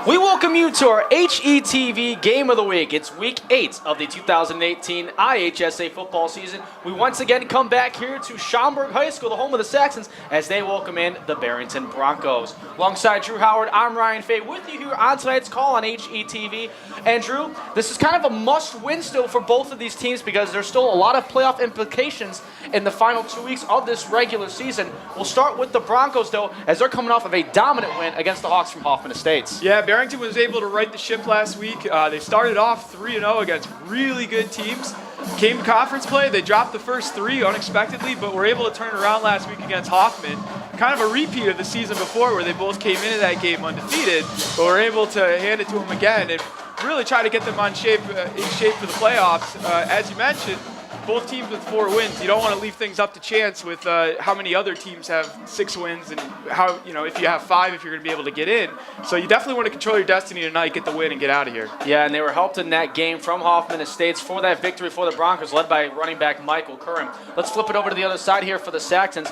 We welcome you to our HETV Game of the Week. It's Week 8 of the 2018 IHSA football season. We once again come back here to Schaumburg High School, the home of the Saxons, as they welcome in the Barrington Broncos. Alongside Drew Howard, I'm Ryan Fay with you here on tonight's call on HETV. And Drew, this is kind of a must-win still for both of these teams because there's still a lot of playoff implications in the final 2 weeks of this regular season. We'll start with the Broncos, though, as they're coming off of a dominant win against the Hawks from Hoffman Estates. Yeah, Barrington was able to right the ship last week. They started off 3-0 against really good teams. Came to conference play, they dropped the first 3 unexpectedly, but were able to turn around last week against Hoffman. Kind of a repeat of the season before where they both came into that game undefeated, but were able to hand it to them again and really try to get them in shape for the playoffs. As you mentioned, both teams with 4 wins. You don't want to leave things up to chance with how many other teams have 6 wins and how, if you have 5, if you're going to be able to get in. So you definitely want to control your destiny tonight, get the win, and get out of here. Yeah, and they were helped in that game from Hoffman Estates for that victory for the Broncos, led by running back Michael Curran. Let's flip it over to the other side here for the Saxons.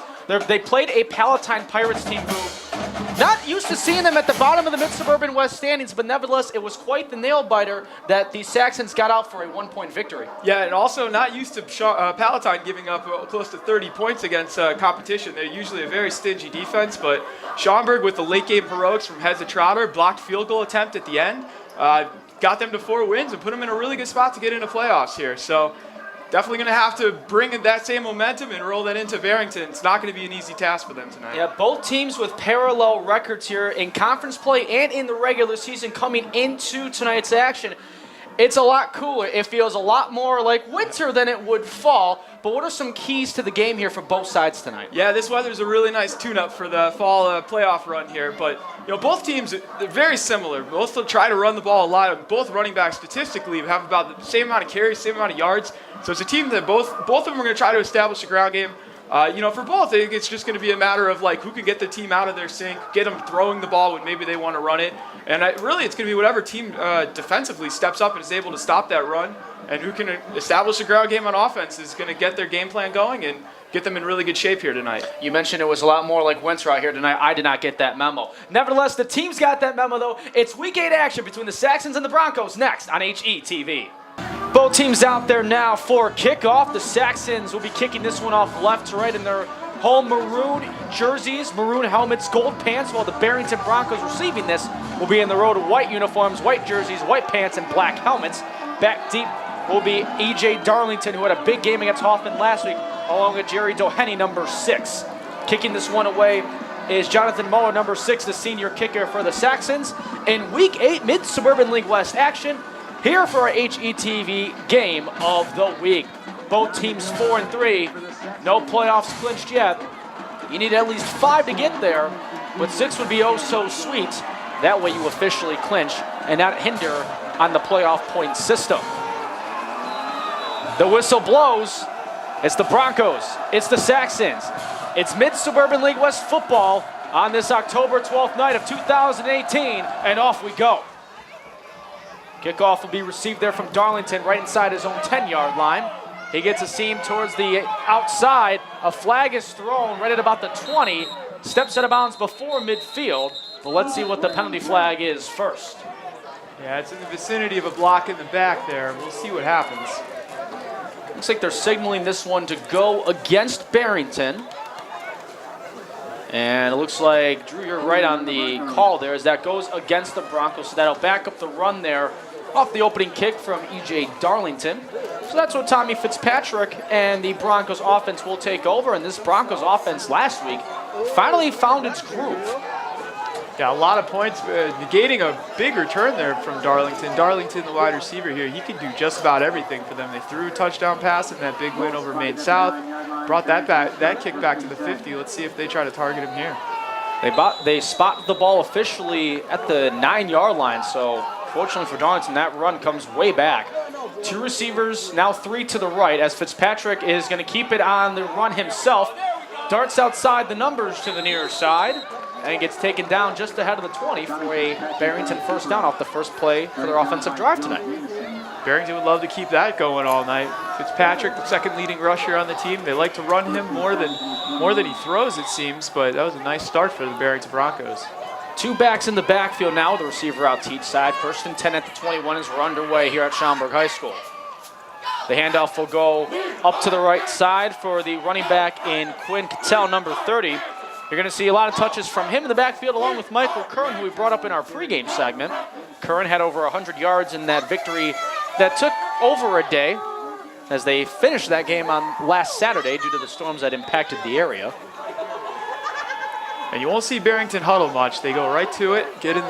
They played a Palatine Pirates team who, not used to seeing them at the bottom of the mid-suburban West standings, but nevertheless, it was quite the nail-biter that the Saxons got out for a 1-point victory. Yeah, and also not used to Palatine giving up close to 30 points against competition. They're usually a very stingy defense, but Schaumburg with the late-game heroics from Heza Trotter, blocked field goal attempt at the end, got them to 4 wins and put them in a really good spot to get into playoffs here. So definitely going to have to bring in that same momentum and roll that into Barrington. It's not going to be an easy task for them tonight. Yeah, both teams with parallel records here in conference play and in the regular season coming into tonight's action. It's a lot cooler. It feels a lot more like winter than it would fall. But what are some keys to the game here for both sides tonight? Yeah, this weather's a really nice tune-up for the fall playoff run here. But both teams, they're very similar. Both will try to run the ball a lot. Both running backs statistically have about the same amount of carries, same amount of yards. So it's a team that both of them are going to try to establish a ground game. For both, I think it's just going to be a matter of who can get the team out of their sink, get them throwing the ball when maybe they want to run it. And really, it's going to be whatever team defensively steps up and is able to stop that run, and who can establish a ground game on offense is going to get their game plan going and get them in really good shape here tonight. You mentioned it was a lot more like winter out here tonight. I did not get that memo. Nevertheless, the team's got that memo, though. It's Week 8 action between the Saxons and the Broncos next on HETV. Both teams out there now for kickoff. The Saxons will be kicking this one off left to right in their home maroon jerseys, maroon helmets, gold pants, while the Barrington Broncos receiving this will be in the road white uniforms, white jerseys, white pants, and black helmets. Back deep will be E.J. Darlington, who had a big game against Hoffman last week, along with Jerry Doheny, number 6. Kicking this one away is Jonathan Muller, number 6, the senior kicker for the Saxons. In Week 8 Mid-Suburban League West action, here for our HETV Game of the Week. Both teams 4-3. No playoffs clinched yet. You need at least 5 to get there, but 6 would be oh so sweet. That way you officially clinch and not hinder on the playoff point system. The whistle blows. It's the Broncos. It's the Saxons. It's Mid-Suburban League West football on this October 12th night of 2018, and off we go. Kickoff will be received there from Darlington right inside his own 10-yard line. He gets a seam towards the outside. A flag is thrown right at about the 20. Steps out of bounds before midfield. But let's see what the penalty flag is first. Yeah, it's in the vicinity of a block in the back there. We'll see what happens. Looks like they're signaling this one to go against Barrington. And it looks like, Drew, you're right on the call there, as that goes against the Broncos. So that'll back up the run there off the opening kick from E.J. Darlington. So that's what Tommy Fitzpatrick and the Broncos offense will take over. And this Broncos offense last week finally found its groove. Yeah, a lot of points, negating a big return there from Darlington. Darlington, the wide receiver here, he can do just about everything for them. They threw a touchdown pass in that big win over Maine South. Brought that kick back to the 50. Let's see if they try to target him here. They spot the ball officially at the 9-yard line. So fortunately for Darlington, that run comes way back. 2 receivers, now 3 to the right, as Fitzpatrick is going to keep it on the run himself. Darts outside the numbers to the near side, and gets taken down just ahead of the 20 for a Barrington first down off the first play for their offensive drive tonight. Barrington would love to keep that going all night. Fitzpatrick, the second leading rusher on the team. They like to run him more than he throws, it seems, but that was a nice start for the Barrington Broncos. Two backs in the backfield now, the receiver out to each side. 1st and 10 at the 21 as we're underway here at Schaumburg High School. The handoff will go up to the right side for the running back in Quinn Cattell, number 30. You're going to see a lot of touches from him in the backfield along with Michael Curran, who we brought up in our pregame segment. Curran had over 100 yards in that victory that took over a day as they finished that game on last Saturday due to the storms that impacted the area. And you won't see Barrington huddle much. They go right to it, get in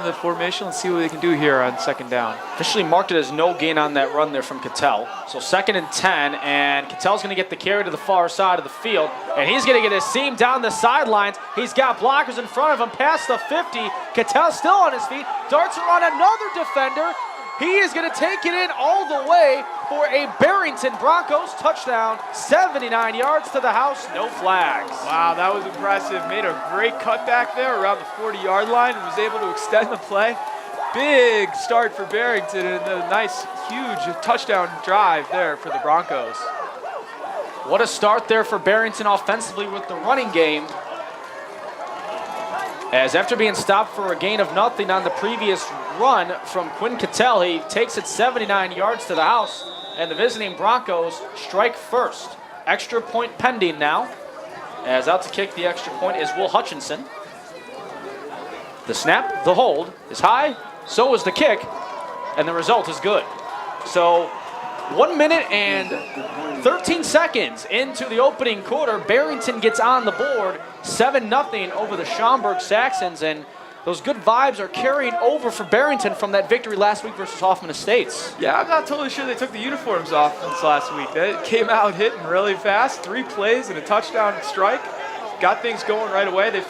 the formation, and see what they can do here on 2nd down. Officially marked it as no gain on that run there from Cattell. So 2nd and 10, and Cattell's going to get the carry to the far side of the field, and he's going to get his seam down the sidelines. He's got blockers in front of him past the 50. Cattell's still on his feet, darts around another defender. He is going to take it in all the way for a Barrington Broncos touchdown. 79 yards to the house, no flags. Wow, that was impressive. Made a great cutback there around the 40-yard line and was able to extend the play. Big start for Barrington and a nice, huge touchdown drive there for the Broncos. What a start there for Barrington offensively with the running game. As after being stopped for a gain of nothing on the previous run from Quinn Cattell, he takes it 79 yards to the house, and the visiting Broncos strike first. Extra point pending now, as out to kick the extra point is Will Hutchinson. The snap, the hold is high, so is the kick, and the result is good. So 1 minute and 13 seconds into the opening quarter, Barrington gets on the board, 7-0 over the Schaumburg Saxons, and those good vibes are carrying over for Barrington from that victory last week versus Hoffman Estates. Yeah, I'm not totally sure they took the uniforms off this last week. They came out hitting really fast, 3 plays and a touchdown strike. Got things going right away. They've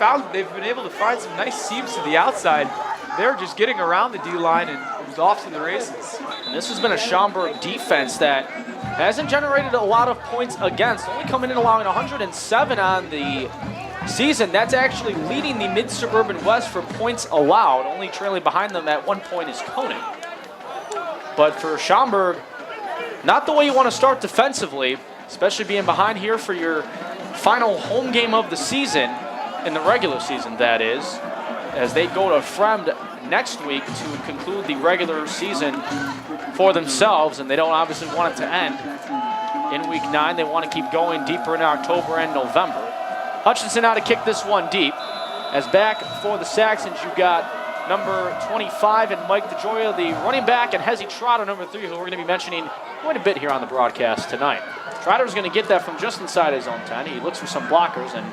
been able to find some nice seams to the outside. They're just getting around the D-line and it was off to the races. And this has been a Schaumburg defense that hasn't generated a lot of points against, only coming in allowing 107 on the season. That's actually leading the Mid-Suburban West for points allowed, only trailing behind them at 1 point is Conant. But for Schaumburg, not the way you want to start defensively, especially being behind here for your final home game of the season, in the regular season that is, as they go to Fremd next week to conclude the regular season for themselves, and they don't obviously want it to end in week 9. They want to keep going deeper in October and November. Hutchinson out to kick this one deep. As back for the Saxons, you've got number 25 and Mike DeGioia, the running back, and Hezzy Trotter, number 3, who we're going to be mentioning quite a bit here on the broadcast tonight. Trotter's going to get that from just inside his own 10. He looks for some blockers and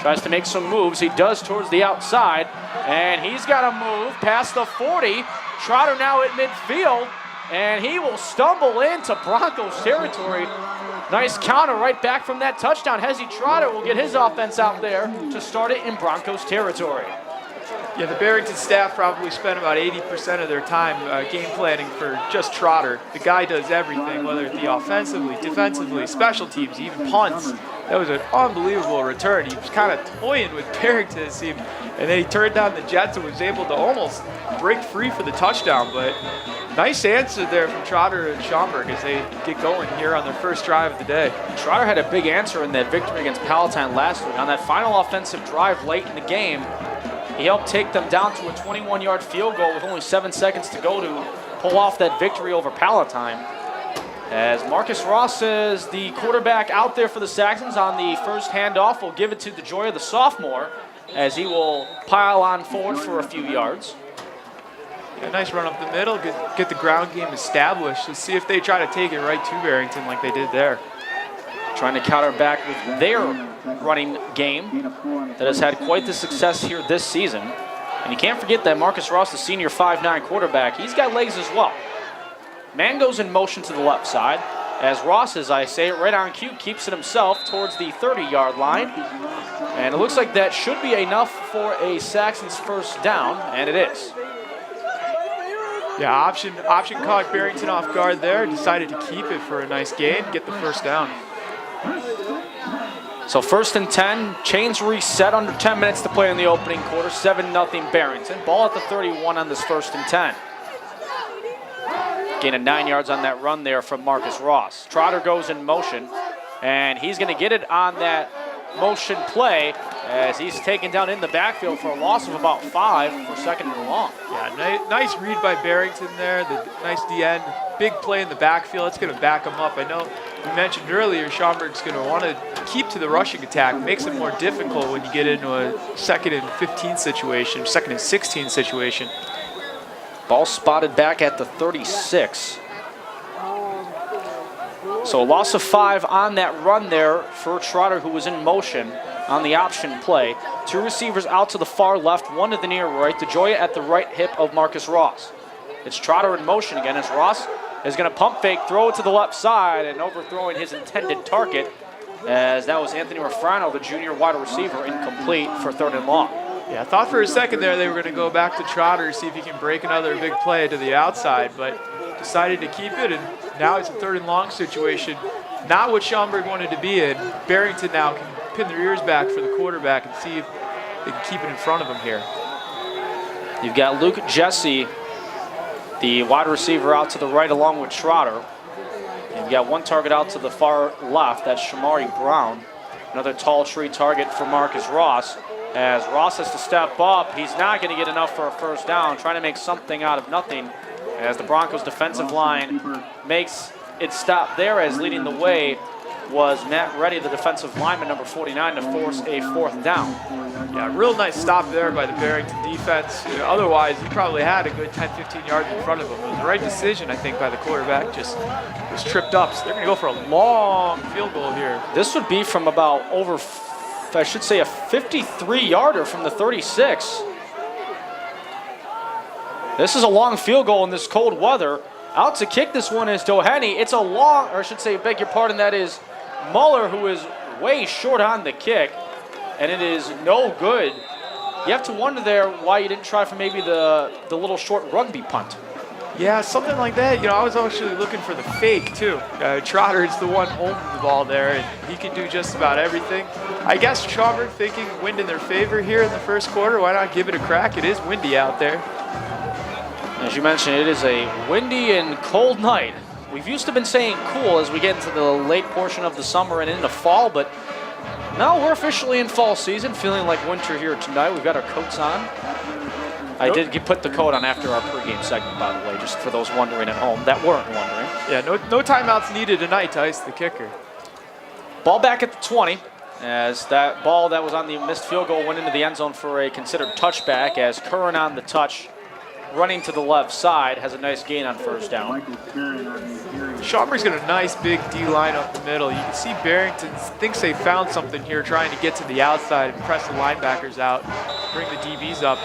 tries to make some moves. He does towards the outside, and he's got to move past the 40. Trotter now at midfield, and he will stumble into Broncos territory. Nice counter right back from that touchdown. Hezzy Trotter will get his offense out there to start it in Broncos territory. Yeah, the Barrington staff probably spent about 80% of their time game planning for just Trotter. The guy does everything, whether it be offensively, defensively, special teams, even punts. That was an unbelievable return. He was kind of toying with Barrington, it seemed, and then he turned down the Jets and was able to almost break free for the touchdown. But nice answer there from Trotter and Schaumburg as they get going here on their first drive of the day. Trotter had a big answer in that victory against Palatine last week. On that final offensive drive late in the game, he helped take them down to a 21-yard field goal with only 7 seconds to go to pull off that victory over Palatine. As Marcus Ross is the quarterback out there for the Saxons on the first handoff, will give it to DeGioia, the sophomore, as he will pile on forward for a few yards. Yeah, nice run up the middle, get the ground game established. Let's see if they try to take it right to Barrington like they did there. Trying to counter back with their running game that has had quite the success here this season. And you can't forget that Marcus Ross, the senior 5'9" quarterback, he's got legs as well. Man goes in motion to the left side, as Ross, as I say it right on cue, keeps it himself towards the 30-yard line. And it looks like that should be enough for a Saxons first down, and it is. Yeah, option caught Barrington off guard there, decided to keep it for a nice gain, get the first down. So 1st and 10, chains reset under 10 minutes to play in the opening quarter, 7-0 Barrington. Ball at the 31 on this 1st and 10. Gain of 9 yards on that run there from Marcus Ross. Trotter goes in motion, and he's going to get it on that motion play as he's taken down in the backfield for a loss of about 5 for second and long. Yeah, nice read by Barrington there. The nice DN, big play in the backfield. It's going to back him up. I know we mentioned earlier Schaumburg's going to want to keep to the rushing attack. Makes it more difficult when you get into a 2nd and 15 situation, 2nd and 16 situation. Ball spotted back at the 36. So a loss of 5 on that run there for Trotter, who was in motion on the option play. 2 receivers out to the far left, 1 to the near right. DeJoya at the right hip of Marcus Ross. It's Trotter in motion again as Ross is going to pump fake, throw it to the left side, and overthrowing his intended target, as that was Anthony Refrano, the junior wide receiver, incomplete for 3rd and long. Yeah, I thought for a second there they were going to go back to Trotter, see if he can break another big play to the outside, but decided to keep it, and now it's a 3rd and long situation. Not what Schaumburg wanted to be in. Barrington now can pin their ears back for the quarterback and see if they can keep it in front of him here. You've got Luke Jesse, the wide receiver, out to the right along with Trotter. You've got 1 target out to the far left. That's Shamari Brown. Another tall tree target for Marcus Ross. As Ross has to step up, he's not going to get enough for a 1st down, trying to make something out of nothing, as the Broncos defensive line makes it stop there, as leading the way was Matt Reddy, the defensive lineman, number 49, to force a 4th down. Yeah, real nice stop there by the Barrington defense. Otherwise, he probably had a good 10, 15 yards in front of him. It was the right decision, I think, by the quarterback. Just was tripped up. So they're going to go for a long field goal here. This would be from about I should say a 53-yarder from the 36. This is a long field goal in this cold weather. Out to kick this one is Doheny. It's a long, or I should say, beg your pardon, that is Muller, who is way short on the kick, and it is no good. You have to wonder there why you didn't try for maybe the little short rugby punt. Yeah, something like that. You know, I was actually looking for the fake, too. Trotter is the one holding the ball there, and he can do just about everything. I guess Schaumburg thinking wind in their favor here in the 1st quarter. Why not give it a crack? It is windy out there. As you mentioned, it is a windy and cold night. We've used to been saying cool as we get into the late portion of the summer and into fall, but now we're officially in fall season, feeling like winter here tonight. We've got our coats on. I did put the coat on after our pregame segment, by the way, just for those wondering at home that weren't wondering. Yeah, no timeouts needed tonight to ice the kicker. Ball back at the 20, as that ball that was on the missed field goal went into the end zone for a considered touchback, as Curran on the touch, running to the left side, has a nice gain on 1st down. Schaumburg's got a nice big D line up the middle. You can see Barrington thinks they found something here, trying to get to the outside and press the linebackers out, bring the DBs up.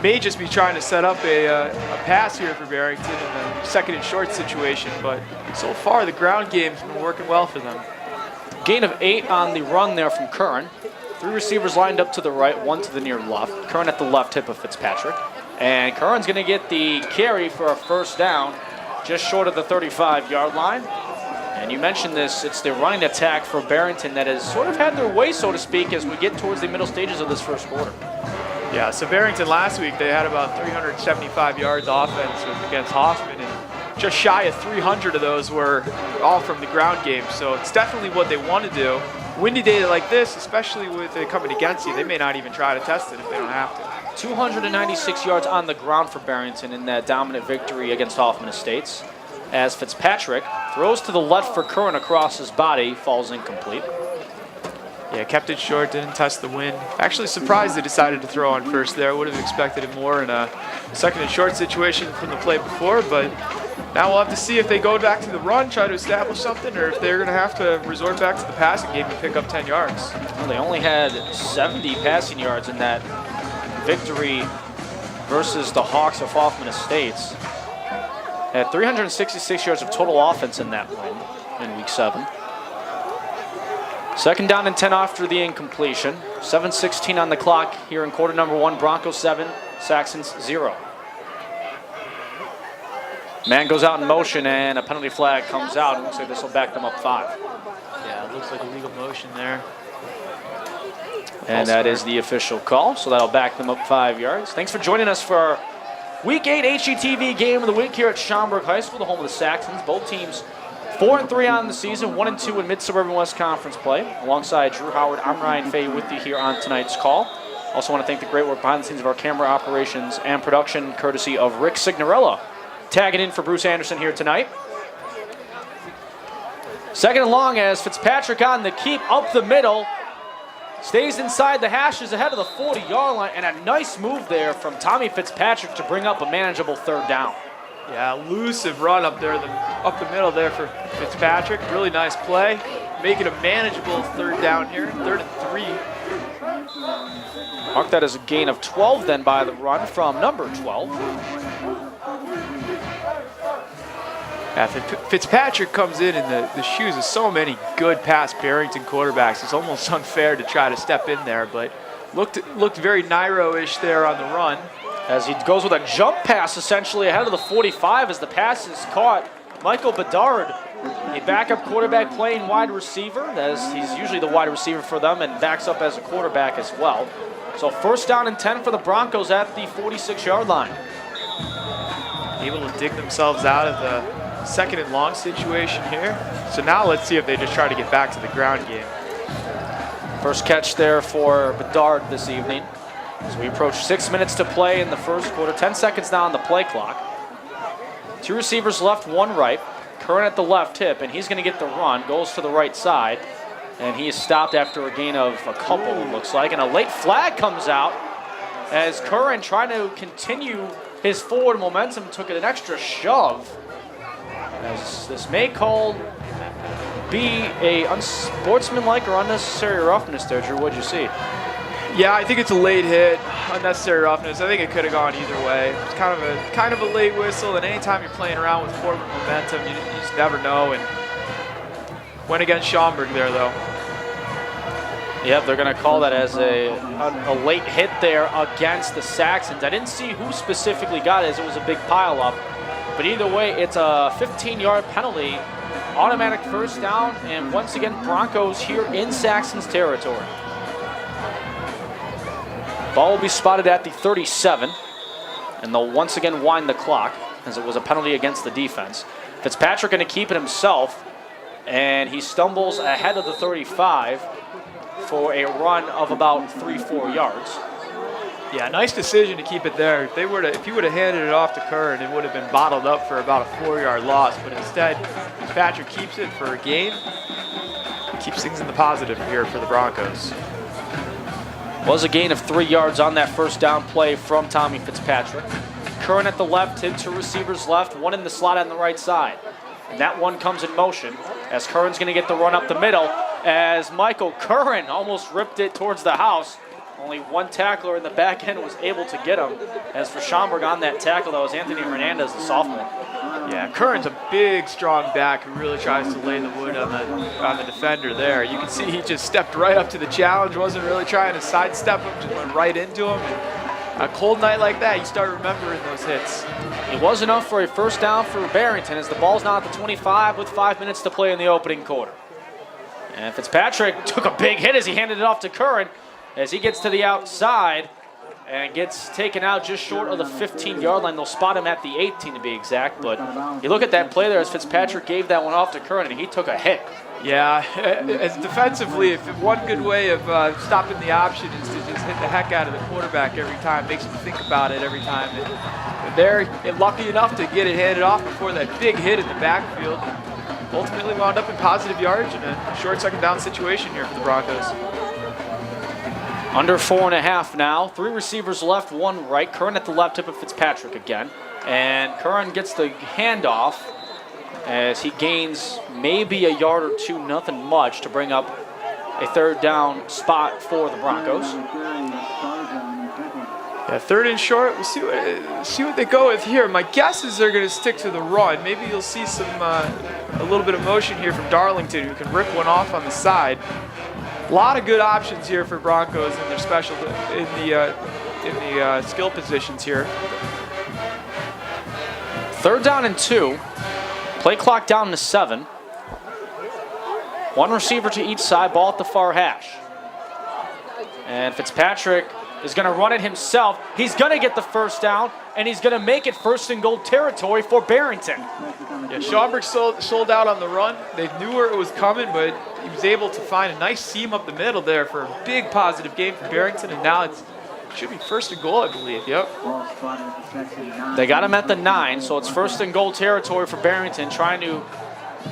May just be trying to set up a pass here for Barrington in the 2nd and short situation, but so far the ground game's been working well for them. Gain of 8 on the run there from Curran. 3 receivers lined up to the right, 1 to the near left. Curran at the left hip of Fitzpatrick. And Curran's going to get the carry for a 1st down, just short of the 35-yard line. And you mentioned this, it's the running attack for Barrington that has sort of had their way, so to speak, as we get towards the middle stages of this 1st quarter. Yeah, so Barrington last week, they had about 375 yards offense against Hoffman, and just shy of 300 of those were all from the ground game. So it's definitely what they want to do. Windy day like this, especially with it coming against you, they may not even try to test it if they don't have to. 296 yards on the ground for Barrington in that dominant victory against Hoffman Estates, as Fitzpatrick throws to the left for Curran across his body, falls incomplete. Yeah, kept it short, didn't test the wind. Actually surprised they decided to throw on 1st there. Would have expected it more in a 2nd and short situation from the play before, but now we'll have to see if they go back to the run, try to establish something, or if they're going to have to resort back to the passing game and pick up 10 yards. Well, they only had 70 passing yards in that victory versus the Hawks of Hoffman Estates. They had 366 yards of total offense in that win in Week 7. 2nd down and 10 after the incompletion. 7:16 on the clock here in quarter number 1. Broncos 7, Saxons 0. Man goes out in motion and a penalty flag comes out. It looks like this will back them up 5. Yeah, it looks like illegal motion there. And that is the official call, so that'll back them up 5 yards. Thanks for joining us for our Week 8 HGTV game of the week here at Schaumburg High School, the home of the Saxons. Both teams 4-3 on the season, 1-2 in Mid-Suburban West Conference play. Alongside Drew Howard, I'm Ryan Fay with you here on tonight's call. Also want to thank the great work behind the scenes of our camera operations and production, courtesy of Rick Signorella. Tagging in for Bruce Anderson here tonight. Second and long as Fitzpatrick on the keep up the middle. Stays inside the hashes ahead of the 40-yard line, and a nice move there from Tommy Fitzpatrick to bring up a manageable third down. Yeah, elusive run up there, up the middle there for Fitzpatrick. Really nice play. Make it a manageable third down here, 3rd and 3. Mark that as a gain of 12 then by the run from number 12. Yeah, Fitzpatrick comes in the shoes of so many good past Barrington quarterbacks. It's almost unfair to try to step in there, but looked very Nairo-ish there on the run. As he goes with a jump pass essentially ahead of the 45 as the pass is caught. Michael Bedard, a backup quarterback playing wide receiver, as he's usually the wide receiver for them and backs up as a quarterback as well. So 1st down and 10 for the Broncos at the 46-yard line. Able to dig themselves out of the 2nd and long situation here. So now let's see if they just try to get back to the ground game. First catch there for Bedard this evening. As we approach 6 minutes to play in the first quarter, 10 seconds now on the play clock. 2 receivers left, 1 right. Curran at the left hip, and he's going to get the run. Goes to the right side, and he is stopped after a gain of a couple, it looks like. And a late flag comes out as Curran, trying to continue his forward momentum, took an extra shove. As this may be a unsportsmanlike or unnecessary roughness there, Drew. What'd you see? Yeah, I think it's a late hit, unnecessary roughness. I think it could have gone either way. It's kind of a late whistle, and anytime you're playing around with forward momentum, you just never know. And went against Schaumburg there, though. Yep, they're going to call that as a late hit there against the Saxons. I didn't see who specifically got it, as it was a big pileup. But either way, it's a 15-yard penalty, automatic 1st down, and once again, Broncos here in Saxons territory. Ball will be spotted at the 37, and they'll once again wind the clock, as it was a penalty against the defense. Fitzpatrick going to keep it himself, and he stumbles ahead of the 35 for a run of about 3-4 yards. Yeah, nice decision to keep it there. If he would have handed it off to Curran, it would have been bottled up for about a 4-yard loss. But instead, Fitzpatrick keeps it for a gain. Keeps things in the positive here for the Broncos. Was a gain of 3 yards on that 1st down play from Tommy Fitzpatrick. Curran at the left, hit 2 receivers left, 1 in the slot on the right side. And that one comes in motion as Curran's going to get the run up the middle, as Michael Curran almost ripped it towards the house. Only 1 tackler in the back end was able to get him. As for Schaumburg on that tackle, that was Anthony Hernandez, the sophomore. Yeah, Curran's a big, strong back who really tries to lay the wood on the defender there. You can see he just stepped right up to the challenge, wasn't really trying to sidestep him, just went right into him. And a cold night like that, you start remembering those hits. It was enough for a 1st down for Barrington, as the ball's now at the 25 with 5 minutes to play in the opening quarter. And Fitzpatrick took a big hit as he handed it off to Curran, as he gets to the outside and gets taken out just short of the 15-yard line. They'll spot him at the 18 to be exact, but you look at that play there as Fitzpatrick gave that one off to Curran, and he took a hit. Yeah, as defensively, if one good way of stopping the option is to just hit the heck out of the quarterback every time, makes him think about it every time. But they're lucky enough to get it handed off before that big hit in the backfield. Ultimately wound up in positive yards in a short 2nd down situation here for the Broncos. Under 4.5 now. 3 receivers left, 1 right. Curran at the left hip of Fitzpatrick again. And Curran gets the handoff as he gains maybe a yard or 2, nothing much, to bring up a 3rd down spot for the Broncos. Yeah, 3rd and short. We'll see what they go with here. My guess is they're going to stick to the run. Maybe you'll see a little bit of motion here from Darlington, who can rip one off on the side. A lot of good options here for Broncos in their in the skill positions here. 3rd down and 2. Play clock down to 7. 1 receiver to each side, ball at the far hash. And Fitzpatrick is going to run it himself. He's going to get the first down, and he's going to make it 1st and goal territory for Barrington. Yeah, Schaumburg sold out on the run. They knew where it was coming, but he was able to find a nice seam up the middle there for a big positive gain for Barrington, and now it should be 1st and goal, I believe. Yep. They got him at the 9, so it's 1st and goal territory for Barrington, trying to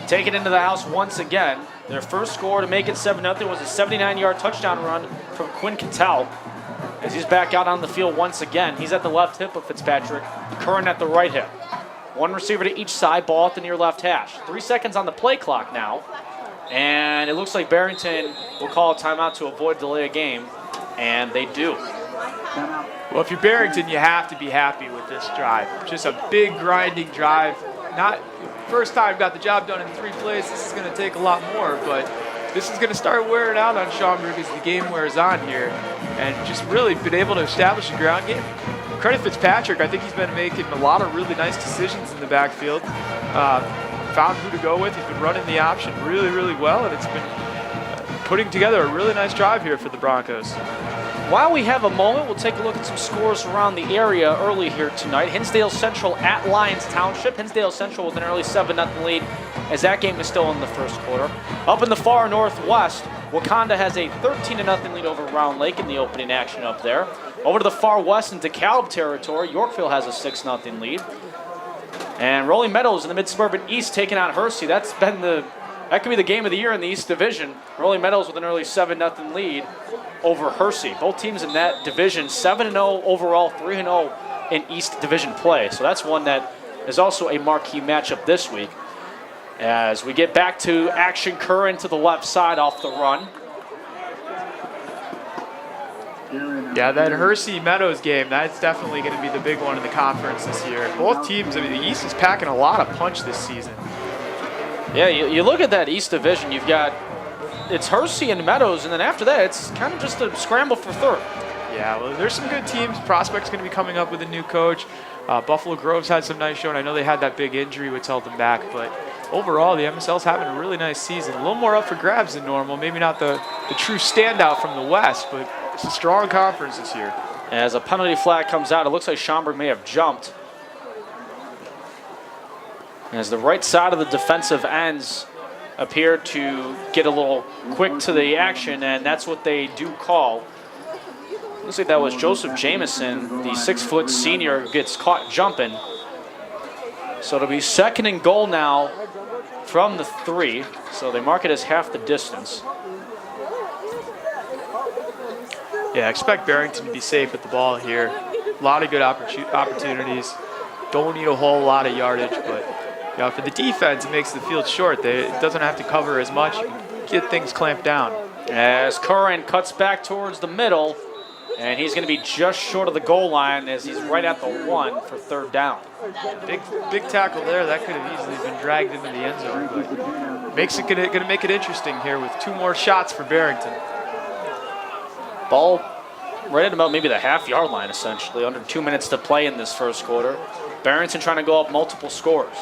take it into the house once again. Their first score to make it 7-0 was a 79-yard touchdown run from Quinn Cattell. As he's back out on the field once again. He's at the left hip of Fitzpatrick, Curran at the right hip. One receiver to each side, ball at the near left hash. 3 seconds on the play clock now. And it looks like Barrington will call a timeout to avoid delay of game, and they do. Well, if you're Barrington, you have to be happy with this drive. Just a big grinding drive. Not first time got the job done in 3 plays. This is going to take a lot more, but this is going to start wearing out on Schaumburg as the game wears on here, and just really been able to establish a ground game. Credit Fitzpatrick. I think he's been making a lot of really nice decisions in the backfield. Found who to go with. He's been running the option really, really well, and it's been putting together a really nice drive here for the Broncos. While we have a moment, we'll take a look at some scores around the area early here tonight. Hinsdale Central at Lyons Township. Hinsdale Central with an early 7-0 lead as that game is still in the first quarter. Up in the far northwest, Wakanda has a 13-0 lead over Round Lake in the opening action up there. Over to the far west in DeKalb territory, Yorkville has a 6-0 lead. And Rolling Meadows in the mid-suburban east taking on Hersey. That could be the game of the year in the East Division. Rolling Meadows with an early 7-0 lead over Hersey. Both teams in that division 7-0 overall, 3-0 in East Division play. So that's one that is also a marquee matchup this week. As we get back to action, Curran to the left side off the run. Yeah, that Hersey Meadows game, that's definitely going to be the big one in the conference this year. Both teams, I mean, the East is packing a lot of punch this season. Yeah, you look at that East Division, you've got, it's Hersey and Meadows, and then after that, it's kind of just a scramble for third. Yeah, well, there's some good teams. Prospect's going to be coming up with a new coach. Buffalo Grove's had some nice showing. I know they had that big injury which held them back, but overall, the MSL's having a really nice season. A little more up for grabs than normal. Maybe not the true standout from the West, but it's a strong conference this year. As a penalty flag comes out, it looks like Schaumburg may have jumped. As the right side of the defensive ends appear to get a little quick to the action, and that's what they do call. Looks like that was Joseph Jamison, the 6-foot senior, who gets caught jumping. So it'll be 2nd and goal now from the 3. So they mark it as half the distance. Yeah, expect Barrington to be safe with the ball here. A lot of good opportunities. Don't need a whole lot of yardage, but you know, for the defense, it makes the field short. It doesn't have to cover as much. Get things clamped down. As Curran cuts back towards the middle, and he's going to be just short of the goal line as he's right at the 1 for 3rd down. Big tackle there. That could have easily been dragged into the end zone, but makes it going to make it interesting here with 2 more shots for Barrington. Ball right at about maybe the half-yard line, essentially. Under 2 minutes to play in this first quarter. Barrington trying to go up multiple scores.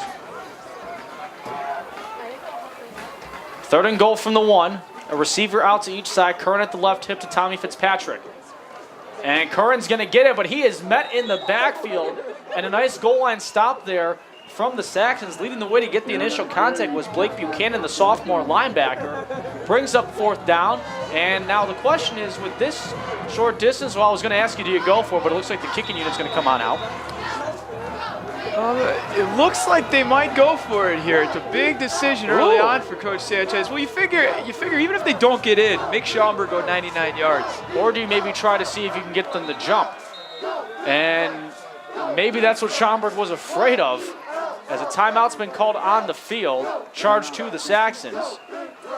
3rd and goal from the 1. A receiver out to each side. Curran at the left hip to Tommy Fitzpatrick. And Curran's going to get it, but he is met in the backfield. And a nice goal line stop there from the Saxons. Leading the way to get the initial contact was Blake Buchanan, the sophomore linebacker. Brings up 4th down. And now the question is, with this short distance, well, I was going to ask you, do you go for it? But it looks like the kicking unit's going to come on out. It looks like they might go for it here. It's a big decision early on for Coach Sanchez. Well, you figure even if they don't get in, make Schaumburg go 99 yards. Or do you maybe try to see if you can get them to jump? And maybe that's what Schaumburg was afraid of, as a timeout's been called on the field, charge to the Saxons.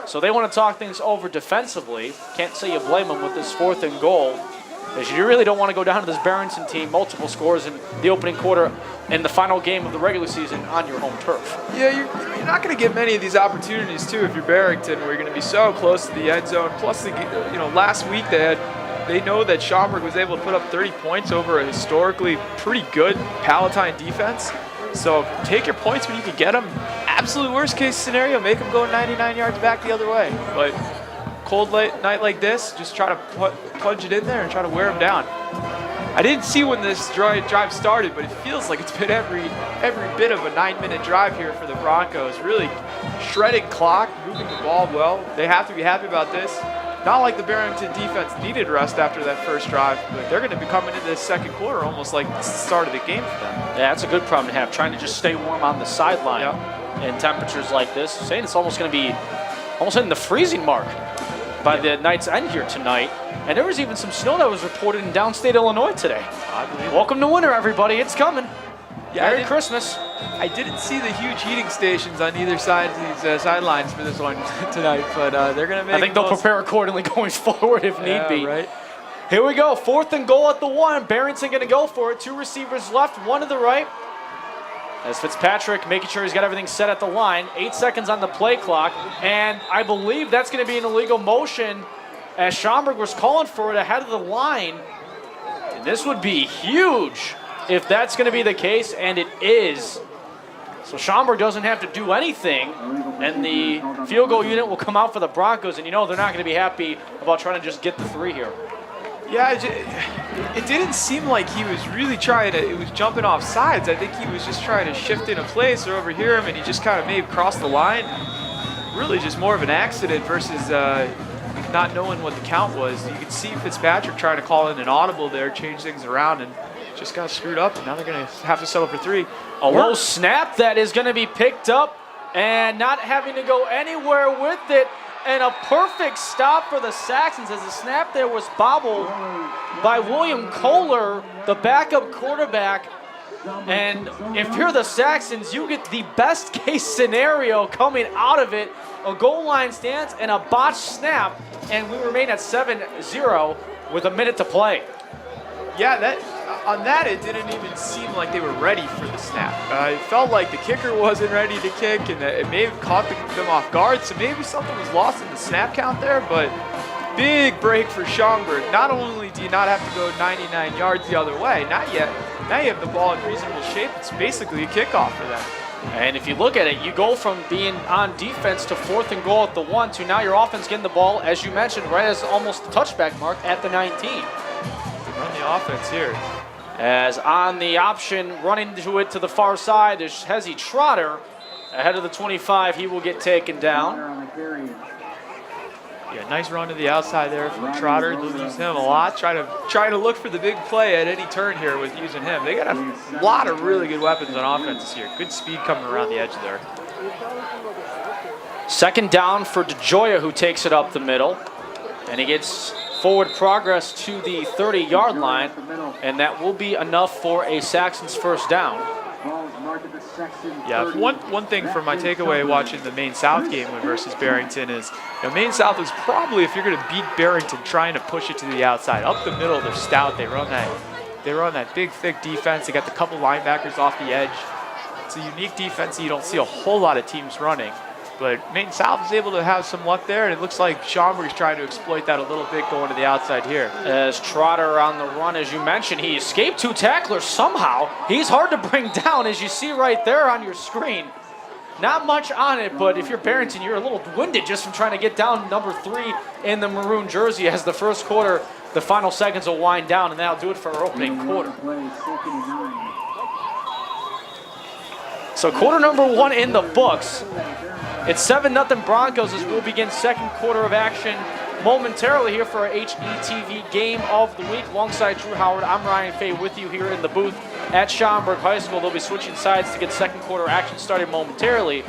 So they want to talk things over defensively. Can't say you blame them with this 4th and goal, as you really don't want to go down to this Barrington team, multiple scores in the opening quarter in the final game of the regular season on your home turf. Yeah, you're not going to get many of these opportunities, too, if you're Barrington, where you're going to be so close to the end zone. Plus, last week they know that Schaumburg was able to put up 30 points over a historically pretty good Palatine defense. So take your points when you can get them. Absolute worst case scenario, make them go 99 yards back the other way. But cold night like this, just try to plunge it in there and try to wear them down. I didn't see when this drive started, but it feels like it's been every bit of a 9-minute drive here for the Broncos. Really shredding clock, moving the ball well. They have to be happy about this. Not like the Barrington defense needed rest after that first drive, but they're going to be coming into this second quarter almost like the start of the game for them. Yeah, that's a good problem to have, trying to just stay warm on the sideline Yep. in temperatures like this. Saying it's almost going to be almost hitting the freezing mark by the night's end here tonight. And there was even some snow that was reported in downstate Illinois today. I believe Welcome to winter, everybody. It's coming. Yeah, Merry Christmas. I didn't see the huge heating stations on either side of these sidelines for this one tonight, but they're going to make I think they'll prepare accordingly going forward if need be. Right. Here we go. 4th and goal at the 1. Barrington going to go for it. 2 receivers left, 1 to the right. As Fitzpatrick making sure he's got everything set at the line. 8 seconds on the play clock. And I believe that's going to be an illegal motion as Schaumburg was calling for it ahead of the line. And this would be huge if that's going to be the case, and it is. So Schaumburg doesn't have to do anything, and the field goal unit will come out for the Broncos, and you know they're not going to be happy about trying to just get the 3 here. Yeah, it didn't seem like he was really trying to, it was jumping off sides. I think he was just trying to shift into place or overhear him, and he just kind of maybe crossed the line. Really just more of an accident versus not knowing what the count was. You could see Fitzpatrick trying to call in an audible there, change things around, and just got screwed up, and now they're going to have to settle for 3. A low snap that is going to be picked up and not having to go anywhere with it. And a perfect stop for the Saxons as the snap there was bobbled by William Kohler, the backup quarterback. And if you're the Saxons, you get the best case scenario coming out of it. A goal line stance and a botched snap, and we remain at 7-0 with a minute to play. Yeah, on that it didn't even seem like they were ready for the snap. It felt like the kicker wasn't ready to kick, and it may have caught them off guard, so maybe something was lost in the snap count there, but big break for Schaumburg. Not only do you not have to go 99 yards the other way, not yet. Now you have the ball in reasonable shape. It's basically a kickoff for them. And if you look at it, you go from being on defense to 4th and goal at the 1 to now your offense getting the ball, as you mentioned, right as almost the touchback mark at the 19. Run the offense here. As on the option, running to it to the far side is Hezzy Trotter. Ahead of the 25, he will get taken down. Yeah, nice run to the outside there from Trotter. They'll use him a lot. Try to look for the big play at any turn here with using him. They got a lot of really good weapons on offense this year. Good speed coming around the edge there. 2nd down for DeGioia, who takes it up the middle. And he gets forward progress to the 30-yard line, and that will be enough for a Saxons 1st down. Yeah, one thing from my takeaway watching the Maine South game versus Barrington is, Maine South is probably, if you're going to beat Barrington, trying to push it to the outside. Up the middle, they're stout. They run that big, thick defense. They got the couple linebackers off the edge. It's a unique defense that you don't see a whole lot of teams running. But Maine South is able to have some luck there, and it looks like Schaumburg is trying to exploit that a little bit going to the outside here. As Trotter on the run, as you mentioned, he escaped 2 tacklers somehow. He's hard to bring down, as you see right there on your screen. Not much on it, but if you're Barrington, you're a little winded just from trying to get down number 3 in the maroon jersey as the first quarter, the final seconds will wind down, and that'll do it for our opening quarter. So quarter number 1 in the books. It's 7-0 Broncos as we'll begin second quarter of action momentarily here for our HETV Game of the Week. Alongside Drew Howard, I'm Ryan Fay with you here in the booth at Schaumburg High School. They'll be switching sides to get second quarter action started momentarily.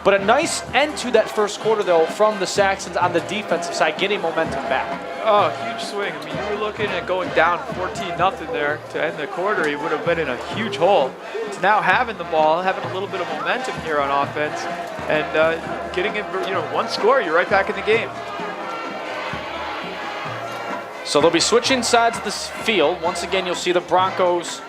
But a nice end to that first quarter, though, from the Saxons on the defensive side, getting momentum back. Oh, huge swing. I mean, you were looking at going down 14-0 there to end the quarter. You would have been in a huge hole. It's now having the ball, having a little bit of momentum here on offense, and getting it, one score, you're right back in the game. So they'll be switching sides of this field. Once again, you'll see the Broncos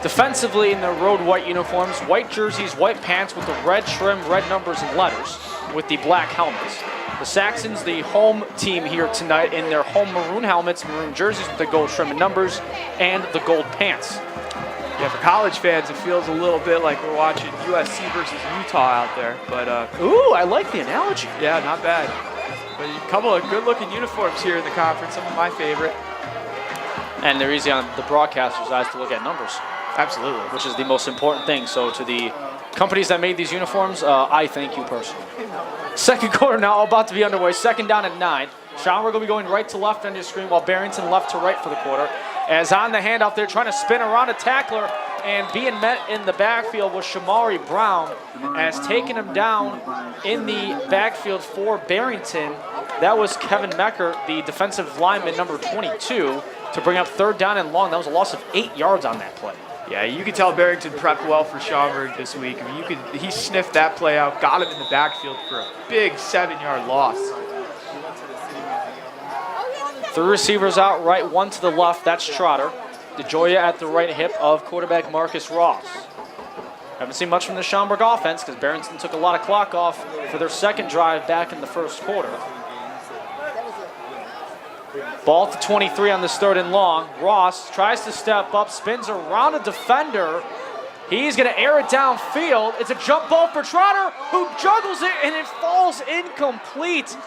defensively in their road white uniforms, white jerseys, white pants with the red trim, red numbers and letters with the black helmets. The Saxons, the home team here tonight, in their home maroon helmets, maroon jerseys with the gold trim and numbers, and the gold pants. Yeah, for college fans, it feels a little bit like we're watching USC versus Utah out there. But ooh, I like the analogy. Yeah, not bad. But a couple of good-looking uniforms here in the conference, some of my favorite. And they're easy on the broadcasters' eyes to look at numbers. Absolutely. Which is the most important thing. So to the companies that made these uniforms, I thank you personally. Second quarter now about to be underway. Second down and 9. Schaumburg will be going right to left on your screen while Barrington left to right for the quarter. As on the handoff, they're trying to spin around a tackler, and being met in the backfield was Shamari Brown, as taking him down in the backfield for Barrington. That was Kevin Mecker, the defensive lineman, number 22, to bring up third down and long. That was a loss of 8 yards on that play. Yeah, you could tell Barrington prepped well for Schaumburg this week. I mean, he sniffed that play out, got him in the backfield for a big 7-yard loss. 3 receivers out right, 1 to the left. That's Trotter. DeJoya at the right hip of quarterback Marcus Ross. Haven't seen much from the Schaumburg offense because Barrington took a lot of clock off for their second drive back in the first quarter. Ball to 23 on this third and long. Ross tries to step up, spins around a defender. He's going to air it downfield. It's a jump ball for Trotter, who juggles it, and it falls incomplete.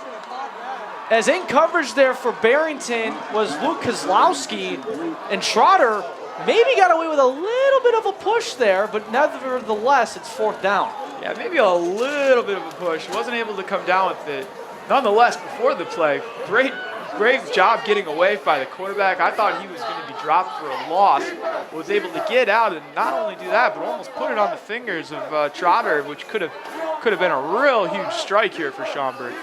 As in coverage there for Barrington was Luke Kozlowski, and Trotter maybe got away with a little bit of a push there, but nevertheless, it's fourth down. Yeah, maybe a little bit of a push. Wasn't able to come down with it. Nonetheless, before the play, great job getting away by the quarterback. I thought he was going to be dropped for a loss. Was able to get out and not only do that, but almost put it on the fingers of Trotter, which could have been a real huge strike here for Schaumburg.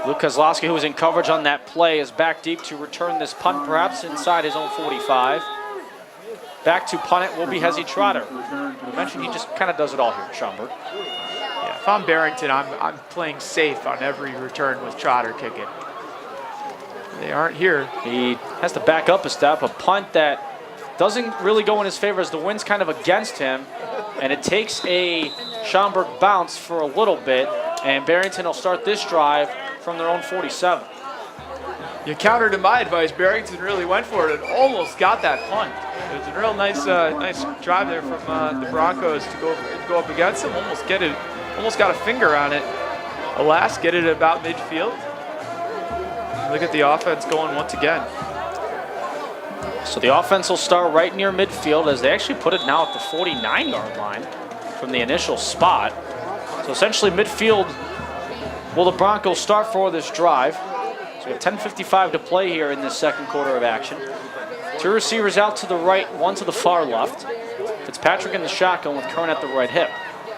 Luke Kozlowski, who was in coverage on that play, is back deep to return this punt, perhaps inside his own 45. Back to punt it will be Hezzy Trotter. We mentioned he just kind of does it all here at Schaumburg. Yeah, if I'm Barrington, I'm playing safe on every return with Trotter kicking. They aren't here. He has to back up a step, a punt that doesn't really go in his favor as the wind's kind of against him, and it takes a Schaumburg bounce for a little bit, and Barrington will start this drive from their own 47. You counter to my advice. Barrington really went for it and almost got that punt. It was a real nice drive there from the Broncos to go up against him. Almost got a finger on it. Alas, get it about midfield. Look at the offense going once again. So the offense will start right near midfield as they actually put it now at the 49-yard line from the initial spot. So essentially midfield will the Broncos start for this drive. So we have 10:55 to play here in this second quarter of action. 2 receivers out to the right, 1 to the far left. Fitzpatrick in the shotgun with Curran at the right hip.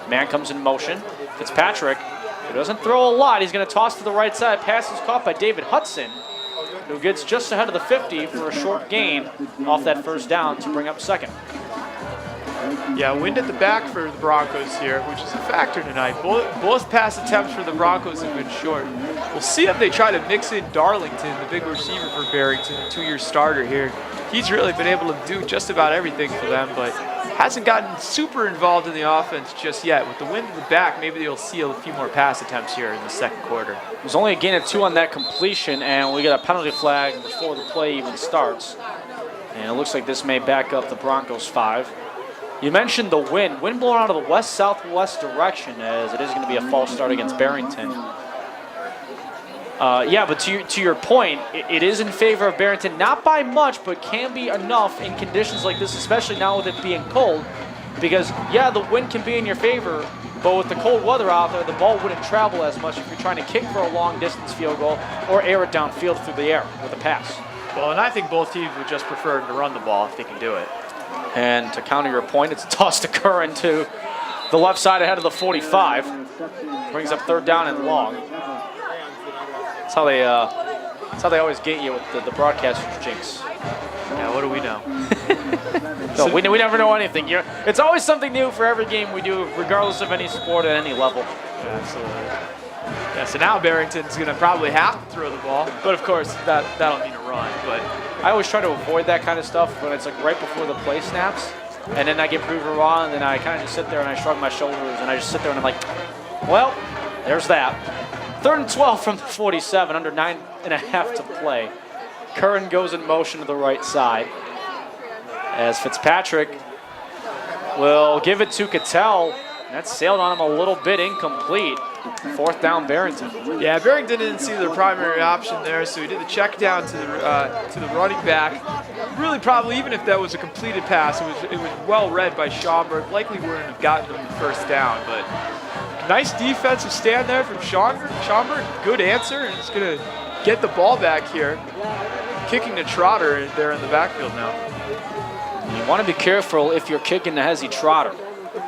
Man comes in motion. Fitzpatrick, who doesn't throw a lot, he's going to toss to the right side. Pass is caught by David Hudson, who gets just ahead of the 50 for a short gain off that first down to bring up second. Yeah, wind at the back for the Broncos here, which is a factor tonight. Both pass attempts for the Broncos have been short. We'll see if they try to mix in Darlington, the big receiver for Barrington, the 2-year starter here. He's really been able to do just about everything for them, but hasn't gotten super involved in the offense just yet. With the wind at the back, maybe you'll see a few more pass attempts here in the second quarter. There's only a gain of 2 on that completion, and we get a penalty flag before the play even starts. And it looks like this may back up the Broncos 5. You mentioned the wind blowing out of the west-southwest direction, as it is going to be a false start against Barrington. Yeah, but to your point, it is in favor of Barrington, not by much, but can be enough in conditions like this, especially now with it being cold. Because, yeah, the wind can be in your favor, but with the cold weather out there, the ball wouldn't travel as much if you're trying to kick for a long-distance field goal or air it downfield through the air with a pass. Well, and I think both teams would just prefer to run the ball if they can do it. And to counter your point, it's a toss to Curran to the left side ahead of the 45. Brings up third down and long. That's how they always get you with the broadcaster's jinx. Yeah, what do we know? No, we never know anything. It's always something new for every game we do, regardless of any sport at any level. Yeah, absolutely. Yeah, so now Barrington's going to probably have to throw the ball, but of course that'll mean a run. But I always try to avoid that kind of stuff when it's like right before the play snaps, and then I get proven wrong, and then I kind of just sit there and I shrug my shoulders, and I just sit there and I'm like, well, there's that. 3rd and 12 from the 47, under 9.5 to play. Curran goes in motion to the right side as Fitzpatrick will give it to Cattell. That's sailed on him a little bit, incomplete. 4th down, Barrington. Yeah, Barrington didn't see their primary option there, so he did the check down to the running back. really probably, even if that was a completed pass, it was well read by Schaumburg. Likely wouldn't have gotten them the first down, but nice defensive stand there from Schaumburg. Good answer, and it's going to get the ball back here. Kicking to Trotter there in the backfield now. You want to be careful if you're kicking to Hezzy Trotter.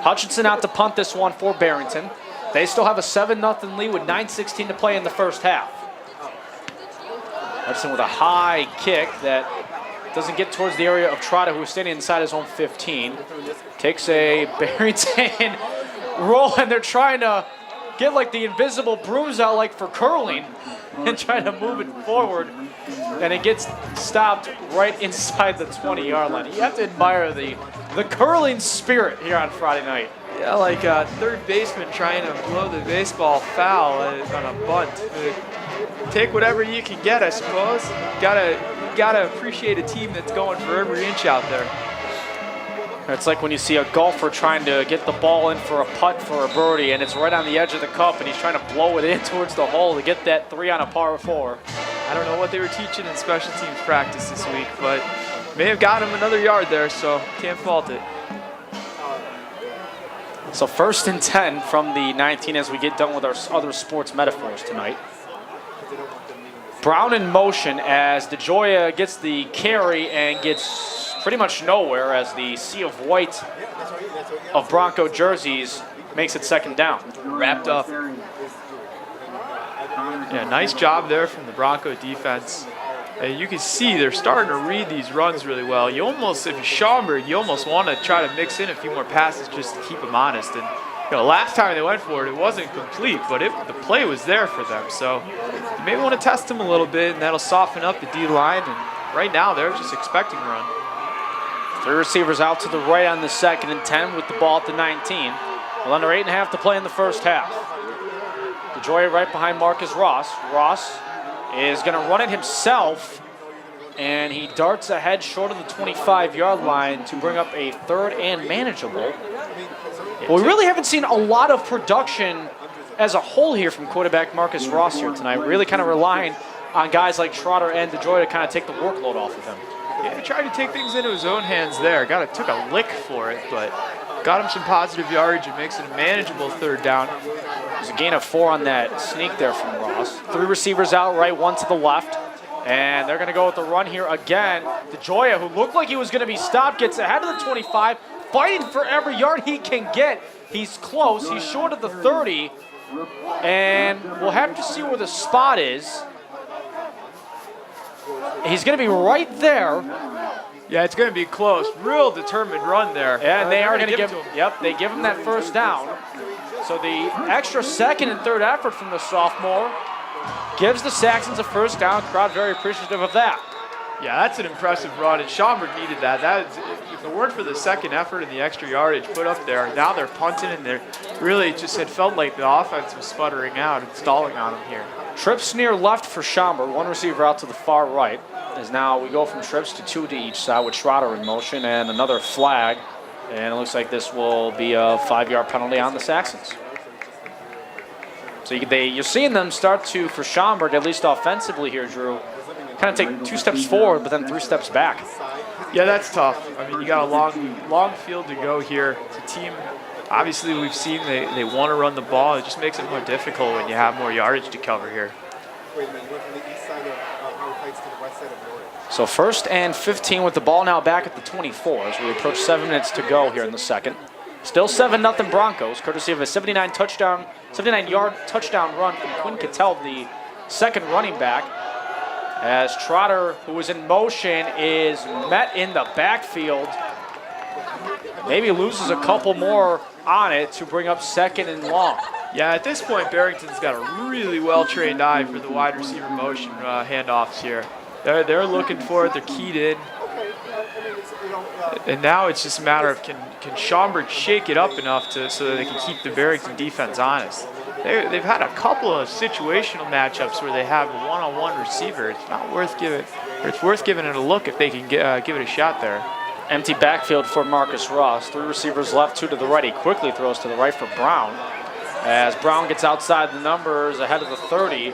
Hutchinson out to punt this one for Barrington. They still have a 7-0 lead with 9:16 to play in the first half. Hutchinson with a high kick that doesn't get towards the area of Trotter, who is standing inside his own 15. Takes a Barrington roll, and they're trying to get like the invisible brooms out like for curling and trying to move it forward. And it gets stopped right inside the 20-yard line. You have to admire the curling spirit here on Friday night. Yeah, like a third baseman trying to blow the baseball foul on a bunt. Take whatever you can get, I suppose. Gotta appreciate a team that's going for every inch out there. It's like when you see a golfer trying to get the ball in for a putt for a birdie, and it's right on the edge of the cup, and he's trying to blow it in towards the hole to get that 3 on a par 4. I don't know what they were teaching in special teams practice this week, but may have gotten him another yard there, so can't fault it. So 1st and 10 from the 19 as we get done with our other sports metaphors tonight. Brown in motion as DeGioia gets the carry and gets pretty much nowhere as the sea of white of Bronco jerseys makes it 2nd down. Wrapped up. Yeah, nice job there from the Bronco defense. And you can see they're starting to read these runs really well. You almost, if you're Schaumburg, you almost want to try to mix in a few more passes just to keep them honest. And last time they went for it, it wasn't complete, but the play was there for them. So you may want to test them a little bit, and that'll soften up the D-line. And right now, they're just expecting a run. 3 receivers out to the right on the 2nd and 10 with the ball at the 19. Well, under 8.5 to play in the first half. DeGioia right behind Marcus Ross. Ross is going to run it himself, and he darts ahead short of the 25-yard line to bring up a 3rd and manageable. Well, we really haven't seen a lot of production as a whole here from quarterback Marcus Ross here tonight. Really kind of relying on guys like Trotter and DeGioia to kind of take the workload off of him. Yeah, he tried to take things into his own hands there. Took a lick for it, but got him some positive yardage and makes it a manageable 3rd down. There's a gain of 4 on that sneak there from Ross. 3 receivers out right, 1 to the left. And they're going to go with the run here again. DeGioia, who looked like he was going to be stopped, gets ahead of the 25, fighting for every yard he can get. He's close. He's short of the 30. And we'll have to see where the spot is. He's going to be right there. Yeah, it's going to be close. Real determined run there. And they are going to give him, they give him that 1st down. So the extra 2nd and 3rd effort from the sophomore gives the Saxons a 1st down. Crowd very appreciative of that. Yeah, that's an impressive run, and Schaumburg needed that. If it weren't for the 2nd effort and the extra yardage put up there, now they're punting, and they're really just, it felt like the offense was sputtering out and stalling on them here. Trips near left for Schaumburg. 1 receiver out to the far right. As now we go from trips to 2 to each side with Schroeder in motion and another flag. And it looks like this will be a 5-yard penalty on the Saxons. So you're seeing them start to, for Schaumburg, at least offensively here, Drew, kind of take 2 steps forward, but then 3 steps back. Yeah, that's tough. I mean, you got a long field to go here. It's a team, obviously we've seen they want to run the ball. It just makes it more difficult when you have more yardage to cover here. So 1st and 15 with the ball now back at the 24 as we approach 7 minutes to go here in the 2nd. Still 7-0 Broncos, courtesy of a 79-yard touchdown run from Quinn Cattell, the 2nd running back. As Trotter, who is in motion, is met in the backfield. Maybe loses a couple more on it to bring up 2nd and long. Yeah, at this point, Barrington's got a really well-trained eye for the wide receiver motion handoffs here. They're looking for it. They're keyed in. And now it's just a matter of can Schaumburg shake it up enough so that they can keep the Barrington defense honest. They've had a couple of situational matchups where they have a one-on-one receiver. It's not worth giving. It's worth giving it a look if they can give it a shot there. Empty backfield for Marcus Ross. 3 receivers left, 2 to the right. He quickly throws to the right for Brown. As Brown gets outside the numbers ahead of the 30.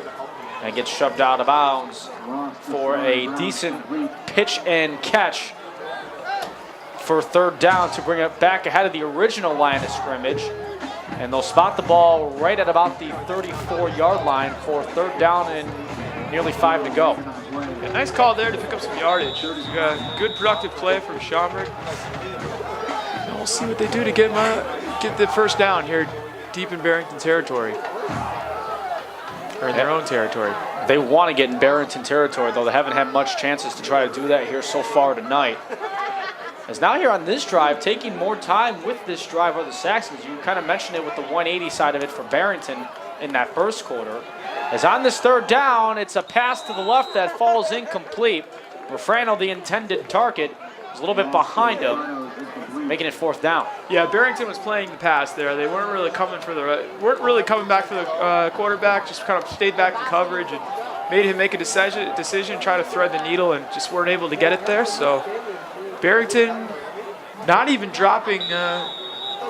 and gets shoved out of bounds for a decent pitch and catch for third down to bring it back ahead of the original line of scrimmage. And they'll spot the ball right at about the 34-yard line for third down and nearly 5 to go. Yeah, nice call there to pick up some yardage. Good productive play from Schaumburg. And we'll see what they do to get the first down here deep in Barrington territory. Or in their own territory. They want to get in Barrington territory, though they haven't had much chances to try to do that here so far tonight. As now here on this drive, taking more time with this drive are the Saxons. You kind of mentioned it with the 180 side of it for Barrington in that first quarter. As on this third down, it's a pass to the left that falls incomplete. Refrano, the intended target, is a little bit behind him, making it fourth down. Yeah, Barrington was playing the pass there. They weren't really coming back for the quarterback. Just kind of stayed back in coverage and made him make a decision, try to thread the needle, and just weren't able to get it there. So Barrington not even dropping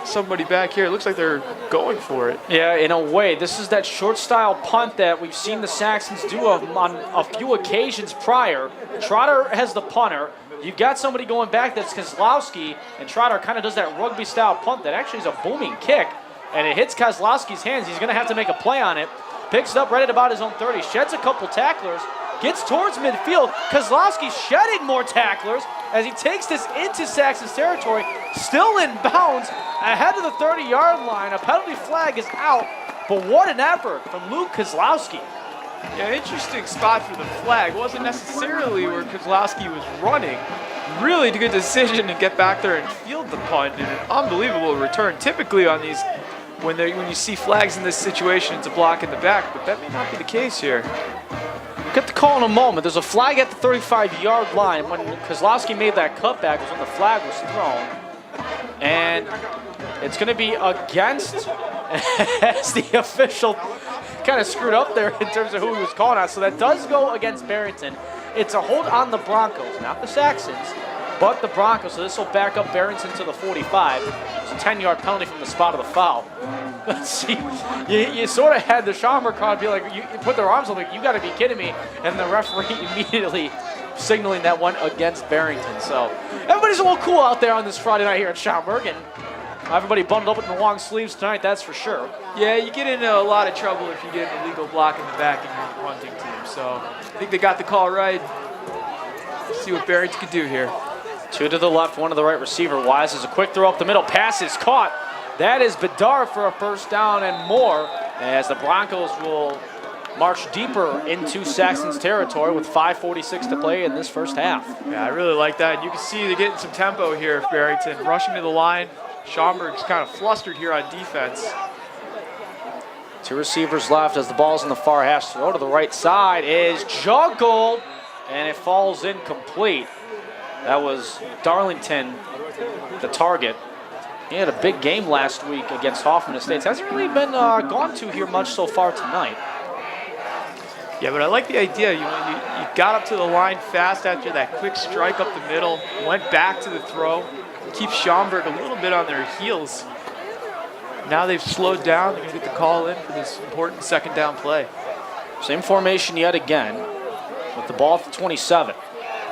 somebody back here. It looks like they're going for it. Yeah, in a way. This is that short style punt that we've seen the Saxons do on a few occasions prior. Trotter has the punter. You've got somebody going back that's Kozlowski, and Trotter kind of does that rugby style punt that actually is a booming kick, and it hits Kozlowski's hands. He's going to have to make a play on it. Picks it up right at about his own 30, sheds a couple tacklers, gets towards midfield. Kozlowski shedding more tacklers as he takes this into Saxon's territory, still in bounds ahead of the 30-yard line. A penalty flag is out, but what an effort from Luke Kozlowski. Yeah, interesting spot for the flag. Wasn't necessarily where Kozlowski was running. Really good decision to get back there and field the punt, and an unbelievable return. Typically on these, when you see flags in this situation, it's a block in the back, but that may not be the case here. We'll get the call in a moment. There's a flag at the 35-yard line. When Kozlowski made that cutback was when the flag was thrown. And it's going to be against, as the official kind of screwed up there in terms of who he was calling out. So that does go against Barrington. It's a hold on the Broncos, not the Saxons, but the Broncos. So this will back up Barrington to the 45. It's a 10-yard penalty from the spot of the foul. Let's see. You sort of had the Schaumburg crowd be like, you put their arms up like, you got to be kidding me. And the referee immediately signaling that one against Barrington. So everybody's a little cool out there on this Friday night here at Schaumburg. And everybody bundled up in the long sleeves tonight, that's for sure. Yeah, you get into a lot of trouble if you get an illegal block in the back and you're the punting team. So I think they got the call right. Let's see what Barrington can do here. Two to the left, one to the right receiver. Wise is a quick throw up the middle. Pass is caught. That is Bedard for a first down and more, as the Broncos will march deeper into Saxon's territory with 5:46 to play in this first half. Yeah, I really like that. You can see they're getting some tempo here, Barrington. Rushing to the line. Schaumburg's kind of flustered here on defense. Two receivers left as the ball's in the far hash. Throw to the right side is juggled, and it falls incomplete. That was Darlington, the target. He had a big game last week against Hoffman Estates. Hasn't really been gone to here much so far tonight. Yeah, but I like the idea. You got up to the line fast after that quick strike up the middle, went back to the throw, keep Schaumburg a little bit on their heels. Now they've slowed down. They're going to get the call in for this important second down play. Same formation yet again with the ball at the 27.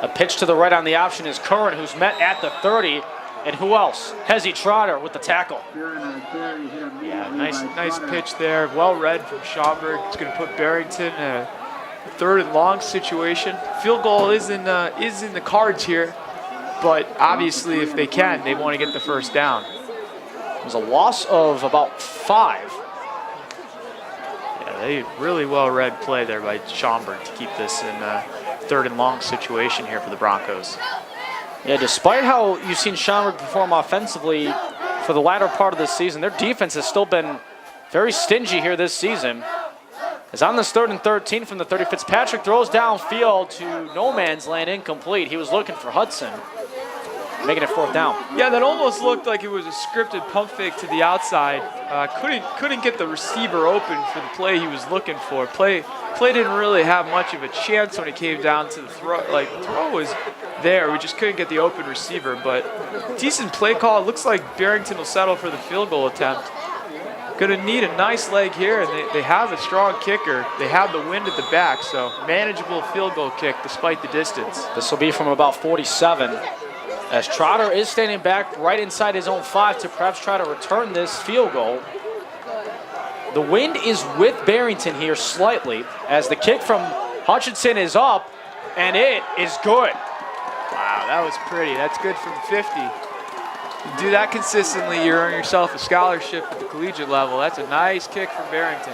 A pitch to the right on the option is Curran, who's met at the 30. And who else? Hezzy Trotter with the tackle. Yeah, nice pitch there. Well read from Schaumburg. It's going to put Barrington in a third and long situation. Field goal is in the cards here, but obviously if they can, they want to get the first down. There's a loss of about 5. Yeah, they really well read play there by Schaumburg to keep this in a third and long situation here for the Broncos. Yeah, despite how you've seen Schaumburg perform offensively for the latter part of this season, their defense has still been very stingy here this season. As on this 3rd and 13 from the 30, Fitzpatrick throws downfield to no man's land, incomplete. He was looking for Hudson, making it 4th down. Yeah, that almost looked like it was a scripted pump fake to the outside. Couldn't get the receiver open for the play he was looking for. Play didn't really have much of a chance when it came down to the throw. Like, the throw was there. We just couldn't get the open receiver, but decent play call. It looks like Barrington will settle for the field goal attempt. Going to need a nice leg here, and they have a strong kicker. They have the wind at the back, so manageable field goal kick despite the distance. This will be from about 47, as Trotter is standing back right inside his own 5 to perhaps try to return this field goal. The wind is with Barrington here slightly, as the kick from Hutchinson is up, and it is good. Wow, that was pretty. That's good from 50. You do that consistently, you earn yourself a scholarship at the collegiate level. That's a nice kick from Barrington.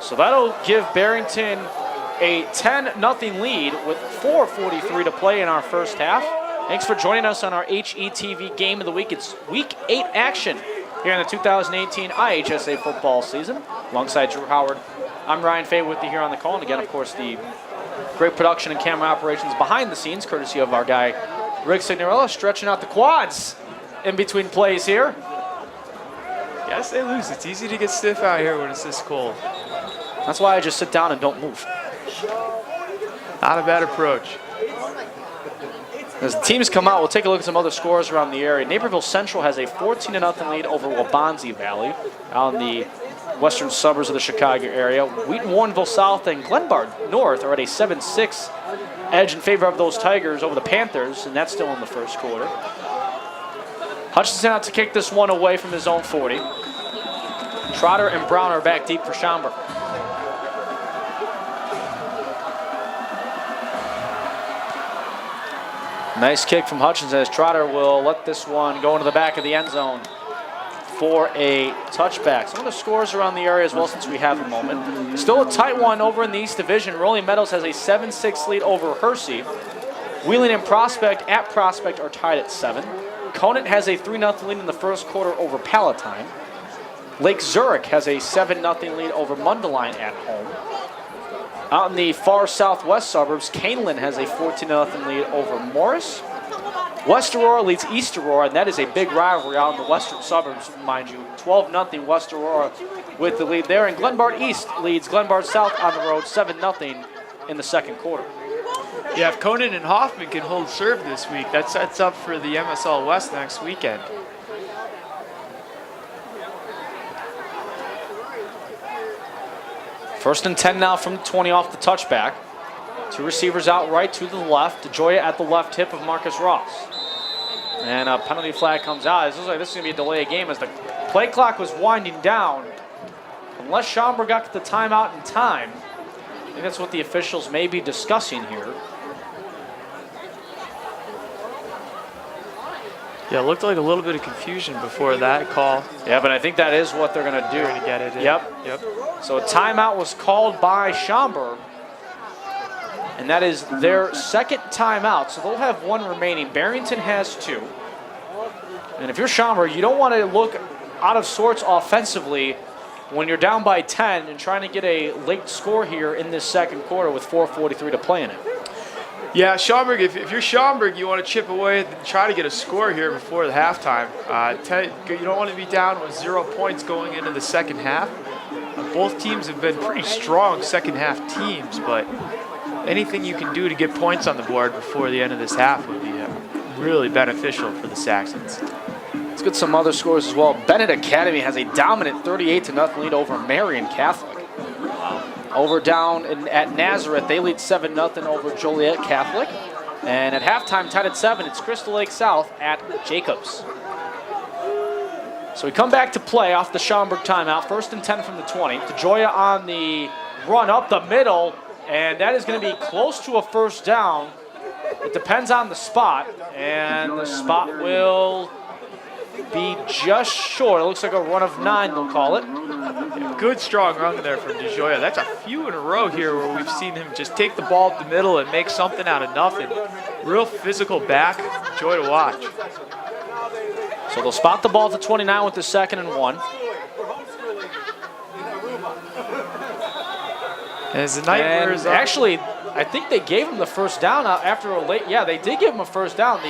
So that'll give Barrington a 10-0 lead with 4:43 to play in our first half. Thanks for joining us on our HETV Game of the Week. It's Week 8 action here in the 2018 IHSA football season. Alongside Drew Howard, I'm Ryan Fay with you here on the call. And again, of course, the great production and camera operations behind the scenes, courtesy of our guy, Rick Signorella, stretching out the quads in between plays here. Yes, they lose. It's easy to get stiff out here when it's this cold. That's why I just sit down and don't move. Not a bad approach. As the teams come out, we'll take a look at some other scores around the area. Naperville Central has a 14-0 lead over Waubonsie Valley out in the western suburbs of the Chicago area. Wheaton-Warrenville South and Glenbard North are at a 7-6 edge in favor of those Tigers over the Panthers, and that's still in the first quarter. Hutchinson out to kick this one away from his own 40. Trotter and Brown are back deep for Schaumburg. Nice kick from Hutchinson as Trotter will let this one go into the back of the end zone for a touchback. Some of the scores around the area as well since we have a moment. Still a tight one over in the East Division. Rolling Meadows has a 7-6 lead over Hersey. Wheeling and Prospect at Prospect are tied at 7. Conant has a 3-0 lead in the first quarter over Palatine. Lake Zurich has a 7-0 lead over Mundelein at home. Out in the far southwest suburbs, Canelan has a 14-0 lead over Morris. West Aurora leads East Aurora, and that is a big rivalry out in the western suburbs, mind you. 12-0 West Aurora with the lead there. And Glenbard East leads Glenbard South on the road 7-0 in the second quarter. Yeah, if Conant and Hoffman can hold serve this week, that sets up for the MSL West next weekend. First and 10 now from 20 off the touchback. Two receivers out right to the left. DeJoya at the left hip of Marcus Ross. And a penalty flag comes out. It looks like this is going to be a delay of game as the play clock was winding down. Unless Schaumburg got the timeout in time. I think that's what the officials may be discussing here. Yeah, it looked like a little bit of confusion before that call. Yeah, but I think that is what they're going to do. They're going to get it in. Yep. So a timeout was called by Schaumburg. And that is their second timeout. So they'll have one remaining. Barrington has 2. And if you're Schaumburg, you don't want to look out of sorts offensively when you're down by 10 and trying to get a late score here in this second quarter with 4:43 to play in it. Yeah, Schaumburg, if you're Schaumburg, you want to chip away and try to get a score here before the halftime. You don't want to be down with 0 points going into the second half. Both teams have been pretty strong second half teams, but anything you can do to get points on the board before the end of this half would be really beneficial for the Saxons. Let's get some other scores as well. Bennett Academy has a dominant 38-0 lead over Marion Catholic. Over down at Nazareth, they lead 7-0 over Joliet Catholic. And at halftime, tied at 7, it's Crystal Lake South at Jacobs. So we come back to play off the Schaumburg timeout. First and 10 from the 20. DeJoya on the run up the middle, and that is going to be close to a first down. It depends on the spot, and the spot will be just short. It looks like a run of 9, they'll call it. Yeah, good strong run there from DeJoya. That's a few in a row here where we've seen him just take the ball up the middle and make something out of nothing. Real physical back, joy to watch. So they'll spot the ball to 29 with the 2nd and 1. As the night wears up. Actually, I think they gave him the first down after a late. Yeah, they did give him a first down.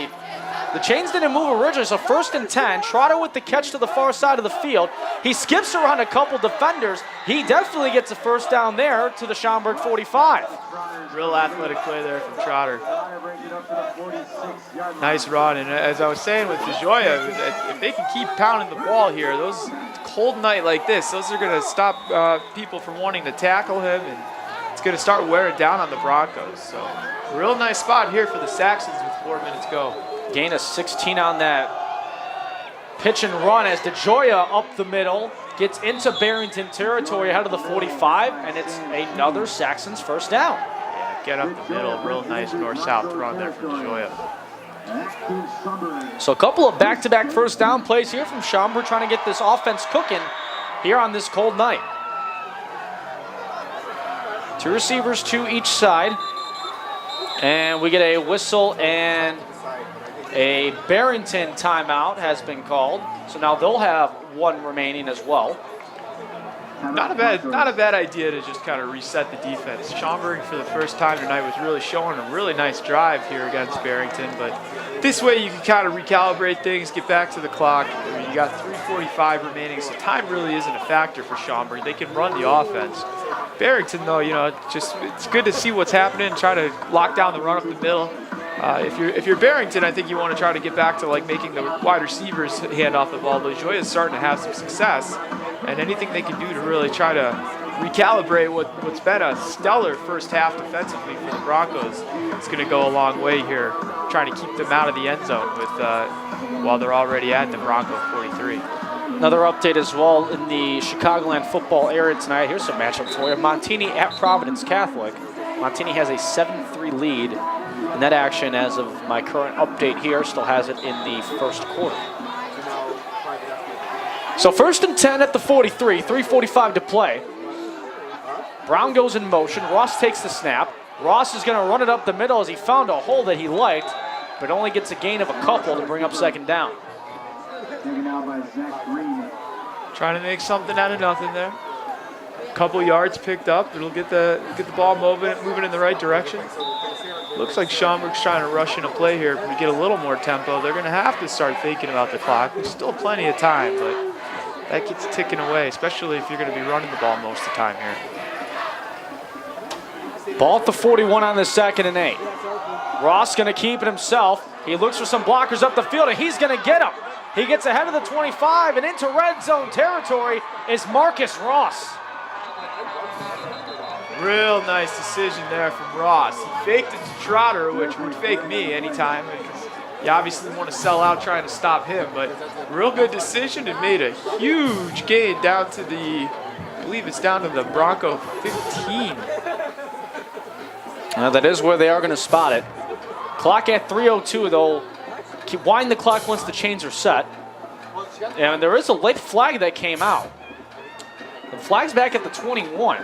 The chains didn't move originally, so 1st and 10. Trotter with the catch to the far side of the field. He skips around a couple defenders. He definitely gets a first down there to the Schaumburg 45. Real athletic play there from Trotter. Nice run, and as I was saying with DeJoya, if they can keep pounding the ball here, those cold night like this, those are going to stop people from wanting to tackle him, and it's going to start wearing down on the Broncos. So, real nice spot here for the Saxons with 4 minutes go. Gain of 16 on that pitch and run as DeGioia up the middle gets into Barrington territory ahead of the 45, and it's another Saxons first down. Yeah, get up the middle, real nice north-south run there from DeGioia. So a couple of back-to-back first down plays here from Schaumburg, trying to get this offense cooking here on this cold night. 2 receivers to each side, and we get a whistle, and a Barrington timeout has been called. So now they'll have 1 remaining as well. Not a bad idea to just kind of reset the defense. Schaumburg for the first time tonight was really showing a really nice drive here against Barrington, but this way you can kind of recalibrate things, get back to the clock. You got 3:45 remaining, so time really isn't a factor for Schaumburg. They can run the offense. Barrington, though, you know, it's good to see what's happening, try to lock down the run up the middle. If you're Barrington, I think you want to try to get back to like making the wide receivers hand off the ball. But DeGioia is starting to have some success, and anything they can do to really try to recalibrate what's been a stellar first half defensively for the Broncos, it's going to go a long way here, trying to keep them out of the end zone with while they're already at the Bronco 43. Another update as well in the Chicagoland football area tonight. Here's some matchups for you. Montini at Providence Catholic. Montini has a 7-3 lead. And that action, as of my current update here, still has it in the first quarter. So 1st and 10 at the 43, 3:45 to play. Brown goes in motion. Ross takes the snap. Ross is going to run it up the middle as he found a hole that he liked, but only gets a gain of a couple to bring up 2nd down. Trying to make something out of nothing there. Couple yards picked up. It'll get the ball moving in the right direction. Looks like Schaumburg's trying to rush in a play here. If we get a little more tempo, they're going to have to start thinking about the clock. There's still plenty of time, but that gets ticking away, especially if you're going to be running the ball most of the time here. Ball at the 41 on the 2nd and 8. Ross going to keep it himself. He looks for some blockers up the field, and he's going to get them. He gets ahead of the 25, and into red zone territory is Marcus Ross. Real nice decision there from Ross. He faked it to Trotter, which would fake me anytime, because you obviously want to sell out trying to stop him, but real good decision and made a huge gain down to the, I believe it's down to the Bronco 15. That is where they are going to spot it. Clock at 3:02, though. Wind the clock once the chains are set. And there is a late flag that came out. The flag's back at the 21.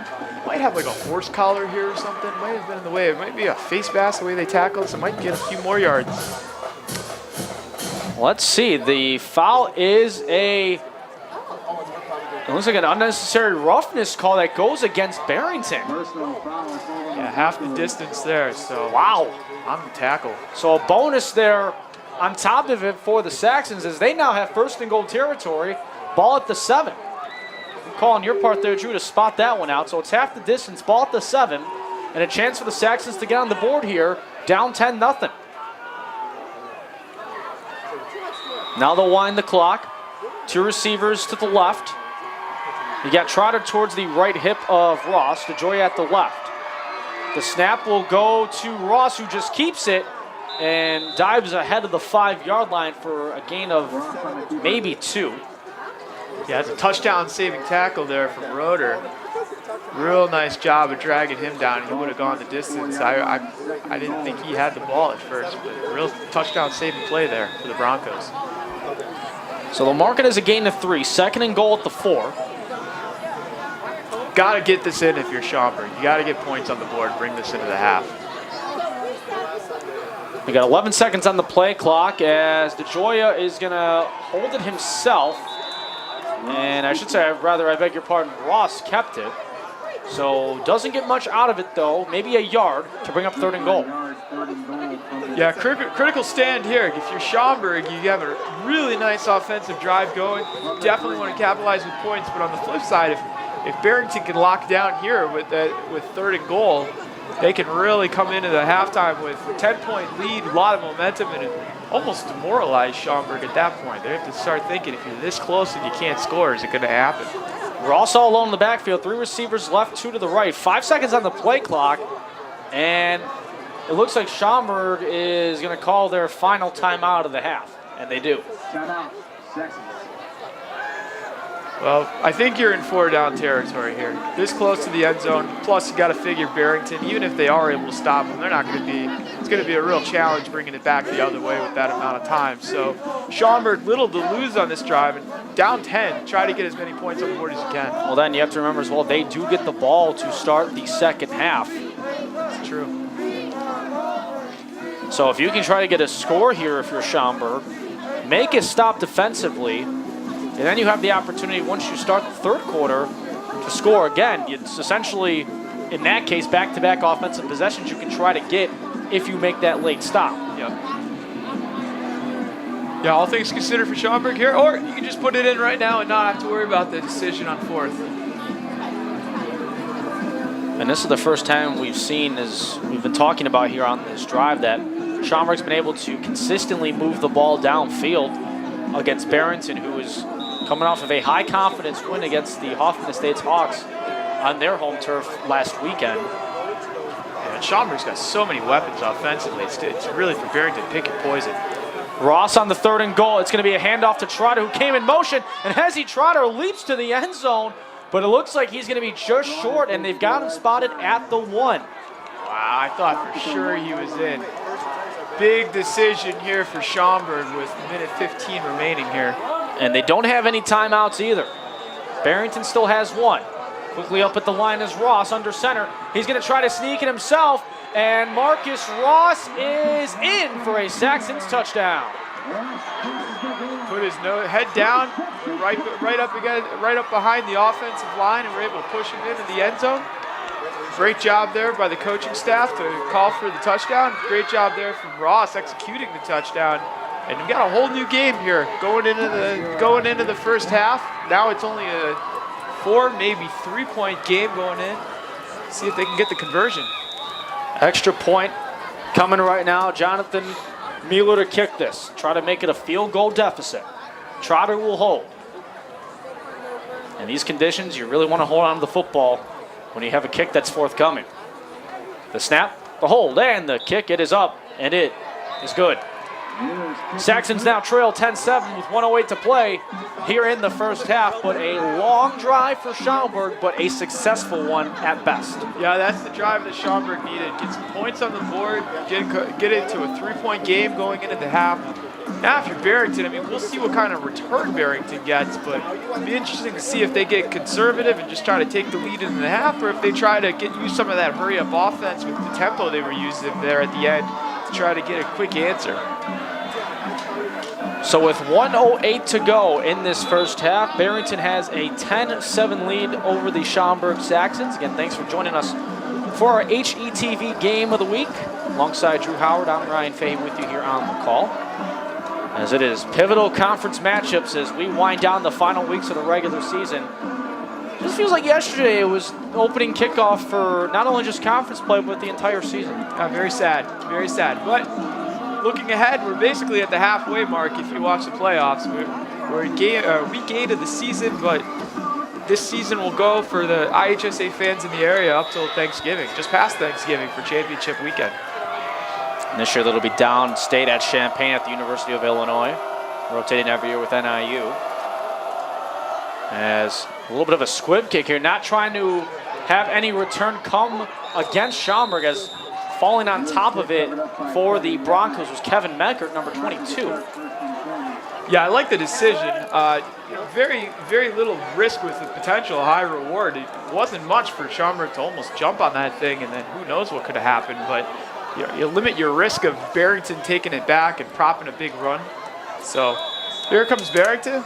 Might have like a horse collar here or something. Might have been in the way. It might be a face mask the way they tackle, so it might get a few more yards. Let's see. The foul is it looks like an unnecessary roughness call that goes against Barrington. Yeah, half the distance there, so wow. On the tackle. So a bonus there on top of it for the Saxons as they now have 1st and goal territory. Ball at the 7. Calling your part there, Drew, to spot that one out. So it's half the distance, ball at the 7, and a chance for the Saxons to get on the board here, down 10-0. Now they'll wind the clock. 2 receivers to the left. You got Trotter towards the right hip of Ross, DeGioia at the left. The snap will go to Ross, who just keeps it and dives ahead of the 5-yard line for a gain of maybe 2. Yeah, it's a touchdown-saving tackle there from Roeder. Real nice job of dragging him down. He would have gone the distance. I didn't think he had the ball at first, but real touchdown-saving play there for the Broncos. So they'll mark it as a gain of 3. 2nd and goal at the 4. Got to get this in if you're Schaumburg. You got to get points on the board and bring this into the half. We got 11 seconds on the play clock as DeGioia is going to hold it himself. And I should say, I beg your pardon, Ross kept it. So doesn't get much out of it, though. Maybe a yard to bring up 3rd and goal. Yeah, critical stand here. If you're Schaumburg, you have a really nice offensive drive going. Definitely want to capitalize with points. But on the flip side, if Barrington can lock down here with 3rd and goal, they can really come into the halftime with a 10-point lead, a lot of momentum, and almost demoralize Schaumburg at that point. They have to start thinking, if you're this close and you can't score, is it going to happen? Ross all alone in the backfield. 3 receivers left, 2 to the right. 5 seconds on the play clock. And it looks like Schaumburg is going to call their final timeout of the half. And they do. Well, I think you're in 4-down territory here. This close to the end zone. Plus, you got to figure Barrington, even if they are able to stop them, they're not going to be. It's going to be a real challenge bringing it back the other way with that amount of time. So, Schaumburg, little to lose on this drive, and down 10. Try to get as many points on the board as you can. Well, then you have to remember as well, they do get the ball to start the second half. That's true. So if you can try to get a score here if you're Schaumburg, make it stop defensively, and then you have the opportunity once you start the third quarter to score again. It's essentially, in that case, back-to-back offensive possessions you can try to get if you make that late stop. Yep. Yeah, all things considered for Schaumburg here, or you can just put it in right now and not have to worry about the decision on fourth. And this is the first time we've seen, as we've been talking about here on this drive, that Schaumburg's been able to consistently move the ball downfield against Barrington, who is coming off of a high-confidence win against the Hoffman Estates Hawks on their home turf last weekend. Yeah, and Schaumburg's got so many weapons offensively. It's really for Barrington, pick your poison. Ross on the 3rd and goal. It's going to be a handoff to Trotter, who came in motion, and Hezzy Trotter leaps to the end zone, but it looks like he's going to be just short, and they've got him spotted at the 1. Wow, I thought for sure he was in. Big decision here for Schaumburg with minute 15 remaining here. And they don't have any timeouts either. Barrington still has 1. Quickly up at the line is Ross under center. He's going to try to sneak it himself, and Marcus Ross is in for a Saxons touchdown. Put his head down, right up behind the offensive line, and we're able to push him into the end zone. Great job there by the coaching staff to call for the touchdown. Great job there from Ross executing the touchdown. And we got a whole new game here going into the first half. Now it's only a 4, maybe 3-point game going in. See if they can get the conversion. Extra point coming right now. Jonathan Mueller to kick this. Try to make it a field goal deficit. Trotter will hold. In these conditions, you really want to hold on to the football when you have a kick that's forthcoming. The snap, the hold, and the kick. It is up, and it is good. Saxons now trail 10-7 with 1:08 to play here in the first half, but a long drive for Schaumburg, but a successful one at best. Yeah, that's the drive that Schaumburg needed. Get some points on the board, get it to a 3-point game going into the half. Now if you're Barrington, I mean, we'll see what kind of return Barrington gets, but it'll be interesting to see if they get conservative and just try to take the lead in the half, or if they try to use some of that hurry-up offense with the tempo they were using there at the end to try to get a quick answer. So with 1:08 to go in this first half, Barrington has a 10-7 lead over the Schaumburg Saxons. Again, thanks for joining us for our HETV Game of the Week. Alongside Drew Howard, I'm Ryan Fahey with you here on the call. As it is pivotal conference matchups as we wind down the final weeks of the regular season. Just feels like yesterday it was opening kickoff for not only just conference play, but the entire season. Very sad, very sad. But looking ahead, we're basically at the halfway mark if you watch the playoffs. We're week 8 of the season, but this season will go for the IHSA fans in the area up till Thanksgiving, just past Thanksgiving for championship weekend. And this year that'll be downstate at Champaign at the University of Illinois, rotating every year with NIU. As a little bit of a squib kick here, not trying to have any return come against Schaumburg, as falling on top of it for the Broncos was Kevin Meckert, number 22. Yeah, I like the decision. Very, very little risk with the potential high reward. It wasn't much for Schaumburg to almost jump on that thing, and then who knows what could have happened. But you limit your risk of Barrington taking it back and propping a big run. So here comes Barrington.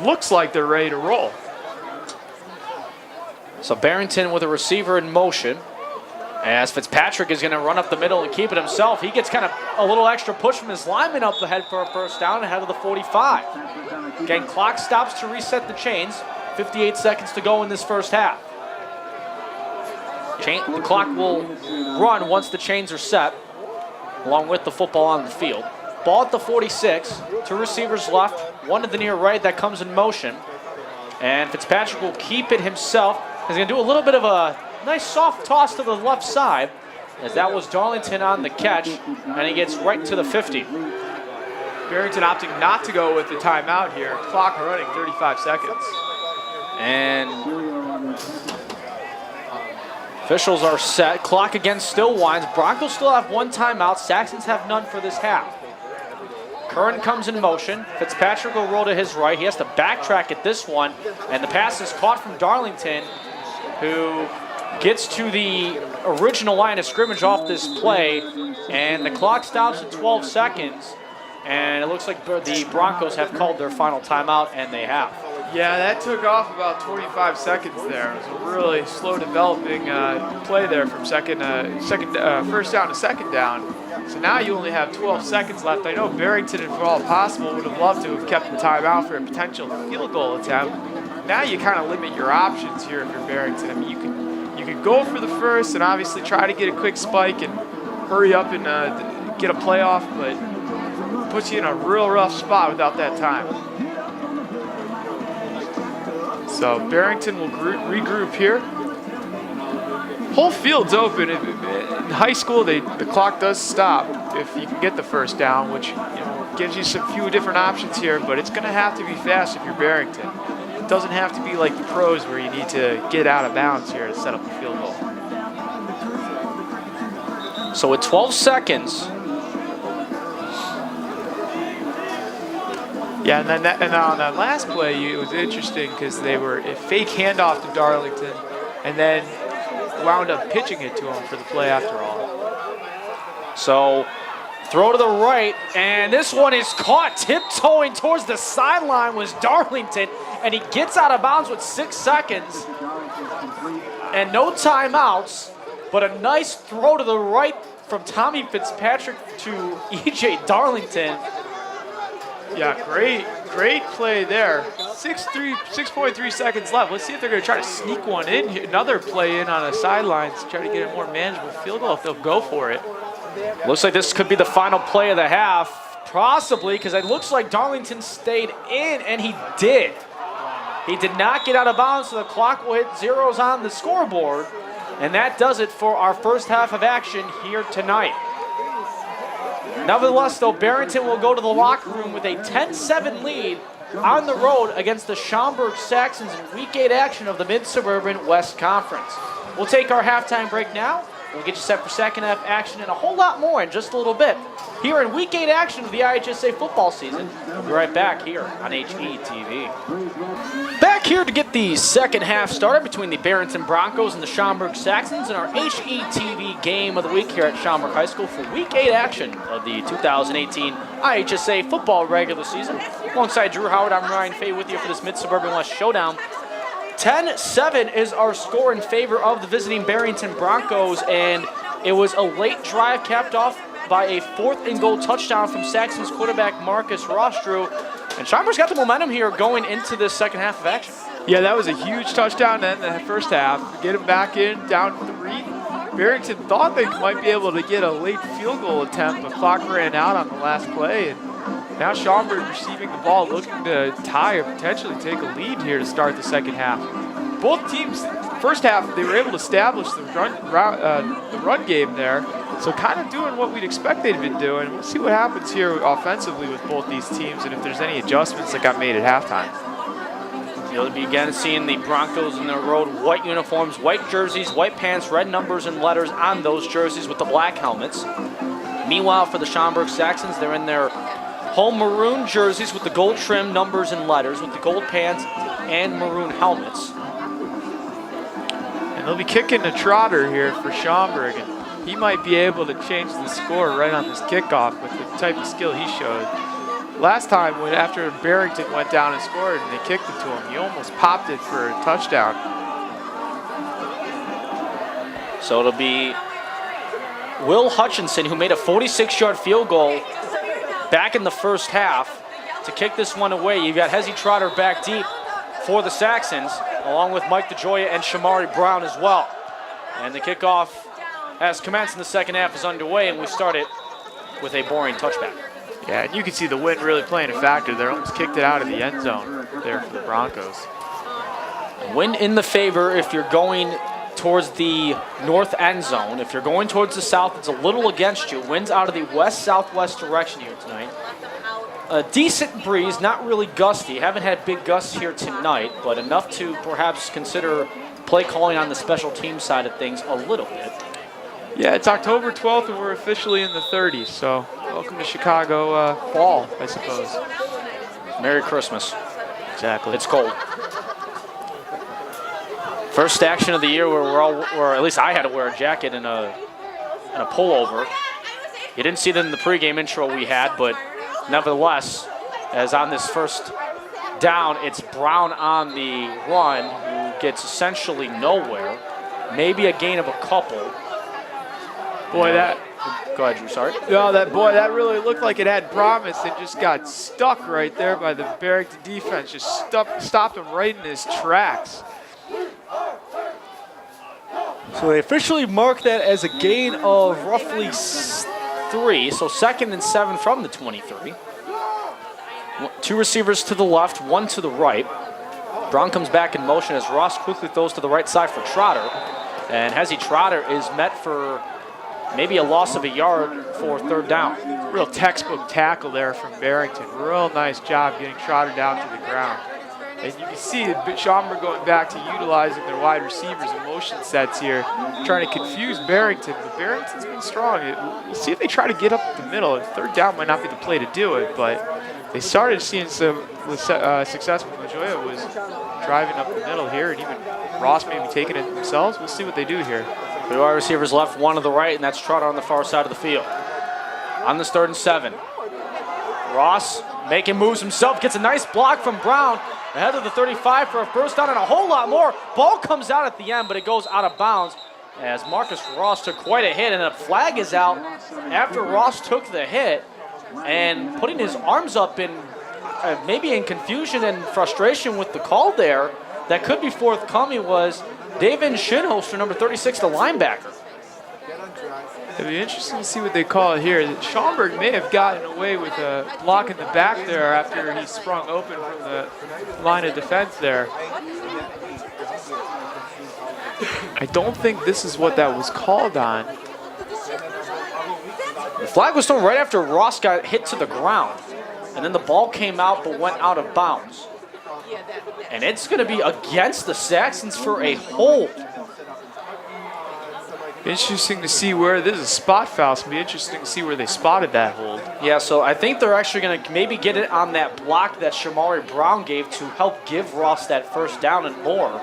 Looks like they're ready to roll. So Barrington with a receiver in motion. As Fitzpatrick is going to run up the middle and keep it himself. He gets kind of a little extra push from his lineman up ahead for a first down ahead of the 45. Again, clock stops to reset the chains. 58 seconds to go in this first half. The clock will run once the chains are set, along with the football on the field. Ball at the 46, 2 receivers left, 1 to the near right that comes in motion. And Fitzpatrick will keep it himself. He's going to do a little bit of a nice soft toss to the left side, as that was Darlington on the catch, and he gets right to the 50. Barrington opting not to go with the timeout here. Clock running 35 seconds. And officials are set. Clock again still winds. Broncos still have 1 timeout. Saxons have none for this half. Curran comes in motion. Fitzpatrick will roll to his right. He has to backtrack at this one. And the pass is caught from Darlington, who gets to the original line of scrimmage off this play. And the clock stops at 12 seconds. And it looks like the Broncos have called their final timeout, and they have. Yeah, that took off about 25 seconds there. It was a really slow developing play there from first down to second down. So now you only have 12 seconds left. I know Barrington, if at all possible, would have loved to have kept the timeout for a potential field goal attempt. Now you kind of limit your options here if you're Barrington. I mean, you could go for the first and obviously try to get a quick spike and hurry up and get a playoff, but it puts you in a real rough spot without that time. So Barrington will regroup here. Whole field's open. In high school, the clock does stop if you can get the first down, which gives you some few different options here, but it's going to have to be fast if you're Barrington. It doesn't have to be like the pros where you need to get out of bounds here to set up the field goal. So with 12 seconds. Yeah, and on that last play, it was interesting because they were a fake handoff to Darlington, and then wound up pitching it to him for the play after all. So throw to the right, and this one is caught. Tiptoeing towards the sideline was Darlington, and he gets out of bounds with 6 seconds and no timeouts, but a nice throw to the right from Tommy Fitzpatrick to E.J. Darlington. Yeah, great play there. 6.3 seconds left. Let's see if they're going to try to sneak one in here. Another play in on the sidelines to try to get a more manageable field goal if they'll go for it. Looks like this could be the final play of the half, possibly, because it looks like Darlington stayed in, and he did. He did not get out of bounds, so the clock will hit zeros on the scoreboard, and that does it for our first half of action here tonight. Nevertheless, though, Barrington will go to the locker room with a 10-7 lead on the road against the Schaumburg Saxons in Week 8 action of the Mid-Suburban West Conference. We'll take our halftime break now. We'll get you set for second half action and a whole lot more in just a little bit here in Week 8 action of the IHSA football season. We'll be right back here on HETV. Back here to get the second half started between the Barrington Broncos and the Schaumburg Saxons in our HETV game of the week here at Schaumburg High School for Week 8 action of the 2018 IHSA football regular season. Alongside Drew Howard, I'm Ryan Fay with you for this Mid-Suburban West showdown. 10-7 is our score in favor of the visiting Barrington Broncos, and it was a late drive capped off by a 4th and goal touchdown from Saxon's quarterback Marcus Rostrew. And Schaumburg's got the momentum here going into this second half of action. Yeah, that was a huge touchdown in the first half. Get him back in, down 3. Barrington thought they might be able to get a late field goal attempt, but clock ran out on the last play. And now Schaumburg receiving the ball, looking to tie or potentially take a lead here to start the second half. Both teams, first half, they were able to establish the run game there. So kind of doing what we'd expect they'd been doing. We'll see what happens here offensively with both these teams and if there's any adjustments that got made at halftime. You'll be again seeing the Broncos in their road white uniforms, white jerseys, white pants, red numbers and letters on those jerseys with the black helmets. Meanwhile, for the Schaumburg Saxons, they're in their home maroon jerseys with the gold trim numbers and letters with the gold pants and maroon helmets. And they'll be kicking the trotter here for Schaumburg. And he might be able to change the score right on this kickoff with the type of skill he showed. Last time, after Barrington went down and scored and they kicked it to him, he almost popped it for a touchdown. So it'll be Will Hutchinson, who made a 46-yard field goal back in the first half, to kick this one away. You've got Hezzy Trotter back deep for the Saxons, along with Mike DeJoya and Shamari Brown as well. And the kickoff has commenced and the second half is underway, and we start it with a boring touchback. Yeah, and you can see the wind really playing a factor there. Almost kicked it out of the end zone there for the Broncos. Wind in the favor if you're going towards the north end zone. If you're going towards the south, it's a little against you. Wind's out of the west-southwest direction here tonight. A decent breeze, not really gusty. Haven't had big gusts here tonight, but enough to perhaps consider play calling on the special team side of things a little bit. Yeah, it's October 12th and we're officially in the 30s, so welcome to Chicago fall, I suppose. Merry Christmas. Exactly. It's cold. First action of the year where or at least I had to wear a jacket and a pullover. You didn't see that in the pregame intro we had, but nevertheless, as on this first down, it's Brown on the run, who gets essentially nowhere. Maybe a gain of a couple. Boy, that. Go ahead, Drew, sorry. No, that really looked like it had promise and just got stuck right there by the Barrington defense. Just stopped him right in his tracks. So they officially mark that as a gain of roughly 3, so 2nd and 7 from the 23. 2 receivers to the left, 1 to the right. Brown comes back in motion as Ross quickly throws to the right side for Trotter. And Hezzy Trotter is met for maybe a loss of a yard for 3rd down. Real textbook tackle there from Barrington. Real nice job getting Trotter down to the ground. And you can see Schaumburg going back to utilizing their wide receivers and motion sets here, trying to confuse Barrington. But Barrington's been strong. We'll see if they try to get up the middle. And 3rd down might not be the play to do it, but they started seeing some success when LaJoya was driving up the middle here, and even Ross maybe taking it themselves. We'll see what they do here. 3 wide receivers left, 1 to the right, and that's Trotter on the far side of the field. On this 3rd and 7. Ross making moves himself, gets a nice block from Brown ahead of the 35 for a first down and a whole lot more. Ball comes out at the end, but it goes out of bounds as Marcus Ross took quite a hit, and a flag is out after Ross took the hit, and putting his arms up in maybe in confusion and frustration with the call there that could be forthcoming was David Shinholster, number 36, the linebacker. It'll be interesting to see what they call it here. Schaumburg may have gotten away with a block in the back there after he sprung open from the line of defense there. I don't think this is what that was called on. The flag was thrown right after Ross got hit to the ground, and then the ball came out but went out of bounds. And it's going to be against the Saxons for a hold. Interesting to see where this is a spot foul. It's going to be interesting to see where they spotted that hold. Yeah, so I think they're actually going to maybe get it on that block that Shamari Brown gave to help give Ross that first down and more.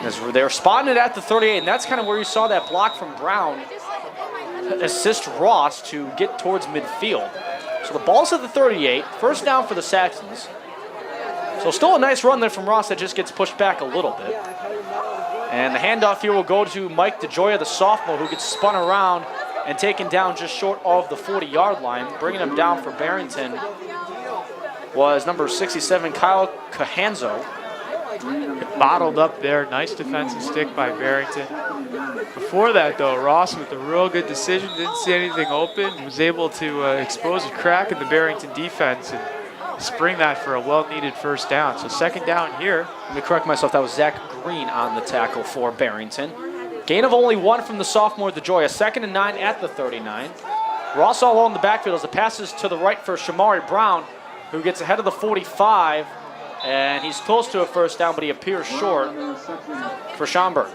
As they're spotting it at the 38, and that's kind of where you saw that block from Brown assist Ross to get towards midfield. So the ball's at the 38, first down for the Saxons. So still a nice run there from Ross that just gets pushed back a little bit. And the handoff here will go to Mike DeJoya, the sophomore, who gets spun around and taken down just short of the 40-yard line. Bringing him down for Barrington was number 67, Kyle Cahanzo. Bottled up there. Nice defensive stick by Barrington. Before that, though, Ross with a real good decision. Didn't see anything open. Was able to expose a crack in the Barrington defense and spring that for a well-needed first down. So 2nd down here. Let me correct myself. That was Zach Green on the tackle for Barrington. Gain of only 1 from the sophomore DeJoya. 2nd and 9 at the 39. Ross all along the backfield as the passes to the right for Shamari Brown, who gets ahead of the 45. And he's close to a first down, but he appears short for Schaumburg.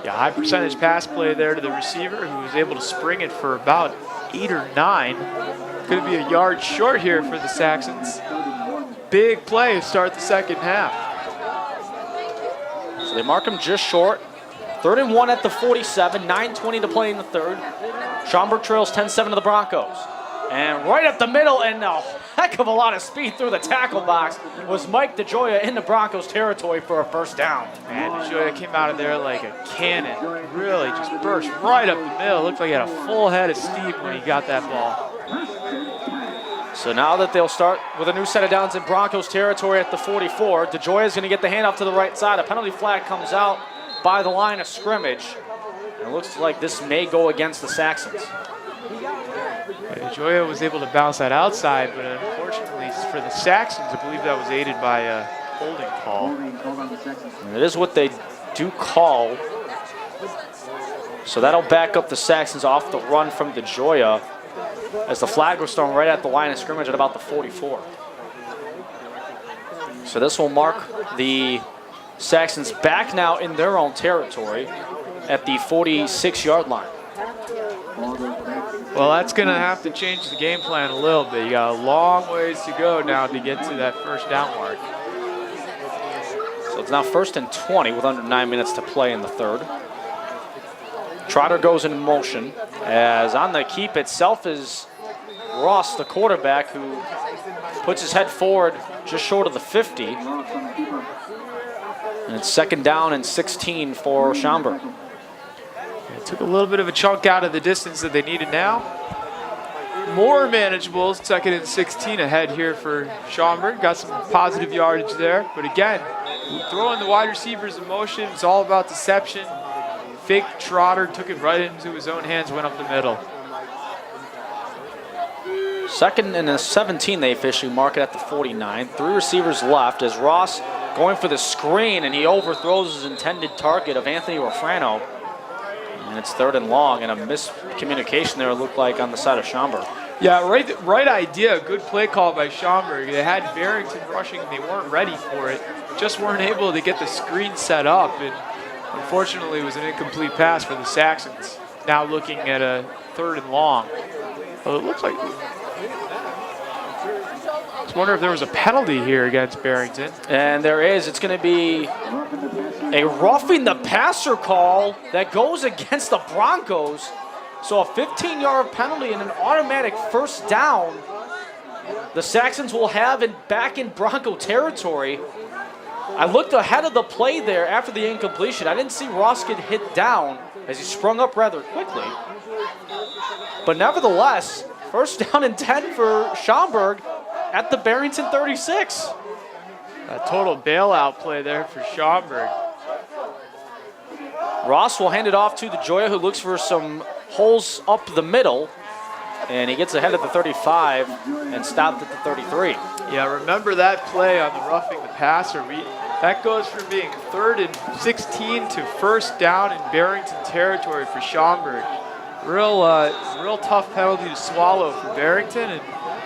Yeah, high percentage pass play there to the receiver, who was able to spring it for about 8 or 9. Going to be a yard short here for the Saxons. Big play to start the second half. So they mark him just short. 3rd and 1 at the 47, 9:20 to play in the 3rd. Schaumburg trails 10-7 to the Broncos. And right up the middle, and a heck of a lot of speed through the tackle box, was Mike DeJoya in the Broncos territory for a first down. And DeJoya came out of there like a cannon. Really just burst right up the middle. Looked like he had a full head of steam when he got that ball. So now that they'll start with a new set of downs in Broncos territory at the 44, DeJoya is going to get the handoff to the right side. A penalty flag comes out by the line of scrimmage. And it looks like this may go against the Saxons. Joya was able to bounce that outside, but unfortunately for the Saxons, I believe that was aided by a holding call. And it is what they do call. So that'll back up the Saxons off the run from DeGioia as the flag was thrown right at the line of scrimmage at about the 44. So this will mark the Saxons back now in their own territory at the 46-yard line. Well, that's going to have to change the game plan a little bit. You got a long ways to go now to get to that first down mark. So it's now 1st and 20 with under 9 minutes to play in the third. Trotter goes in motion as on the keep itself is Ross, the quarterback, who puts his head forward just short of the 50. And it's 2nd down and 16 for Schaumburg. It took a little bit of a chunk out of the distance that they needed now. More manageable, 2nd and 16 ahead here for Schaumburg. Got some positive yardage there. But again, throwing the wide receivers in motion, it's all about deception. Fake Trotter, took it right into his own hands, went up the middle. 2nd and 17, they officially mark it at the 49. 3 receivers left as Ross going for the screen, and he overthrows his intended target of Anthony Refrano. And it's 3rd and long, and a miscommunication there, it looked like, on the side of Schaumburg. Yeah, right idea. Good play call by Schaumburg. They had Barrington rushing, and they weren't ready for it. Just weren't able to get the screen set up, and unfortunately it was an incomplete pass for the Saxons. Now looking at a 3rd and long. Well, it looks like... I just wonder if there was a penalty here against Barrington. And there is. It's going to be a roughing the passer call that goes against the Broncos. So a 15-yard penalty and an automatic 1st down. The Saxons will have it back in Bronco territory. I looked ahead of the play there after the incompletion. I didn't see Ross get hit down as he sprung up rather quickly. But nevertheless, 1st down and 10 for Schaumburg at the Barrington 36. A total bailout play there for Schaumburg. Ross will hand it off to DeGioia, who looks for some holes up the middle. And he gets ahead of the 35 and stopped at the 33. Yeah, remember that play on the roughing the passer. That goes from being 3rd and 16 to 1st down in Barrington territory for Schaumburg. Real tough penalty to swallow for Barrington, and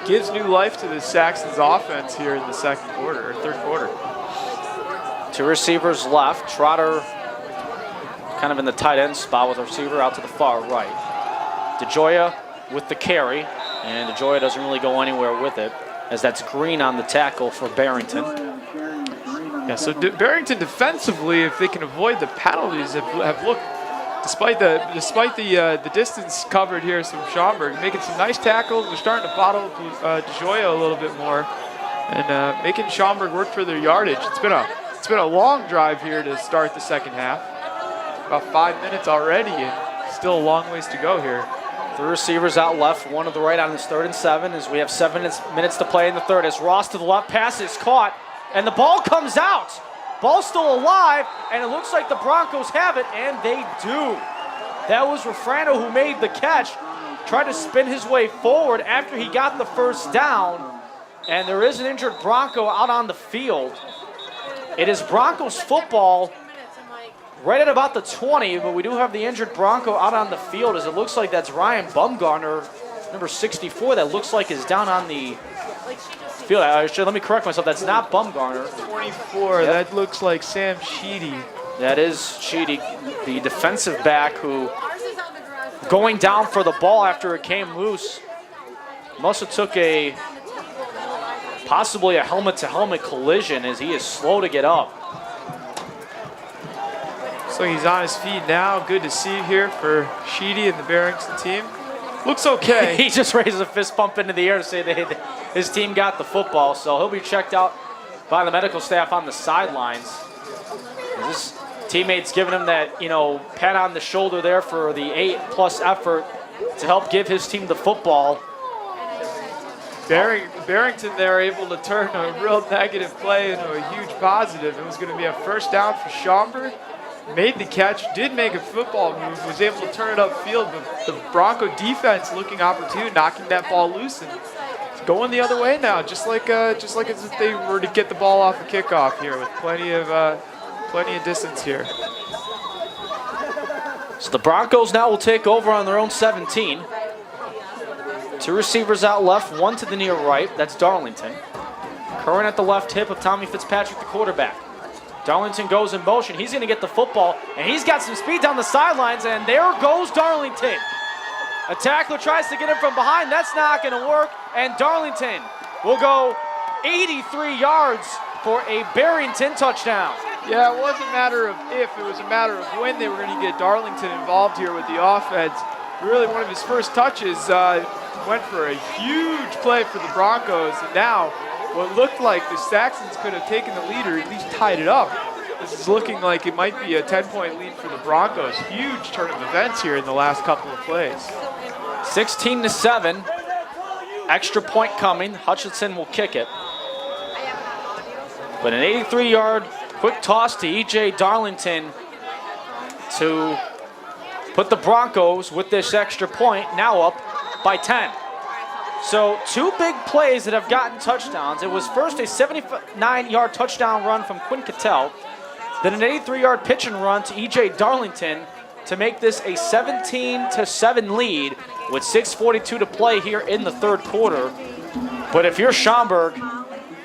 gives new life to the Saxons offense here in the 2nd quarter, or 3rd quarter. 2 receivers left. Trotter kind of in the tight end spot with a receiver out to the far right. DeGioia with the carry, and DeGioia doesn't really go anywhere with it, as that's Green on the tackle for Barrington. Yeah, so Barrington defensively, if they can avoid the penalties, have looked, despite the distance covered here from Schaumburg, making some nice tackles. They're starting to bottle DeGioia a little bit more, and making Schaumburg work for their yardage. It's been a long drive here to start the 2nd half. About 5 minutes already, and still a long ways to go here. 3 receivers out left, 1 to the right on this 3rd and 7 as we have 7 minutes to play in the third. As Ross to the left, pass is caught, and the ball comes out. Ball's still alive, and it looks like the Broncos have it, and they do. That was Refrano who made the catch, tried to spin his way forward after he got the 1st down, and there is an injured Bronco out on the field. It is Broncos football right at about the 20, but we do have the injured Bronco out on the field, as it looks like that's Ryan Bumgarner, number 64, that looks like is down on the field. Let me correct myself. That's not Bumgarner. 24. Yep. That looks like Sam Sheedy. That is Sheedy, the defensive back, who going down for the ball after it came loose. Must have took possibly a helmet-to-helmet collision, as he is slow to get up. So he's on his feet now. Good to see here for Sheedy and the Barrington team. Looks okay. He just raises a fist pump into the air to say that his team got the football, so he'll be checked out by the medical staff on the sidelines. His teammates giving him that, pat on the shoulder there for the 8+ effort to help give his team the football. Barrington there able to turn a real negative play into a huge positive. It was going to be a 1st down for Schaumburg. made the catch, did make a football move, was able to turn it upfield, but the Bronco defense looking opportune, knocking that ball loose, and it's going the other way now, just like as if they were to get the ball off the kickoff here with plenty of distance here. So the Broncos now will take over on their own 17. 2 receivers out left, 1 to the near right. That's Darlington. Curran at the left hip of Tommy Fitzpatrick, the quarterback. Darlington goes in motion. He's going to get the football, and he's got some speed down the sidelines, and there goes Darlington. A tackler tries to get him from behind. That's not going to work, and Darlington will go 83 yards for a Barrington touchdown. Yeah, it wasn't a matter of if, it was a matter of when they were going to get Darlington involved here with the offense. Really, one of his first touches went for a huge play for the Broncos, and now what looked like the Saxons could have taken the lead or at least tied it up. This is looking like it might be a 10-point lead for the Broncos. Huge turn of events here in the last couple of plays. 16-7. Extra point coming. Hutchinson will kick it. But an 83-yard quick toss to E.J. Darlington to put the Broncos with this extra point now up by 10. So 2 big plays that have gotten touchdowns. It was first a 79-yard touchdown run from Quinn Cattell, then an 83-yard pitch and run to E.J. Darlington to make this a 17-7 lead with 6:42 to play here in the third quarter. But if you're Schaumburg,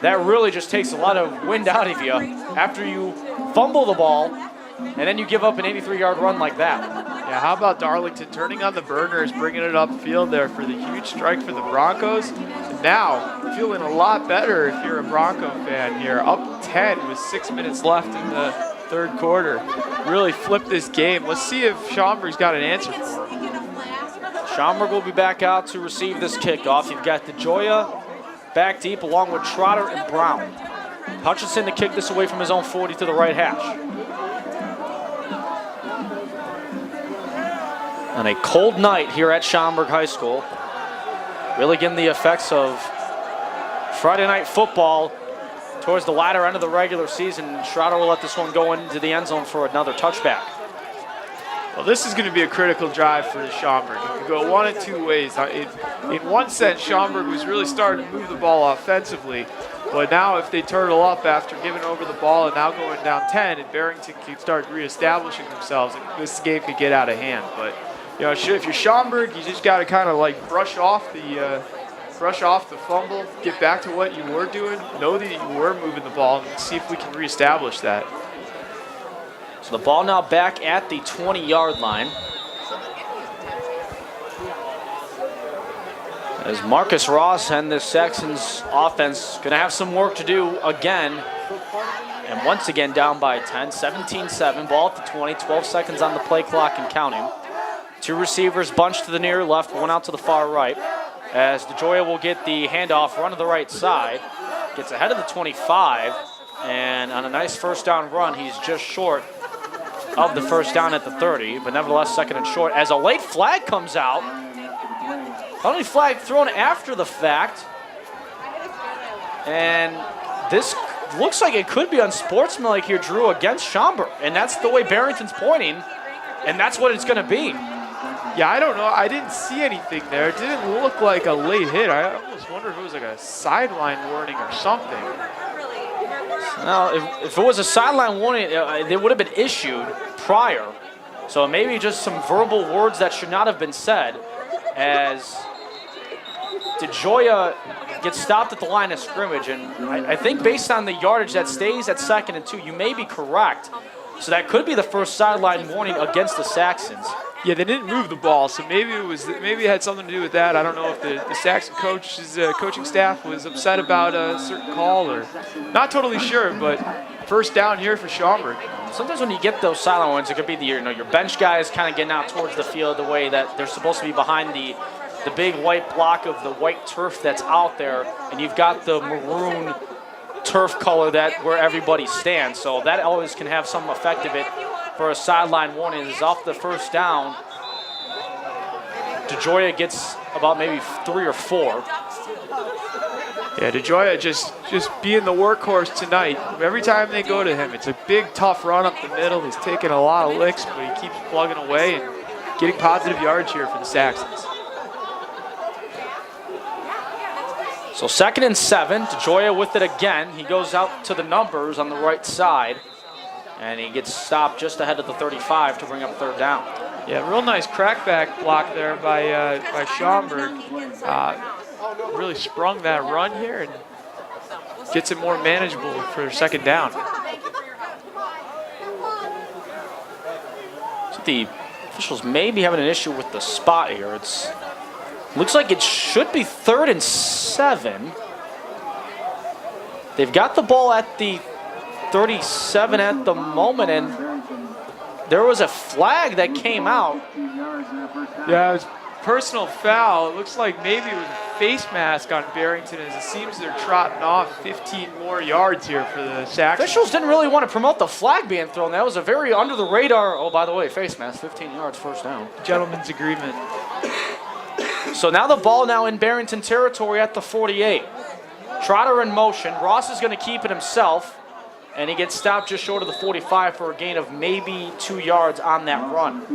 that really just takes a lot of wind out of you after you fumble the ball and then you give up an 83-yard run like that. Yeah, how about Darlington turning on the burners, bringing it upfield there for the huge strike for the Broncos. And now, feeling a lot better if you're a Bronco fan here. Up 10 with 6 minutes left in the third quarter. Really flipped this game. Let's see if Schaumburg's got an answer for him. Schaumburg will be back out to receive this kickoff. You've got DeGioia back deep along with Trotter and Brown. Hutchinson to kick this away from his own 40 to the right hash. On a cold night here at Schaumburg High School, really getting the effects of Friday night football towards the latter end of the regular season. Schroeder will let this one go into the end zone for another touchback. Well, this is going to be a critical drive for Schaumburg. It could go one of 2 ways. In one sense, Schaumburg was really starting to move the ball offensively, but now if they turtle up after giving over the ball and now going down 10, and Barrington can start reestablishing themselves, this game could get out of hand. But you know, if you're Schaumburg, you just got to kind of like brush off the fumble, get back to what you were doing, know that you were moving the ball, and see if we can reestablish that. So the ball now back at the 20-yard line. As Marcus Ross and the Saxons offense going to have some work to do again. And once again down by 10, 17-7, ball at the 20, 12 seconds on the play clock and counting. 2 receivers bunched to the near left, 1 out to the far right. As DeGioia will get the handoff, run to the right side. Gets ahead of the 25, and on a nice first down run, he's just short of the first down at the 30, but nevertheless second and short as a late flag comes out. Penalty flag thrown after the fact. And this looks like it could be unsportsmanlike here, Drew, against Schaumburg. And that's the way Barrington's pointing, and that's what it's going to be. Yeah, I don't know. I didn't see anything there. It didn't look like a late hit. I almost wonder if it was like a sideline warning or something. Now, if it was a sideline warning, it would have been issued prior. So maybe just some verbal words that should not have been said, as DeGioia gets stopped at the line of scrimmage. And I think based on the yardage that stays at 2nd and 2, you may be correct. So that could be the first sideline warning against the Saxons. Yeah, they didn't move the ball, so maybe it had something to do with that. I don't know if the Saxon coaching staff was upset about a certain call, or not totally sure. But first down here for Schaumburg. Sometimes when you get those silent ones, it could be your bench guys kind of getting out towards the field the way that they're supposed to be behind the big white block of the white turf that's out there, and you've got the maroon turf color where everybody stands. So that always can have some effect of it. For a sideline warning is off the first down. DeGioia gets about maybe 3 or 4. Yeah, DeGioia just being the workhorse tonight. Every time they go to him, it's a big, tough run up the middle. He's taking a lot of licks, but he keeps plugging away and getting positive yards here for the Saxons. So 2nd and 7, DeGioia with it again. He goes out to the numbers on the right side, and he gets stopped just ahead of the 35 to bring up 3rd down. Yeah, real nice crackback block there by Schaumburg. Really sprung that run here and gets it more manageable for 2nd down. So the officials may be having an issue with the spot here. Looks like it should be 3rd and 7. They've got the ball at the 37 at the moment, and there was a flag that came out. Yeah, it was personal foul. It looks like maybe it was a face mask on Barrington, as it seems they're trotting off 15 more yards here for the Saxons. Officials didn't really want to promote the flag being thrown. That was a very under the radar. Oh, by the way, face mask, 15 yards, 1st down. Gentleman's agreement. So now the ball now in Barrington territory at the 48. Trotter in motion. Ross is going to keep it himself, and he gets stopped just short of the 45 for a gain of maybe 2 yards on that run.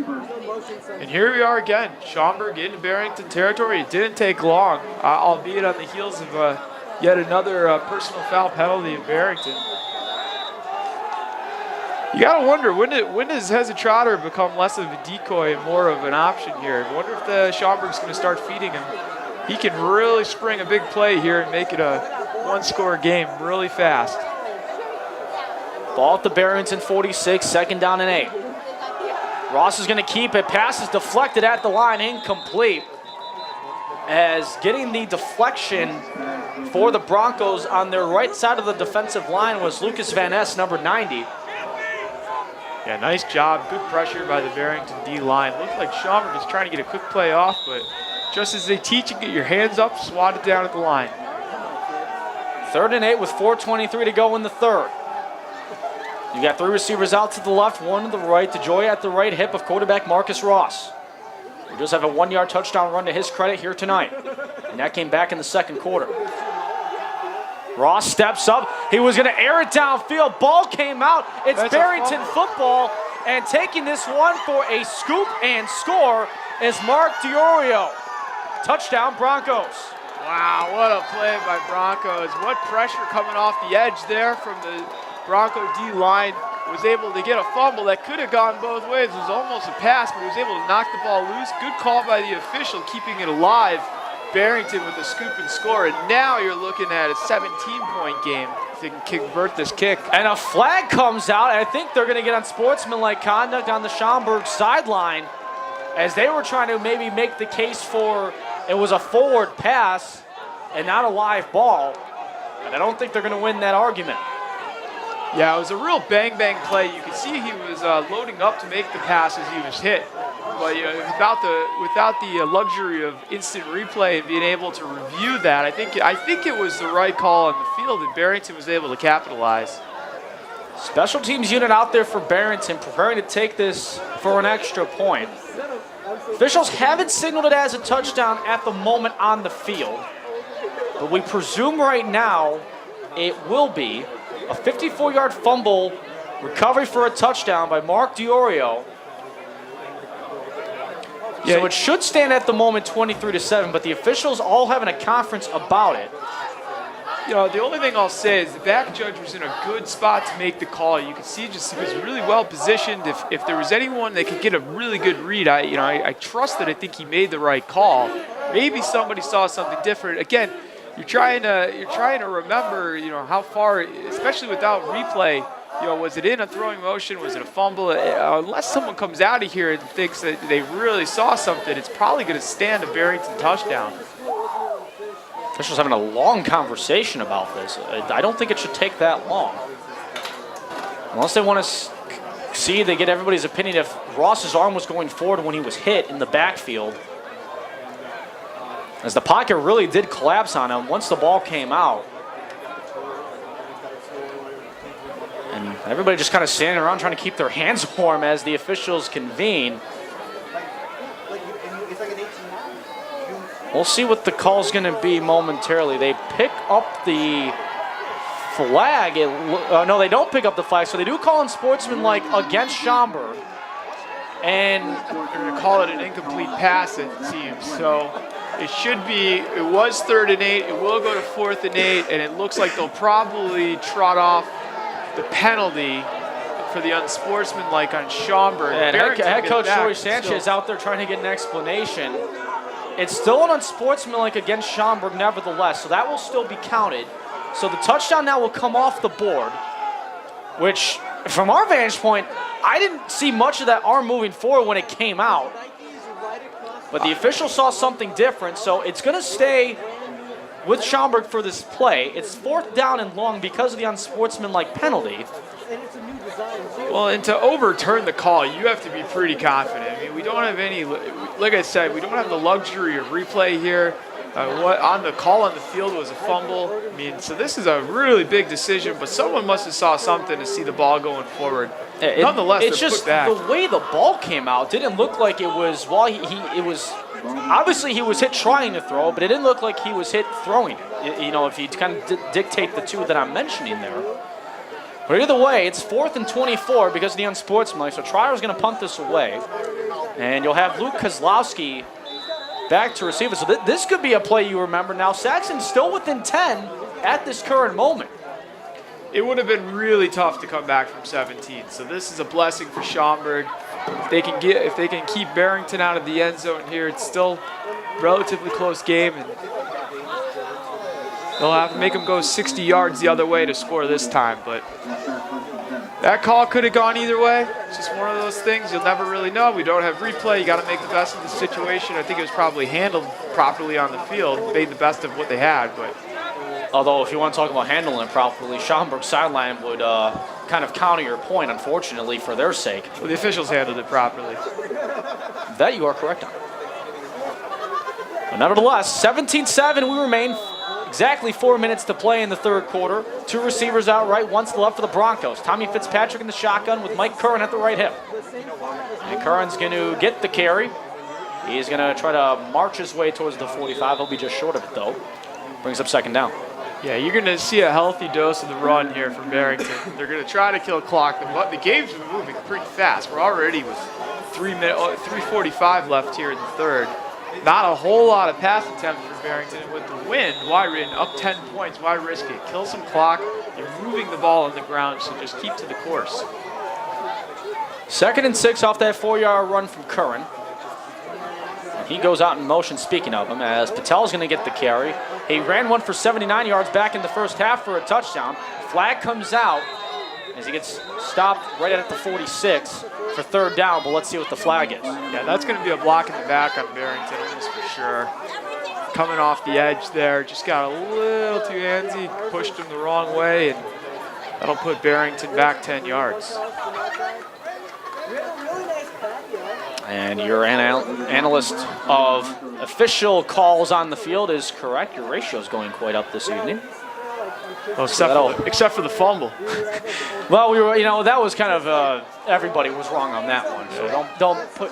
And here we are again. Schaumburg into Barrington territory. It didn't take long, albeit on the heels of yet another personal foul penalty in Barrington. You gotta wonder, when does Heza Trotter become less of a decoy and more of an option here? I wonder if the Schaumburg's gonna start feeding him. He can really spring a big play here and make it a 1-score game really fast. Ball at the Barrington 46, 2nd down and 8. Ross is gonna keep it. Pass is deflected at the line, incomplete. As getting the deflection for the Broncos on their right side of the defensive line was Lucas Van Ness, number 90. Yeah, nice job. Good pressure by the Barrington D-line. Looked like Schaumburg was trying to get a quick play off, but just as they teach you, get your hands up, swat it down at the line. 3rd and 8 with 4:23 to go in the 3rd. You got 3 receivers out to the left, 1 to the right. DeGioia at the right hip of quarterback Marcus Ross. He does have a 1-yard touchdown run to his credit here tonight, and that came back in the 2nd quarter. Ross steps up. He was going to air it downfield. Ball came out. It's Barrington football, and taking this one for a scoop and score is Mark DiOrio. Touchdown, Broncos. Wow, what a play by Broncos. What pressure coming off the edge there from the Bronco D-line. Was able to get a fumble that could have gone both ways. It was almost a pass, but he was able to knock the ball loose. Good call by the official, keeping it alive. Barrington with a scoop and score, and now you're looking at a 17-point game if they can convert this kick. And a flag comes out, and I think they're going to get on sportsmanlike conduct on the Schaumburg sideline, as they were trying to maybe make the case for it was a forward pass and not a live ball. And I don't think they're going to win that argument. Yeah, it was a real bang-bang play. You could see he was loading up to make the pass as he was hit. But without the luxury of instant replay and being able to review that, I think it was the right call on the field, and Barrington was able to capitalize. Special teams unit out there for Barrington, preparing to take this for an extra point. Officials haven't signaled it as a touchdown at the moment on the field, but we presume right now it will be. A 54-yard fumble recovery for a touchdown by Mark DiOrio. Yeah, so it should stand at the moment 23-7, but the officials all having a conference about it. You know, the only thing I'll say is the back judge was in a good spot to make the call. You can see just he was really well positioned. If there was anyone that could get a really good read, I trust that I think he made the right call. Maybe somebody saw something different. Again, you're trying to remember, how far, especially without replay, was it in a throwing motion? Was it a fumble? Unless someone comes out of here and thinks that they really saw something, it's probably going to stand a Barrington touchdown. Officials having a long conversation about this. I don't think it should take that long. Unless they want to see, they get everybody's opinion if Ross's arm was going forward when he was hit in the backfield. As the pocket really did collapse on him once the ball came out. And everybody just kind of standing around trying to keep their hands warm as the officials convene. We'll see what the call's going to be momentarily. They pick up the flag. No, they don't pick up the flag, so they do call unsportsmanlike against Schaumburg. And they're going to call it an incomplete pass, it seems. So it should be, it was 3rd and 8. It will go to 4th and 8, and it looks like they'll probably trot off the penalty for the unsportsmanlike on Schaumburg. And head coach Joey Sanchez out there trying to get an explanation. It's still an unsportsmanlike against Schaumburg nevertheless, so that will still be counted. So the touchdown now will come off the board, which from our vantage point, I didn't see much of that arm moving forward when it came out. But the official saw something different, so it's going to stay with Schaumburg for this play. It's 4th down and long because of the unsportsmanlike penalty. Well, and to overturn the call, you have to be pretty confident. I mean, we don't have any, like I said, we don't have the luxury of replay here. What on the call on the field was a fumble. I mean, so this is a really big decision, but someone must have saw something to see the ball going forward. Nonetheless, it's just the way the ball came out didn't look like it was, well, it was, obviously he was hit trying to throw, but it didn't look like he was hit throwing it. You know, if you kind of dictate the two that I'm mentioning there. But either way, it's 4th and 24 because of the unsportsmanlike, so Troyer's going to punt this away. And you'll have Luke Kozlowski back to receive it. So this could be a play you remember. Now, Saxon's still within 10 at this current moment. It would have been really tough to come back from 17. So this is a blessing for Schaumburg. If they can keep Barrington out of the end zone here, it's still a relatively close game, and they'll have to make them go 60 yards the other way to score this time. But that call could have gone either way. It's just one of those things you'll never really know. We don't have replay. You got to make the best of the situation. I think it was probably handled properly on the field, made the best of what they had. But although, if you want to talk about handling it properly, Schaumburg's sideline would kind of counter your point, unfortunately, for their sake. Well, the officials handled it properly. That you are correct on. But nevertheless, 17-7, we remain. Exactly 4 minutes to play in the 3rd quarter. 2 receivers out right, 1 still left for the Broncos. Tommy Fitzpatrick in the shotgun with Mike Curran at the right hip. And Curran's going to get the carry. He's going to try to march his way towards the 45. He'll be just short of it, though. Brings up 2nd down. Yeah, you're going to see a healthy dose of the run here from Barrington. They're going to try to kill clock. The game's been moving pretty fast. We're already with 3:45 left here in the 3rd. Not a whole lot of pass attempts for Barrington. And with the wind, why up 10 points? Why risk it? Kill some clock. You're moving the ball on the ground, so just keep to the course. 2nd and 6 off that 4-yard run from Curran. He goes out in motion, speaking of him, as Patel's going to get the carry. He ran one for 79 yards back in the first half for a touchdown. Flag comes out as he gets stopped right at the 46 for 3rd down, but let's see what the flag is. Yeah, that's going to be a block in the back on Barrington, almost for sure. Coming off the edge there, just got a little too handsy, pushed him the wrong way, and that'll put Barrington back 10 yards. And your analyst of official calls on the field is correct. Your ratio is going quite up this evening. Well, except for the fumble. Well, that was kind of everybody was wrong on that one. So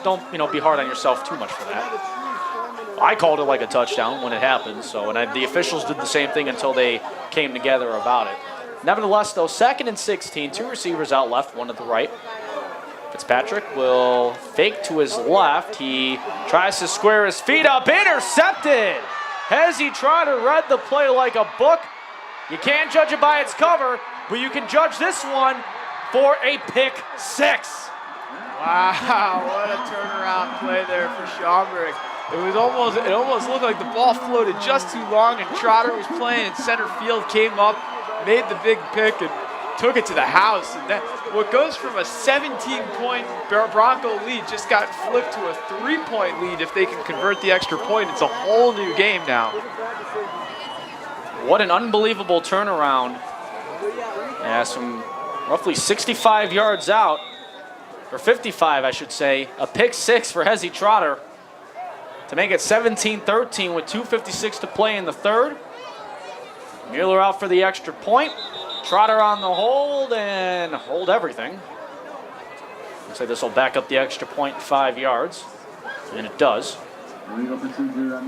don't be hard on yourself too much for that. I called it like a touchdown when it happened. So the officials did the same thing until they came together about it. Nevertheless, though, 2nd and 16, 2 receivers out left, 1 at the right. Fitzpatrick will fake to his left. He tries to square his feet up. Intercepted! Has he tried to read the play like a book? You can't judge it by its cover, but you can judge this one for a pick 6. Wow, what a turnaround play there for Schaumburg. It almost looked like the ball floated just too long, and Trotter was playing in center field, came up, made the big pick, and took it to the house. And what goes from a 17-point Bronco lead just got flipped to a 3-point lead. If they can convert the extra point, it's a whole new game now. What an unbelievable turnaround. Yeah, some roughly 65 yards out, or 55, I should say. A pick 6 for Hezzy Trotter to make it 17-13 with 2:56 to play in the 3rd. Mueller out for the extra point. Trotter on the hold and hold everything. Looks like this will back up the extra point 5 yards, and it does.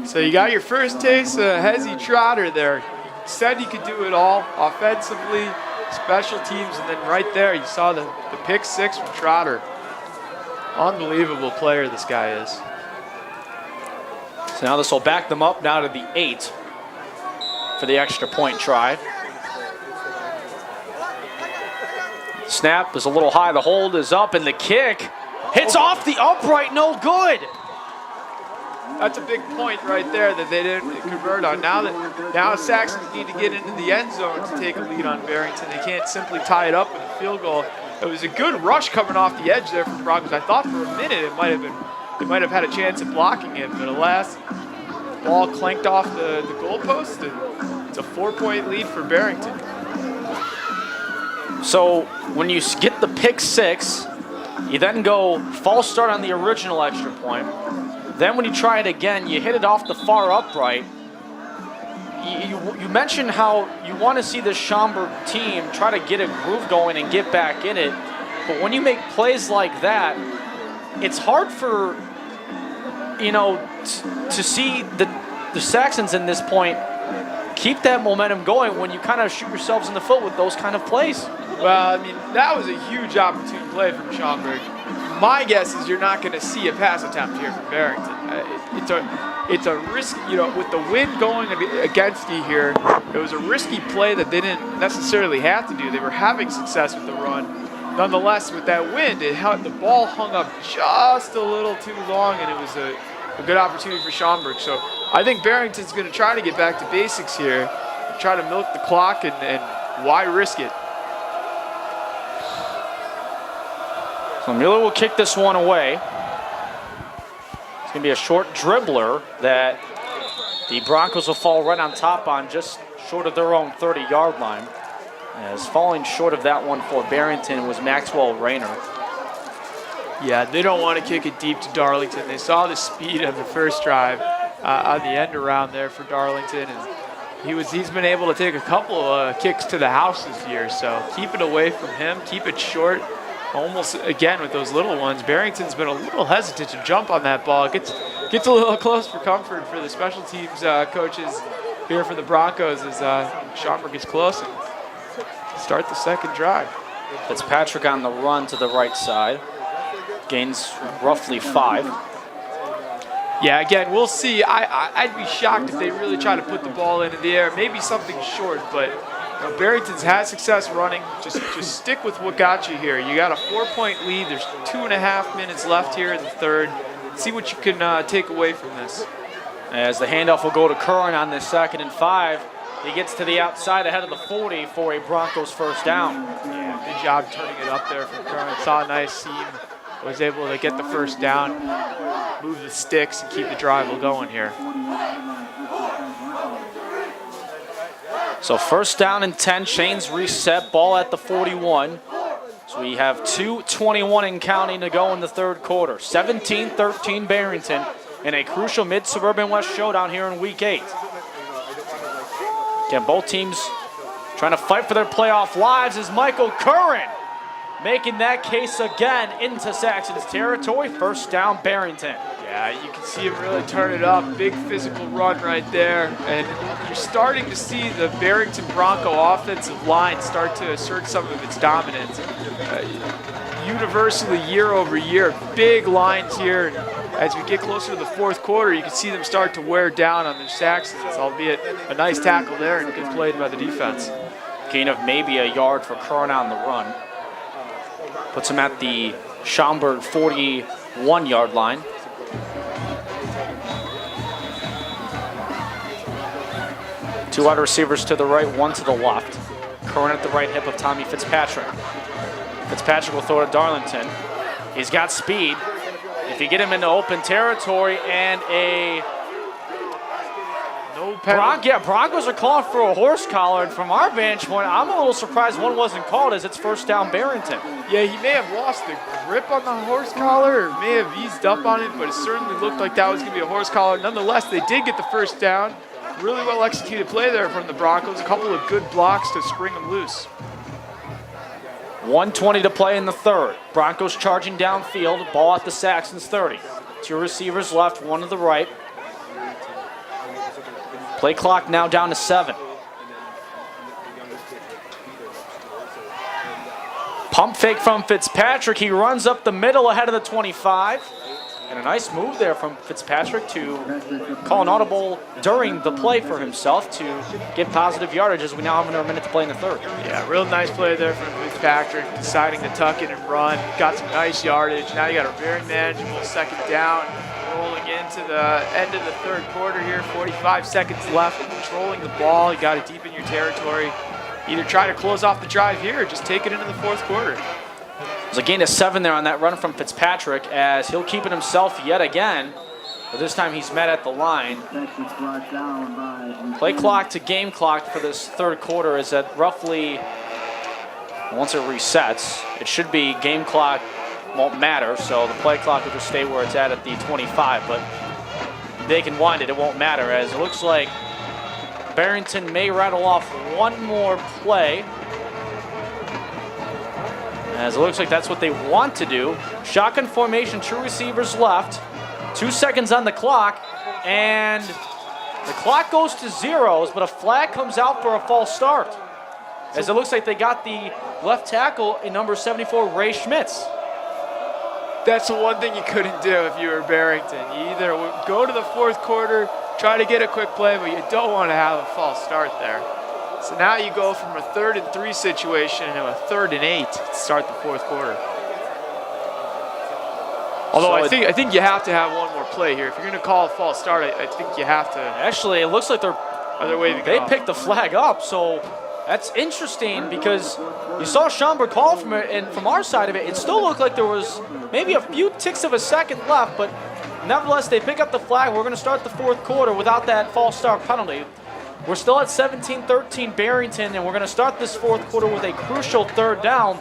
So you got your first taste of Hezzy Trotter there. Said he could do it all offensively, special teams, and then right there you saw the pick 6 from Trotter. Unbelievable player this guy is. So now this will back them up now to the 8 for the extra point try. Snap is a little high, the hold is up, and the kick hits off the upright, no good. That's a big point right there that they didn't convert on. Now Saxons need to get into the end zone to take a lead on Barrington. They can't simply tie it up with a field goal. It was a good rush coming off the edge there from the Broncos. I thought for a minute they might have had a chance at blocking it, but alas, ball clanked off the goalpost, and it's a 4-point lead for Barrington. So when you get the pick 6, you then go false start on the original extra point. Then when you try it again, you hit it off the far upright. You mentioned how you want to see this Schaumburg team try to get a groove going and get back in it. But when you make plays like that, it's hard for, to see the Saxons in this point keep that momentum going when you kind of shoot yourselves in the foot with those kind of plays. Well, I mean, that was a huge opportune play from Schaumburg. My guess is you're not going to see a pass attempt here from Barrington. It's a risk, with the wind going against you here, it was a risky play that they didn't necessarily have to do. They were having success with the run. Nonetheless, with that wind, the ball hung up just a little too long, and it was a good opportunity for Schaumburg. So I think Barrington's going to try to get back to basics here, try to milk the clock, and why risk it? So Mueller will kick this one away. It's going to be a short dribbler that the Broncos will fall right on top on, just short of their own 30-yard line. As falling short of that one for Barrington was Maxwell Rayner. Yeah, they don't want to kick it deep to Darlington. They saw the speed of the first drive on the end around there for Darlington, and he's been able to take a couple of kicks to the house this year. So keep it away from him, keep it short. Almost again with those little ones. Barrington's been a little hesitant to jump on that ball. Gets a little close for comfort for the special teams coaches here for the Broncos as Schaumburg gets close and start the second drive. Fitzpatrick on the run to the right side. Gains roughly 5. Yeah, again, we'll see. I'd be shocked if they really try to put the ball into the air. Maybe something short, but Barrington's had success running. Just stick with what got you here. You got a 4-point lead. There's 2.5 minutes left here in the third. See what you can take away from this. As the handoff will go to Curran on this 2nd and 5. He gets to the outside ahead of the 40 for a Broncos first down. Yeah, good job turning it up there from Curran. Saw a nice seam. Was able to get the first down, move the sticks, and keep the drive going here. So first down and 10, chains reset, ball at the 41. So we have 2:21 and counting to go in the third quarter. 17-13 Barrington in a crucial mid-suburban West showdown here in week 8. Again, both teams trying to fight for their playoff lives as Michael Curran making that case again into Saxons territory. First down Barrington. Yeah, you can see him really turn it up. Big physical run right there. And you're starting to see the Barrington Bronco offensive line start to assert some of its dominance. Universally, year over year, big lines here. As we get closer to the fourth quarter, you can see them start to wear down on the Saxons, albeit a nice tackle there and good play by the defense. Gain of maybe a yard for Curran on the run. Puts him at the Schaumburg 41-yard line. Two wide receivers to the right, one to the left. Curran at the right hip of Tommy Fitzpatrick. Fitzpatrick will throw to Darlington. He's got speed. If you get him into open territory and a no penalty. Broncos are calling for a horse collar, and from our vantage point, I'm a little surprised one wasn't called as it's first down Barrington. Yeah, he may have lost the grip on the horse collar or may have eased up on it, but it certainly looked like that was going to be a horse collar. Nonetheless, they did get the first down. Really well executed play there from the Broncos. A couple of good blocks to spring them loose. 1:20 to play in the third. Broncos charging downfield, ball at the Saxons 30. Two receivers left, one to the right. Play clock now down to 7. Pump fake from Fitzpatrick. He runs up the middle ahead of the 25. And a nice move there from Fitzpatrick to call an audible during the play for himself to get positive yardage as we now have another minute to play in the third. Yeah, real nice play there from Fitzpatrick, deciding to tuck it and run. Got some nice yardage. Now you got a very manageable second down, rolling into the end of the third quarter here. 45 seconds left, controlling the ball. You got to deepen your territory. Either try to close off the drive here or just take it into the fourth quarter. There's a gain of 7 there on that run from Fitzpatrick as he'll keep it himself yet again. But this time he's met at the line. Play clock to game clock for this third quarter is at roughly, once it resets, it should be game clock won't matter. So the play clock will just stay where it's at the 25. But they can wind it, it won't matter as it looks like Barrington may rattle off one more play. As it looks like that's what they want to do. Shotgun formation, 2 receivers left. 2 seconds on the clock, and the clock goes to zeros, but a flag comes out for a false start. As it looks like they got the left tackle in number 74, Ray Schmitz. That's the one thing you couldn't do if you were Barrington. You either would go to the fourth quarter, try to get a quick play, but you don't want to have a false start there. So now you go from a 3rd and 3 situation to a 3rd and 8 to start the fourth quarter. Although So I think you have to have one more play here. If you're going to call a false start, I think you have to. Actually, it looks like they picked the flag up, so that's interesting because you saw Schaumburg call from it, and from our side of it, it still looked like there was maybe a few ticks of a second left, but nevertheless, they pick up the flag. We're going to start the fourth quarter without that false start penalty. We're still at 17-13 Barrington, and we're going to start this fourth quarter with a crucial third down.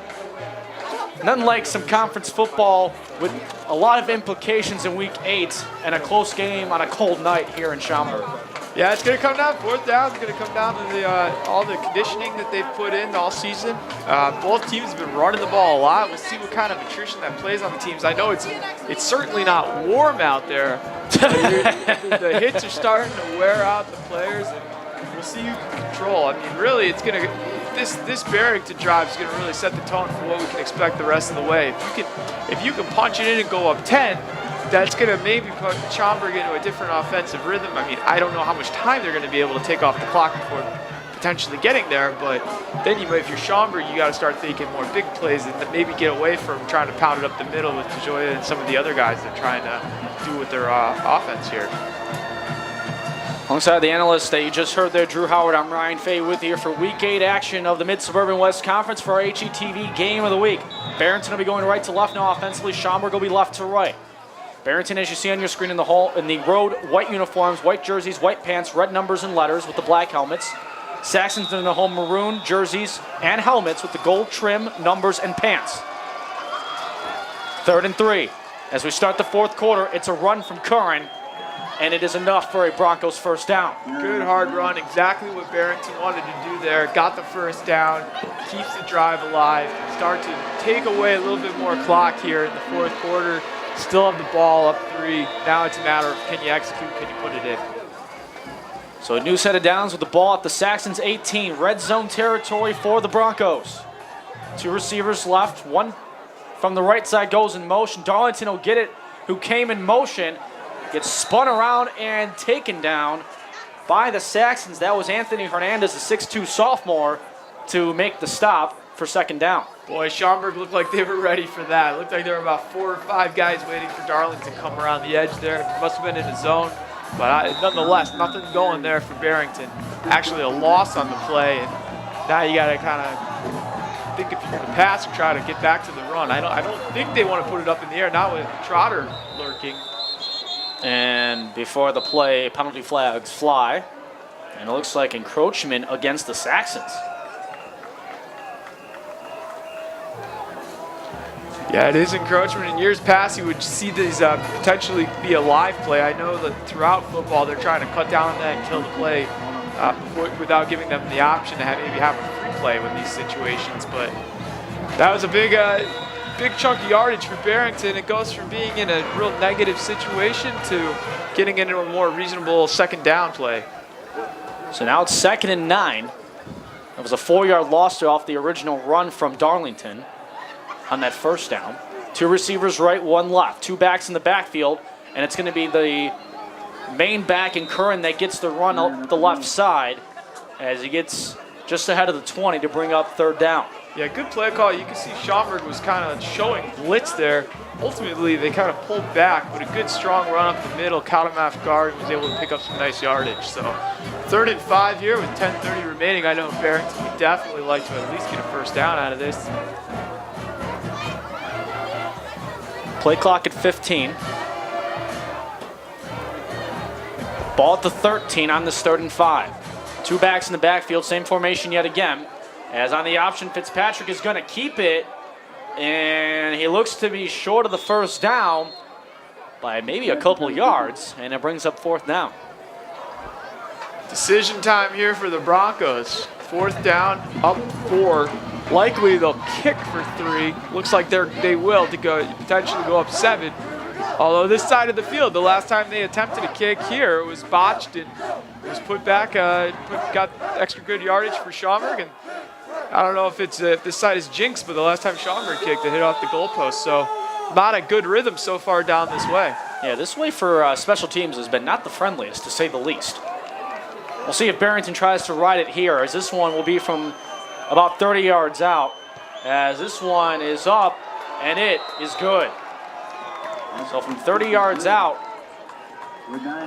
Nothing like some conference football with a lot of implications in week 8 and a close game on a cold night here in Schaumburg. Yeah, it's going to come down, fourth down. It's going to come down to all the conditioning that they've put in all season. Both teams have been running the ball a lot. We'll see what kind of attrition that plays on the teams. I know it's certainly not warm out there. The hits are starting to wear out the players, and we'll see who can control. I mean, really, it's going to this Barrington drive is going to really set the tone for what we can expect the rest of the way. If you can punch it in and go up 10. That's going to maybe put Schaumburg into a different offensive rhythm. I mean, I don't know how much time they're going to be able to take off the clock before potentially getting there, but then if you're Schaumburg, you got to start thinking more big plays and maybe get away from trying to pound it up the middle with DeJoya and some of the other guys that are trying to do with their offense here. Alongside the analysts that you just heard there, Drew Howard, I'm Ryan Fay with you for Week 8 action of the Mid-Suburban West Conference for our HETV Game of the Week. Barrington will be going right to left now offensively. Schaumburg will be left to right. Barrington, as you see on your screen in the road, white uniforms, white jerseys, white pants, red numbers and letters with the black helmets. Saxons in the home maroon jerseys and helmets with the gold trim, numbers, and pants. 3rd and 3. As we start the fourth quarter, it's a run from Curran, and it is enough for a Broncos first down. Good hard run, exactly what Barrington wanted to do there. Got the first down, keeps the drive alive, start to take away a little bit more clock here in the fourth quarter. Still have the ball up 3. Now it's a matter of can you execute, can you put it in. So a new set of downs with the ball at the Saxons 18. Red zone territory for the Broncos. 2 receivers left. One from the right side goes in motion. Darlington will get it, who came in motion. Gets spun around and taken down by the Saxons. That was Anthony Hernandez, a 6'2 sophomore, to make the stop for second down. Boy, Schaumburg looked like they were ready for that. It looked like there were about 4 or 5 guys waiting for Darlington to come around the edge there. Must have been in his zone. But nonetheless, nothing going there for Barrington. Actually a loss on the play. And now you got to kind of think if you're going to pass or try to get back to the run. I don't think they want to put it up in the air, not with Trotter lurking. And before the play, penalty flags fly. And it looks like encroachment against the Saxons. Yeah, it is encroachment. In years past, you would see these potentially be a live play. I know that throughout football, they're trying to cut down on that and kill the play without giving them the option to maybe have a free play with these situations. But that was a big chunk of yardage for Barrington. It goes from being in a real negative situation to getting into a more reasonable second down play. So now it's 2nd and 9. That was a 4-yard loss there off the original run from Darlington on that first down. 2 receivers right, 1 left. 2 backs in the backfield, and it's going to be the main back in Curran that gets the run up the left side as he gets just ahead of the 20 to bring up 3rd down. Yeah, good play call. You can see Schaumburg was kind of showing blitz there. Ultimately, they kind of pulled back, but a good strong run up the middle, caught him off guard, and was able to pick up some nice yardage. So 3rd and 5 here with 10:30 remaining. I know Barrington would definitely like to at least get a first down out of this. Play clock at 15. Ball at the 13 on this 3rd and 5. 2 backs in the backfield, same formation yet again. As on the option, Fitzpatrick is going to keep it, and he looks to be short of the first down by maybe a couple yards, and it brings up 4th down. Decision time here for the Broncos. 4th down, up 4. Likely they'll kick for 3. Looks like they will to go potentially go up 7. Although this side of the field, the last time they attempted a kick here, it was botched and was put back. Got extra good yardage for Schaumburg, and I don't know if this side is jinxed, but the last time Schaumburg kicked, it hit off the goalpost. So not a good rhythm so far down this way. Yeah, this way for special teams has been not the friendliest, to say the least. We'll see if Barrington tries to ride it here, as this one will be from about 30 yards out, as this one is up, and it is good. So from 30 yards out,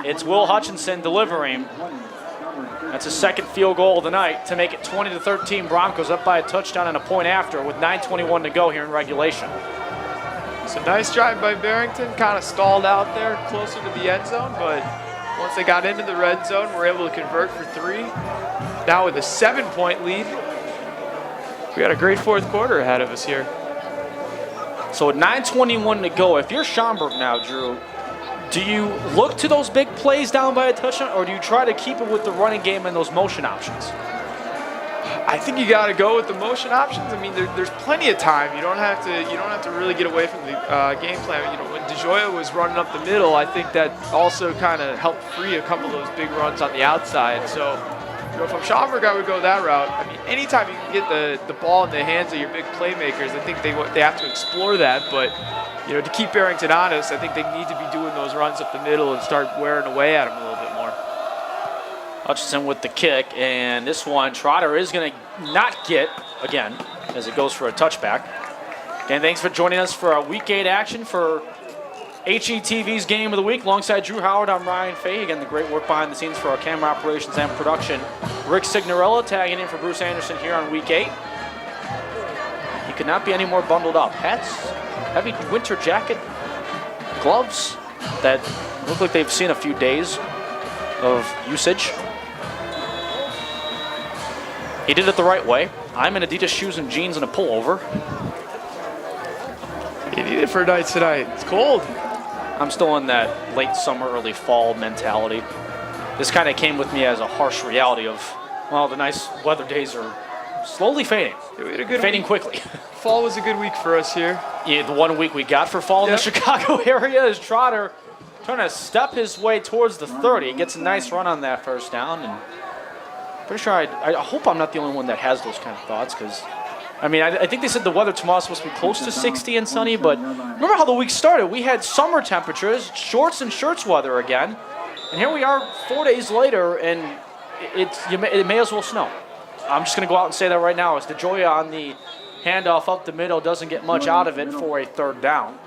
it's Will Hutchinson delivering. That's his 2nd field goal of the night to make it 20-13. Broncos up by a touchdown and a point after with 9:21 to go here in regulation. So nice drive by Barrington, kind of stalled out there closer to the end zone, but once they got into the red zone, we're able to convert for 3. Now with a 7-point lead, we got a great 4th quarter ahead of us here. So with 9:21 to go, if you're Schaumburg now, Drew, do you look to those big plays down by a touchdown, or do you try to keep it with the running game and those motion options? I think you got to go with the motion options. I mean, there's plenty of time. You don't have to really get away from the game plan. You know, when DeJoya was running up the middle, I think that also kind of helped free a couple of those big runs on the outside. So, you know, if I'm Schaumburg, I would go that route. I mean, anytime you can get the ball in the hands of your big playmakers, I think they have to explore that. But you know, to keep Barrington honest, I think they need to be doing those runs up the middle and start wearing away at him a little bit more. Hutchinson with the kick, and this one Trotter is going to not get again as it goes for a touchback. Again, thanks for joining us for our Week 8 action for HETV's Game of the Week. Alongside Drew Howard, I'm Ryan Fahey. Again, the great work behind the scenes for our camera operations and production. Rick Signorella tagging in for Bruce Anderson here on Week 8. He could not be any more bundled up. Hats, heavy winter jacket, gloves that look like they've seen a few days of usage. He did it the right way. I'm in Adidas shoes and jeans and a pullover. You need it for nights tonight. It's cold. I'm still in that late summer, early fall mentality. This kind of came with me as a harsh reality of, well, the nice weather days are slowly fading. Yeah, we had a good fading week. Quickly. Fall was a good week for us here. Yeah, the 1 week we got for fall in the Chicago area is Trotter trying to step his way towards the 30. Gets a nice run on that first down, and pretty sure I hope I'm not the only one that has those kind of thoughts, because I mean, I think they said the weather tomorrow is supposed to be close to 60 and sunny, but remember how the week started? We had summer temperatures, shorts and shirts weather again, and here we are 4 days later, and it may as well snow. I'm just going to go out and say that right now. As DeJoya on the handoff up the middle doesn't get much out of it for a 3rd down.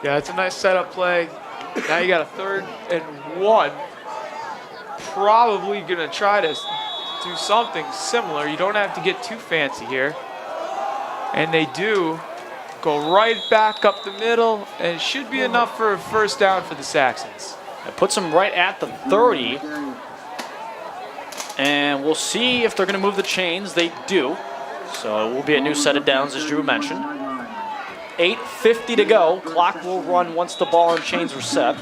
Yeah, it's a nice setup play. Now you got a 3rd and 1. Probably going to try to do something similar. You don't have to get too fancy here. And they do go right back up the middle, and it should be enough for a first down for the Saxons. It puts them right at the 30. And we'll see if they're going to move the chains. They do. So it will be a new set of downs, as Drew mentioned. 8:50 to go. Clock will run once the ball and chains are set.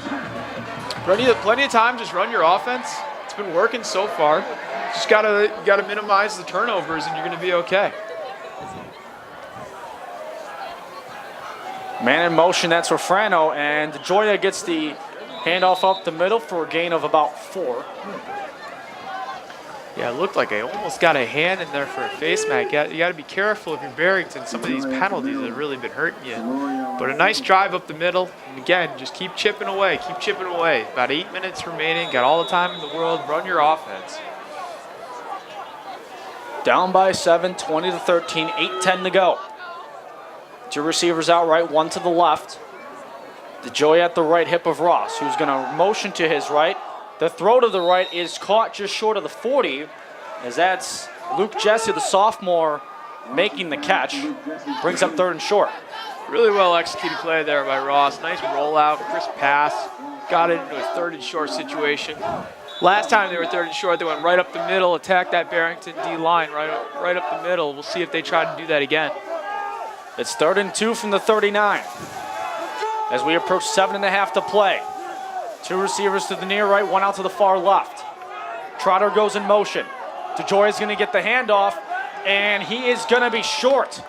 Plenty of time. Just run your offense. It's been working so far. Just gotta minimize the turnovers, and you're going to be okay. Man in motion, that's Refrano, and DeJoya gets the handoff up the middle for a gain of about 4. Yeah, it looked like they almost got a hand in there for a face mask. You got to be careful if you're Barrington. Some of these penalties have really been hurting you. But a nice drive up the middle. And again, just keep chipping away. Keep chipping away. About 8 minutes remaining. Got all the time in the world. Run your offense. Down by 7, 20-13, 8:10 to go. 2 receivers out right, 1 to the left. DeJoy at the right hip of Ross, who's going to motion to his right. The throw to the right is caught just short of the 40, as that's Luke Jesse, the sophomore, making the catch. Brings up 3rd and short. Really well executed play there by Ross. Nice rollout, crisp pass. Got it into a 3rd and short situation. Last time they were 3rd and short, they went right up the middle, attacked that Barrington D line right up the middle. We'll see if they try to do that again. It's 3rd and 2 from the 39. As we approach 7.5 to play. 2 receivers to the near right, 1 out to the far left. Trotter goes in motion. DeJoy is going to get the handoff, and he is going to be short.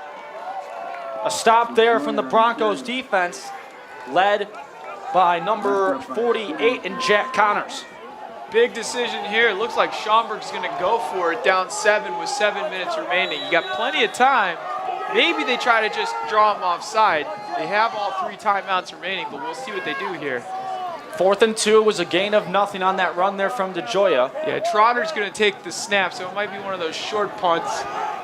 A stop there from the Broncos defense, led by number 48 and Jack Connors. Big decision here. It looks like Schaumburg's going to go for it, down 7 with 7 minutes remaining. You got plenty of time. Maybe they try to just draw him offside. They have all 3 timeouts remaining, but we'll see what they do here. 4th and 2 was a gain of nothing on that run there from DeJoy. Yeah, Trotter's going to take the snap, so it might be one of those short punts.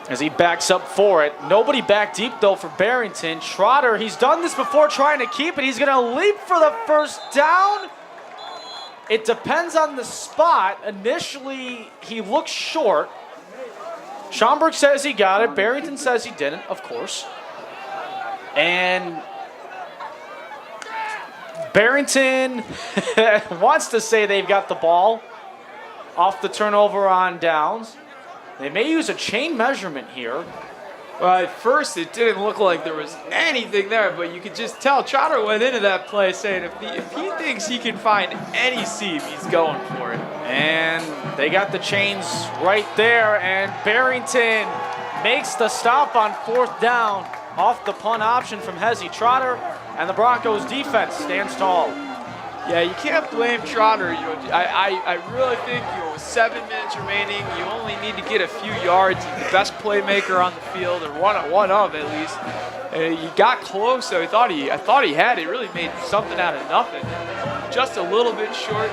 As he backs up for it. Nobody back deep, though, for Barrington. Trotter, he's done this before trying to keep it. He's going to leap for the 1st down. It depends on the spot. Initially, he looks short. Schaumburg says he got it. Barrington says he didn't, of course. And Barrington wants to say they've got the ball off the turnover on downs. They may use a chain measurement here. Well, at first it didn't look like there was anything there, but you could just tell Trotter went into that play saying if he thinks he can find any seam, he's going for it. And they got the chains right there, and Barrington makes the stop on 4th down off the punt option from Hezzy Trotter, and the Broncos defense stands tall. Yeah, you can't blame Trotter. You know, I really think, you know, with 7 minutes remaining, you only need to get a few yards. He's the best playmaker on the field, or one of at least. And he got close, so I thought he had it. Really made something out of nothing. Just a little bit short.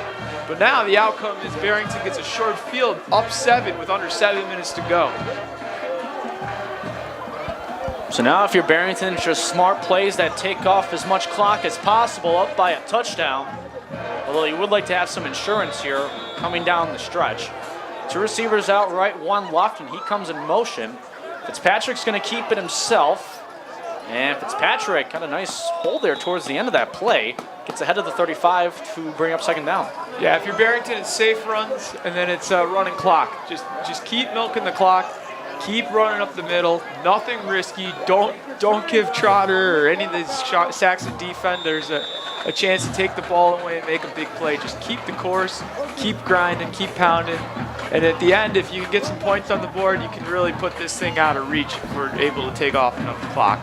But now the outcome is Barrington gets a short field, up 7 with under 7 minutes to go. So now if you're Barrington, it's just smart plays that take off as much clock as possible, up by a touchdown. Although you would like to have some insurance here coming down the stretch. 2 receivers out right, 1 left, and he comes in motion. Fitzpatrick's going to keep it himself. And Fitzpatrick got a nice hold there towards the end of that play. Gets ahead of the 35 to bring up 2nd down. Yeah, if you're Barrington, it's safe runs, and then it's running clock. Just keep milking the clock. Keep running up the middle. Nothing risky. Don't give Trotter or any of these Saxon defenders a chance to take the ball away and make a big play. Just keep the course, keep grinding, keep pounding. And at the end, if you can get some points on the board, you can really put this thing out of reach if we're able to take off enough clock.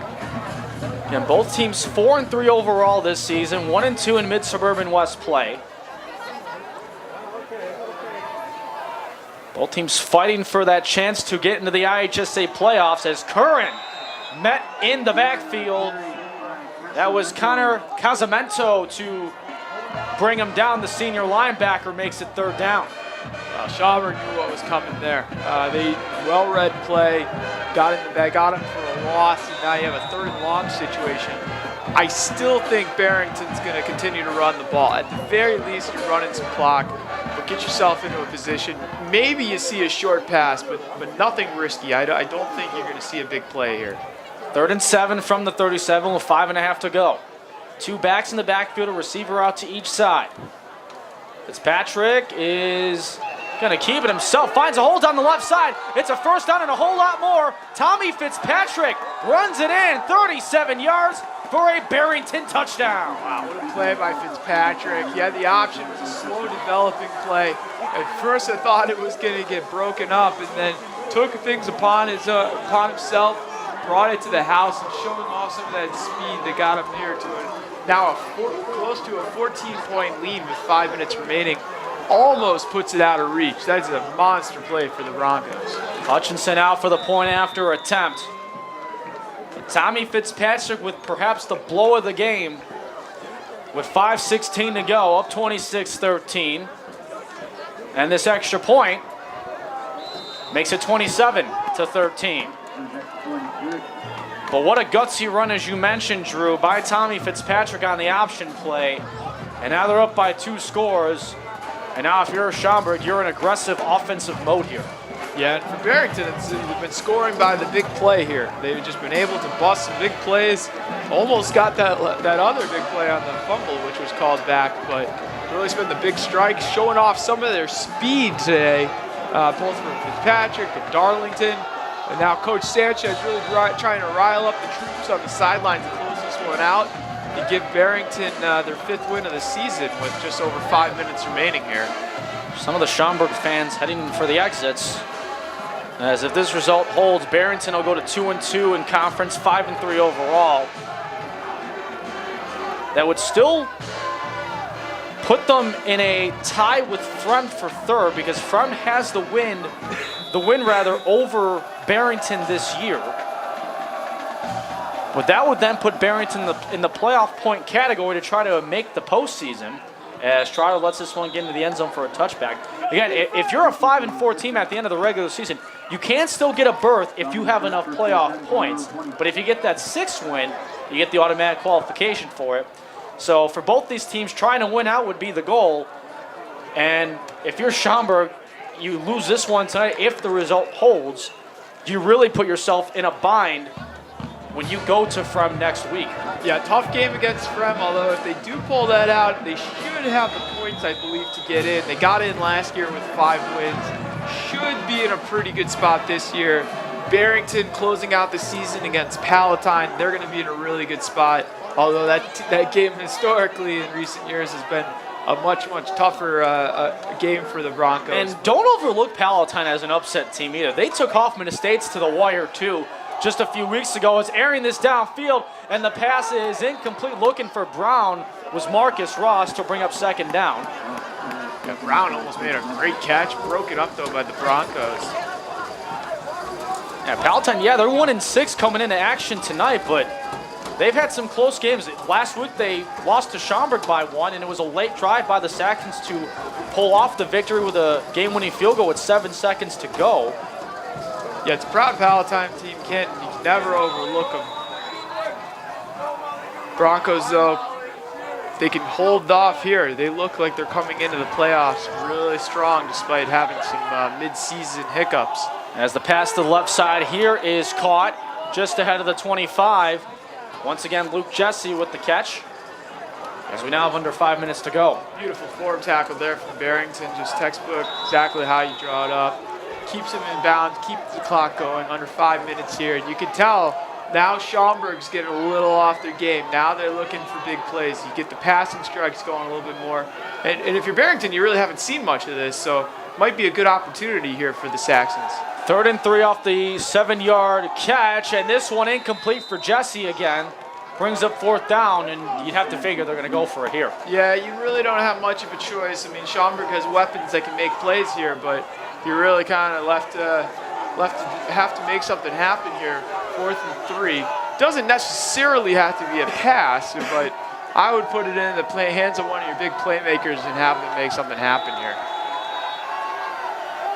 And both teams 4-3 overall this season, 1-2 in Mid-Suburban West play. Both teams fighting for that chance to get into the IHSA playoffs as Curran met in the backfield. That was Connor Casamento to bring him down. The senior linebacker makes it 3rd down. Schaumburg knew what was coming there. They well-read play, got him for a loss, and now you have a 3rd and long situation. I still think Barrington's going to continue to run the ball. At the very least, you're running some clock, but get yourself into a position. Maybe you see a short pass, but nothing risky. I don't think you're going to see a big play here. 3rd and 7 from the 37 with 5.5 to go. 2 backs in the backfield, a receiver out to each side. Fitzpatrick is going to keep it himself, finds a hole down the left side. It's a 1st down and a whole lot more. Tommy Fitzpatrick runs it in, 37 yards for a Barrington touchdown. Wow, what a play by Fitzpatrick. He had the option. It was a slow developing play. At first I thought it was going to get broken up, and then took things upon himself, brought it to the house, and showing off some of that speed that got him here to it. Now close to a 14-point lead with 5 minutes remaining. almost puts it out of reach. That's a monster play for the Broncos. Hutchinson out for the point after attempt. Tommy Fitzpatrick with perhaps the blow of the game with 5:16 to go, up 26-13. And this extra point makes it 27-13. But what a gutsy run, as you mentioned, Drew, by Tommy Fitzpatrick on the option play. And now they're up by 2 scores. And now if you're Schaumburg, you're in aggressive offensive mode here. Yeah, and for Barrington, they've been scoring by the big play here. They've just been able to bust some big plays. Almost got that other big play on the fumble, which was called back, but really it's been the big strikes, showing off some of their speed today, both from Fitzpatrick and Darlington. And now Coach Sanchez really trying to rile up the troops on the sideline to close this one out and give Barrington their 5th win of the season with just over 5 minutes remaining here. Some of the Schaumburg fans heading for the exits, as if this result holds, Barrington will go to 2-2 in conference, 5-3 overall. That would still put them in a tie with Frem for 3rd, because Frem has the win over Barrington this year. But that would then put Barrington in the playoff point category to try to make the postseason, as Trotter lets this one get into the end zone for a touchback. Again, if you're a 5-4 team at the end of the regular season, you can still get a berth if you have enough playoff points. But if you get that 6th win, you get the automatic qualification for it. So for both these teams, trying to win out would be the goal. And if you're Schaumburg, you lose this one tonight. If the result holds, you really put yourself in a bind when you go to Frem next week. Yeah, tough game against Frem, although if they do pull that out, they should have the points, I believe, to get in. They got in last year with 5 wins. Should be in a pretty good spot this year. Barrington closing out the season against Palatine. They're going to be in a really good spot, although that game historically in recent years has been a much tougher game for the Broncos. And don't overlook Palatine as an upset team either. They took Hoffman Estates to the wire too just a few weeks ago. It's airing this downfield, and the pass is incomplete. Looking for Brown was Marcus Ross to bring up 2nd down. Yeah, Brown almost made a great catch, broken up though by the Broncos. Yeah, Palatine, they're 1-6 coming into action tonight, but they've had some close games. Last week they lost to Schaumburg by 1, and it was a late drive by the Saxons to pull off the victory with a game-winning field goal with 7 seconds to go. Yeah, it's a proud Palatine team. You can never overlook them. Broncos, though, they can hold off here. They look like they're coming into the playoffs really strong despite having some mid-season hiccups. As the pass to the left side here is caught just ahead of the 25. Once again, Luke Jesse with the catch, as we now have under 5 minutes to go. Beautiful form tackle there from Barrington, just textbook, exactly how you draw it up. Keeps him in bounds, keeps the clock going, under 5 minutes here. And you can tell now Schaumburg's getting a little off their game. Now they're looking for big plays. You get the passing strikes going a little bit more. And if you're Barrington, you really haven't seen much of this, so it might be a good opportunity here for the Saxons. 3rd and 3 off the 7-yard catch, and this one incomplete for Jesse again. Brings up 4th down, and you'd have to figure they're going to go for it here. Yeah, you really don't have much of a choice. I mean, Schaumburg has weapons that can make plays here, but you're really kind of left to have to make something happen here. 4th and 3. Doesn't necessarily have to be a pass, but I would put it in the hands of one of your big playmakers and have them make something happen here.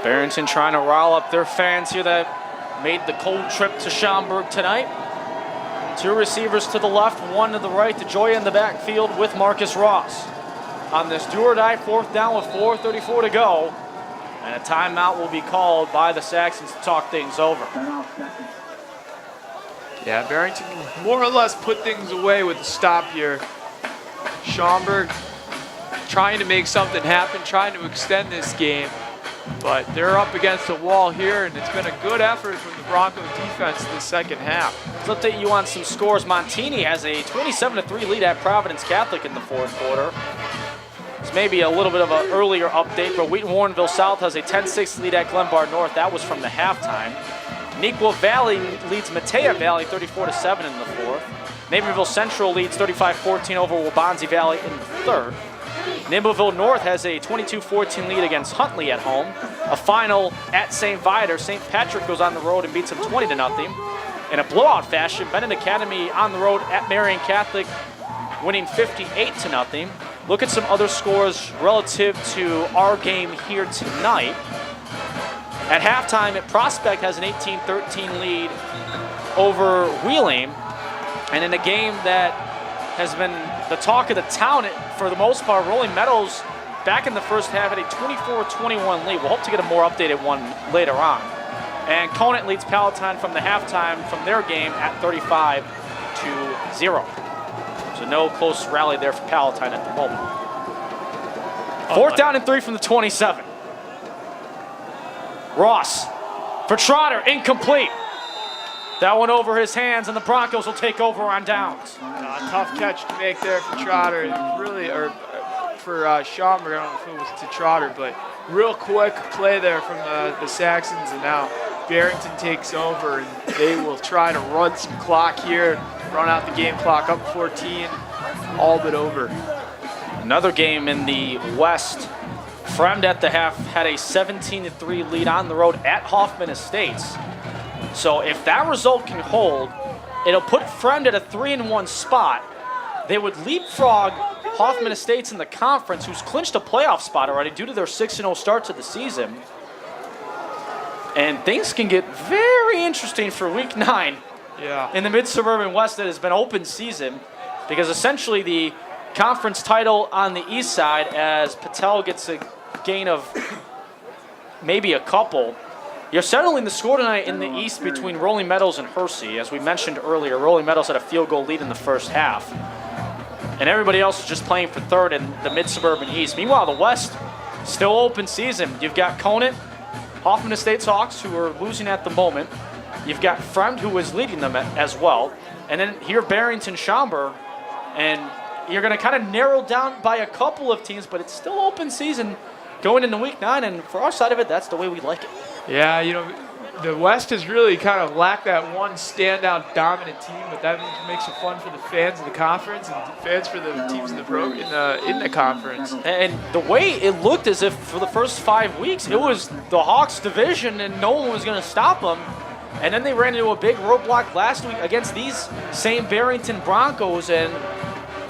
Barrington trying to rile up their fans here that made the cold trip to Schaumburg tonight. 2 receivers to the left, 1 to the right. DeJoya in the backfield with Marcus Ross. On this do-or-die 4th down with 4:34 to go. And a timeout will be called by the Saxons to talk things over. Yeah, Barrington more or less put things away with the stop here. Schaumburg trying to make something happen, trying to extend this game. But they're up against the wall here, and it's been a good effort from the Broncos defense this 2nd half. Let's update you on some scores. Montini has a 27-3 lead at Providence Catholic in the 4th quarter. It's maybe a little bit of an earlier update, but Wheaton-Warrenville South has a 10-6 lead at Glenbard North. That was from the halftime. Nequa Valley leads Matea Valley 34-7 in the 4th. Naperville Central leads 35-14 over Waubonsie Valley in the 3rd. Nimbleville North has a 22-14 lead against Huntley at home. A final at St. Viator. St. Patrick goes on the road and beats them 20-0. In a blowout fashion, Bennett Academy on the road at Marion Catholic, winning 58-0. Look at some other scores relative to our game here tonight. At halftime, Prospect has an 18-13 lead over Wheeling. And in a game that has been the talk of the town for the most part, Rolling Meadows back in the first half had a 24-21 lead. We'll hope to get a more updated one later on. And Conant leads Palatine from the halftime from their game at 35-0. So no close rally there for Palatine at the moment. Fourth down and 3 from the 27. Ross for Trotter, incomplete. That one over his hands, and the Broncos will take over on downs. Tough catch to make there for Trotter, really, or for Schaumburg. I don't know if it was to Trotter, but real quick play there from the Saxons, and now Barrington takes over, and they will try to run some clock here, run out the game clock up 14, all but over. Another game in the West. Fremd at the half had a 17-3 lead on the road at Hoffman Estates. So if that result can hold, it'll put Fremd at a 3-1 spot. They would leapfrog Hoffman Estates in the conference, who's clinched a playoff spot already due to their 6-0 start to the season. And things can get very interesting for Week 9 in the Mid-Suburban West that has been open season, because essentially the conference title on the east side, as Patel gets a gain of maybe a couple. You're settling the score tonight in the east between Rolling Meadows and Hersey. As we mentioned earlier, Rolling Meadows had a field goal lead in the first half. And everybody else is just playing for third in the Mid-Suburban East. Meanwhile, the West, still open season. You've got Conant, Hoffman Estates Hawks, who are losing at the moment. You've got Fremd, who is leading them as well. And then here, Barrington, Schaumburg. And you're going to kind of narrow down by a couple of teams, but it's still open season going into Week 9. And for our side of it, that's the way we like it. Yeah, you know, the West has really kind of lacked that one standout dominant team, but that makes it fun for the fans of the conference and fans for the teams in the conference. And the way it looked as if for the first 5 weeks, it was the Hawks division and no one was going to stop them. And then they ran into a big roadblock last week against these same Barrington Broncos, and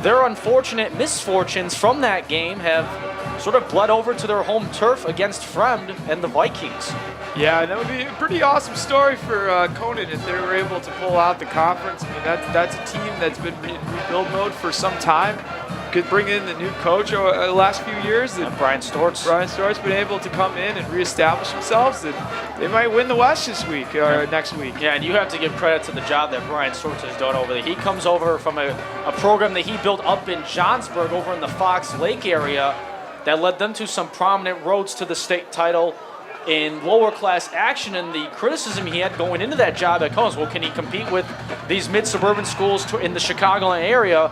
their unfortunate misfortunes from that game have sort of bled over to their home turf against Fremd and the Vikings. Yeah, that would be a pretty awesome story for Conant if they were able to pull out the conference. I mean, that's a team that's been in rebuild mode for some time. Could bring in the new coach over the last few years. And Brian Stort's been able to come in and reestablish themselves. And they might win the West this week or next week. Yeah, and you have to give credit to the job that Brian Stort's has done over there. He comes over from a program that he built up in Johnsburg over in the Fox Lake area that led them to some prominent roads to the state title in lower class action. And the criticism he had going into that job at Cones, well, can he compete with these mid-suburban schools in the Chicagoland area?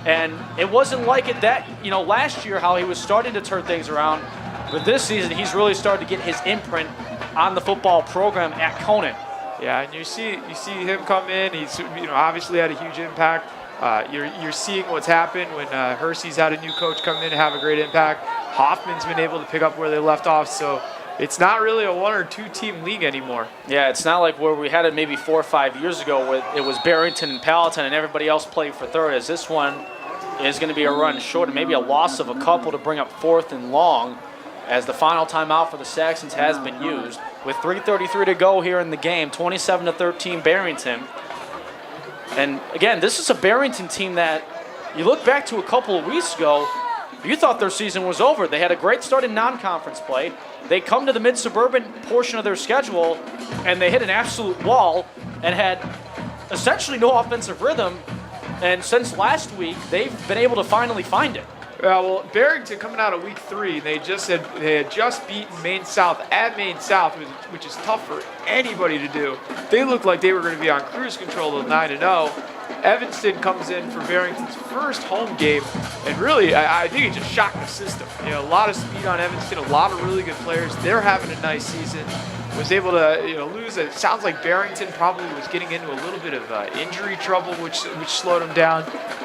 And it wasn't like it that, last year how he was starting to turn things around. But this season, he's really started to get his imprint on the football program at Conant. Yeah, and you see him come in. He's obviously had a huge impact. You're seeing what's happened when Hersey's had a new coach come in and have a great impact. Hoffman's been able to pick up where they left off. So it's not really a 1 or 2 team league anymore. Yeah, it's not like where we had it maybe 4 or 5 years ago where it was Barrington and Palatine and everybody else playing for third, as this one is going to be a run short and maybe a loss of a couple to bring up 4th and long, as the final timeout for the Saxons has been used. With 3:33 to go here in the game, 27-13 Barrington. And again, this is a Barrington team that you look back to a couple of weeks ago, you thought their season was over. They had a great start in non-conference play. They come to the mid-suburban portion of their schedule, and they hit an absolute wall and had essentially no offensive rhythm. And since last week, they've been able to finally find it. Well, Barrington coming out of week 3, they had just beaten Maine South at Maine South, which is tough for anybody to do. They looked like they were going to be on cruise control of 9-0. Evanston comes in for Barrington's first home game, and really, I think it just shocked the system. A lot of speed on Evanston, a lot of really good players. They're having a nice season. Was able to lose. It sounds like Barrington probably was getting into a little bit of injury trouble, which slowed them down.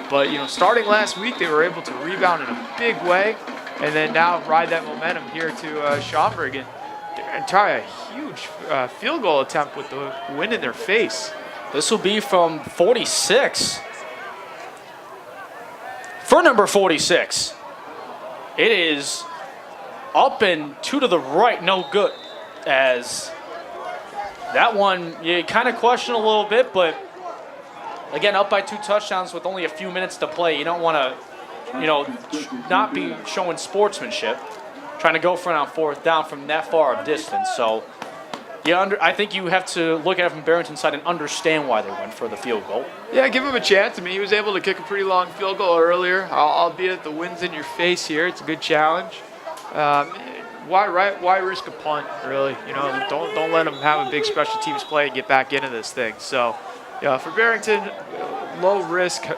But starting last week, they were able to rebound in a big way. and then now ride that momentum here to Schaumburg and try a huge field goal attempt with the wind in their face. This will be from 46. For number 46, it is up and 2 to the right, no good. As that one, you kind of question a little bit, but again, up by 2 touchdowns with only a few minutes to play. You don't want to, not be showing sportsmanship, trying to go for it on 4th down from that far of distance. So I think you have to look at it from Barrington's side and understand why they went for the field goal. Yeah, give him a chance. I mean, he was able to kick a pretty long field goal earlier, albeit the wind's in your face here. It's a good challenge. Why risk a punt, really? Don't let them have a big special teams play and get back into this thing. So, yeah, for Barrington, low risk,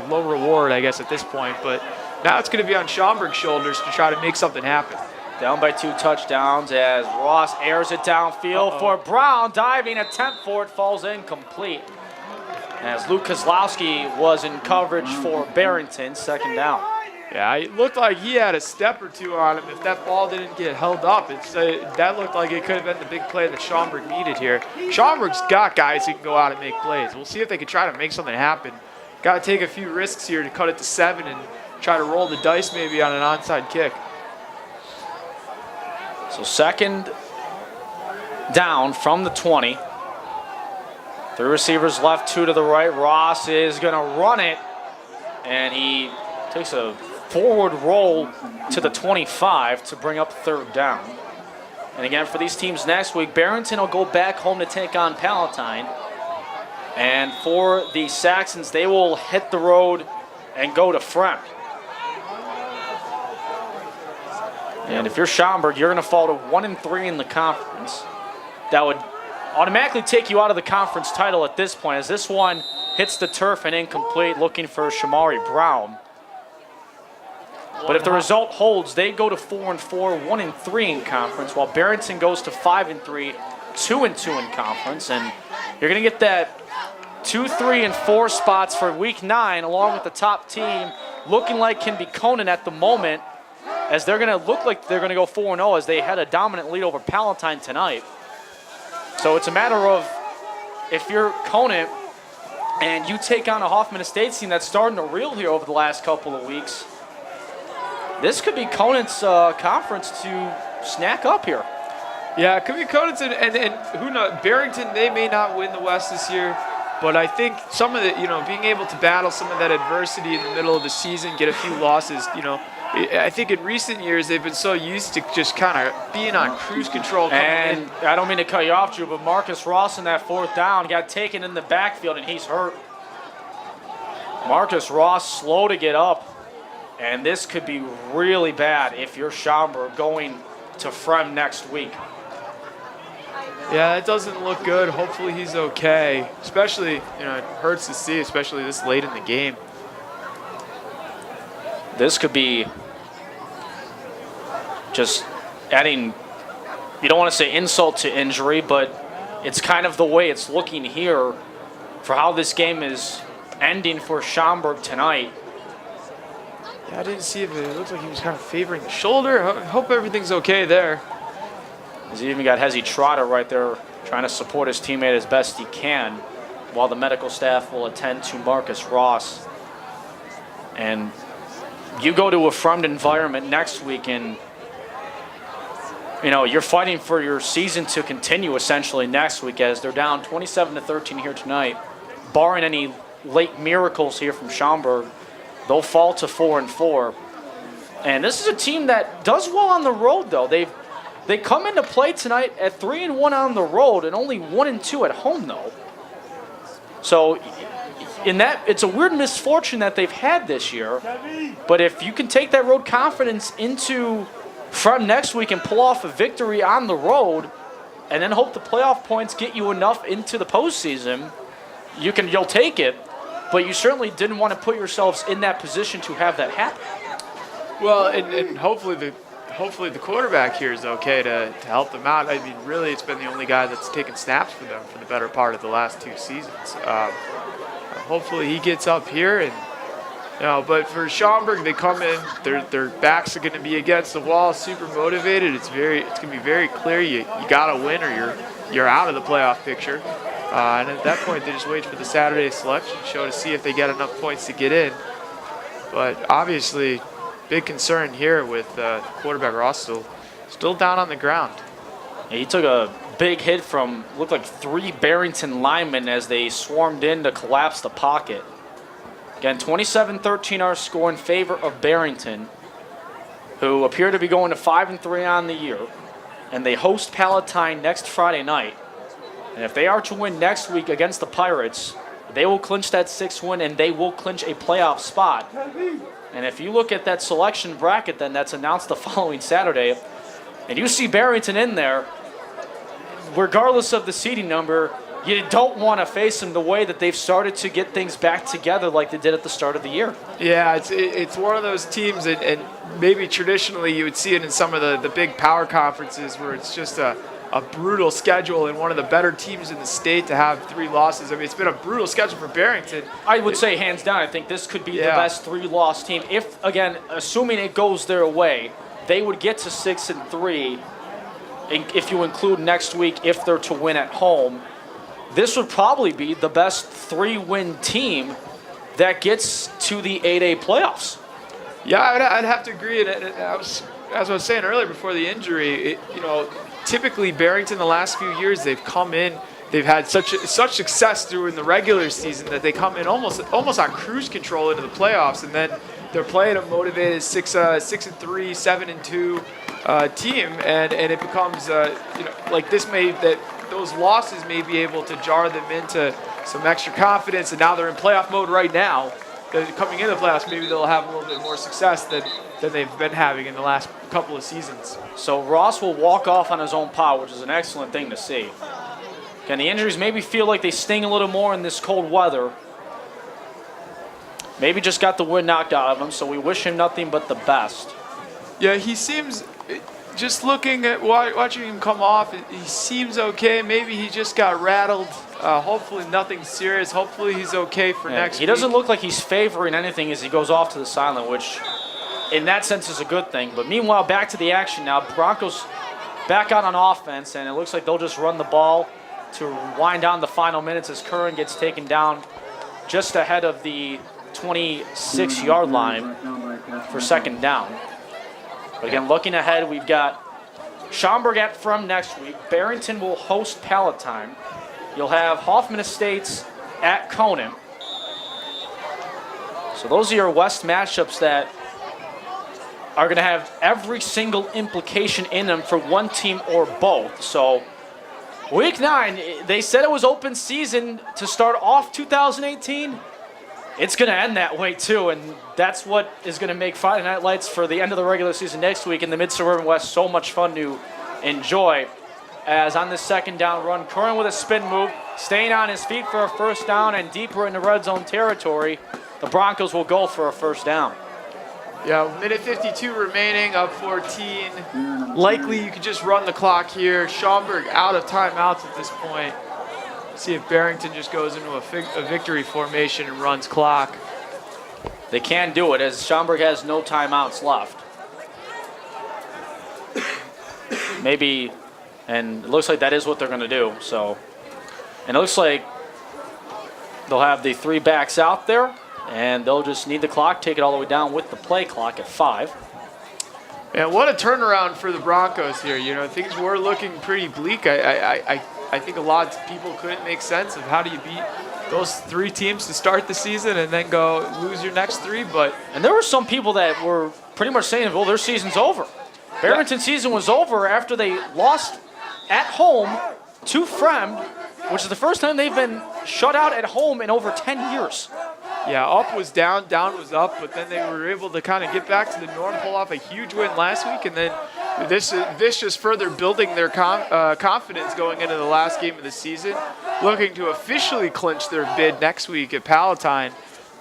low reward, I guess, at this point. But now it's going to be on Schaumburg's shoulders to try to make something happen. Down by 2 touchdowns as Ross airs it downfield for Brown. Diving attempt for it, falls incomplete. As Luke Kozlowski was in coverage for Barrington, 2nd down. Yeah, it looked like he had a step or 2 on him. If that ball didn't get held up, that looked like it could have been the big play that Schaumburg needed here. Schaumburg's got guys who can go out and make plays. We'll see if they can try to make something happen. Got to take a few risks here to cut it to 7 and try to roll the dice maybe on an onside kick. So 2nd down from the 20. 3 receivers left, 2 to the right. Ross is going to run it, and he takes a forward roll to the 25 to bring up 3rd down. And again, for these teams next week, Barrington will go back home to take on Palatine. And for the Saxons, they will hit the road and go to Fremd. And if you're Schaumburg, you're going to fall to 1-3 in the conference. That would automatically take you out of the conference title at this point, as this one hits the turf and incomplete, looking for Shamari Brown. But if the result holds, they go to 4-4, 1-3 in conference, while Barrington goes to 5-3, 2-2 in conference. And you're going to get that 2, 3, and 4 spots for week 9, along with the top team, looking like can be Conan at the moment, as they're going to look like they're going to go 4-0 as they had a dominant lead over Palatine tonight. So it's a matter of, if you're Conant and you take on a Hoffman Estates team that's starting to reel here over the last couple of weeks, this could be Conant's conference to snack up here. Yeah, it could be Conant's, and who knows, Barrington, they may not win the West this year, but I think some of the, being able to battle some of that adversity in the middle of the season, get a few losses, I think in recent years they've been so used to just kind of being on cruise control. And I don't mean to cut you off, Drew, but Marcus Ross in that 4th down got taken in the backfield and he's hurt. Marcus Ross slow to get up, and this could be really bad if you're Schaumburg going to Fremd next week. Yeah, it doesn't look good. Hopefully he's okay. Especially, it hurts to see, especially this late in the game. This could be just adding, you don't want to say insult to injury, but it's kind of the way it's looking here for how this game is ending for Schaumburg tonight. Yeah, I didn't see if it looked like he was kind of favoring the shoulder. I hope everything's okay there. He's even got Hezzy Trotter right there trying to support his teammate as best he can, while the medical staff will attend to Marcus Ross. And you go to a Fremd environment next week and, you're fighting for your season to continue essentially next week, as they're down 27-13 here tonight. Barring any late miracles here from Schaumburg, they'll fall to 4-4. And this is a team that does well on the road, though. They come into play tonight at 3-1 on the road and only 1-2 at home, though. So it's a weird misfortune that they've had this year. But if you can take that road confidence into Fremd next week and pull off a victory on the road, and then hope the playoff points get you enough into the postseason, you'll take it. But you certainly didn't want to put yourselves in that position to have that happen. Well, and hopefully the quarterback here is okay to help them out. I mean, really, it's been the only guy that's taken snaps for them for the better part of the last 2 seasons. Hopefully he gets up here and No, but for Schaumburg, they come in, their backs are going to be against the wall, super motivated. It's going to be very clear you got to win or you're out of the playoff picture. And at that point, they just wait for the Saturday selection show to see if they get enough points to get in. But obviously, big concern here with quarterback Ross still down on the ground. Yeah, he took a big hit from, looked like 3 Barrington linemen as they swarmed in to collapse the pocket. Again, 27-13 our score in favor of Barrington, who appear to be going to 5-3 on the year. And they host Palatine next Friday night. And if they are to win next week against the Pirates, they will clinch that 6th win and they will clinch a playoff spot. And if you look at that selection bracket then that's announced the following Saturday, and you see Barrington in there, regardless of the seeding number, you don't want to face them the way that they've started to get things back together like they did at the start of the year. Yeah, it's one of those teams, and maybe traditionally you would see it in some of the big power conferences where it's just a brutal schedule and one of the better teams in the state to have 3 losses. I mean, it's been a brutal schedule for Barrington. I would say hands down, I think this could be the best 3-loss team. If, again, assuming it goes their way, they would get to 6-3 if you include next week if they're to win at home. This would probably be the best 3-win team that gets to the 8A playoffs. Yeah, I'd have to agree. And as I was saying earlier before the injury, typically Barrington the last few years they've come in, they've had such success during the regular season that they come in almost on cruise control into the playoffs, and then they're playing a motivated 6-3, 7-2 team, and it becomes like this those losses may be able to jar them into some extra confidence, and now they're in playoff mode right now. Coming into the playoffs, maybe they'll have a little bit more success than they've been having in the last couple of seasons. So Ross will walk off on his own power, which is an excellent thing to see. Again, the injuries maybe feel like they sting a little more in this cold weather. Maybe just got the wind knocked out of him, so we wish him nothing but the best. Yeah, he seems, just looking at watching him come off, he seems okay. Maybe he just got rattled. Hopefully nothing serious. Hopefully he's okay for next week. He doesn't look like he's favoring anything as he goes off to the sideline, which in that sense is a good thing. But meanwhile, back to the action now. Broncos back out on offense, and it looks like they'll just run the ball to wind down the final minutes as Curran gets taken down just ahead of the 26-yard line for 2nd down. But again, looking ahead, we've got Schaumburg at from next week. Barrington will host Palatine. You'll have Hoffman Estates at Conan. So those are your West matchups that are going to have every single implication in them for one team or both. So week 9, they said it was open season to start off 2018. It's going to end that way too, and that's what is going to make Friday Night Lights for the end of the regular season next week in the Mid-Suburban West so much fun to enjoy. As on this 2nd down run, Curran with a spin move, staying on his feet for a 1st down, and deeper into red zone territory, the Broncos will go for a 1st down. Yeah, minute 52 remaining, up 14. Likely you could just run the clock here. Schaumburg out of timeouts at this point. See if Barrington just goes into a victory formation and runs clock. They can do it as Schaumburg has no timeouts left. Maybe, and it looks like that is what they're going to do. So, and it looks like they'll have the 3 backs out there, and they'll just need the clock, take it all the way down with the play clock at 5. And what a turnaround for the Broncos here. Things were looking pretty bleak. I think a lot of people couldn't make sense of how do you beat those 3 teams to start the season and then go lose your next 3. And there were some people that were pretty much saying, well, their season's over. Barrington's season was over after they lost at home to Fremd, which is the first time they've been shut out at home in over 10 years. Yeah, up was down, down was up, but then they were able to kind of get back to the norm, pull off a huge win last week, and then this just further building their confidence going into the last game of the season, looking to officially clinch their bid next week at Palatine.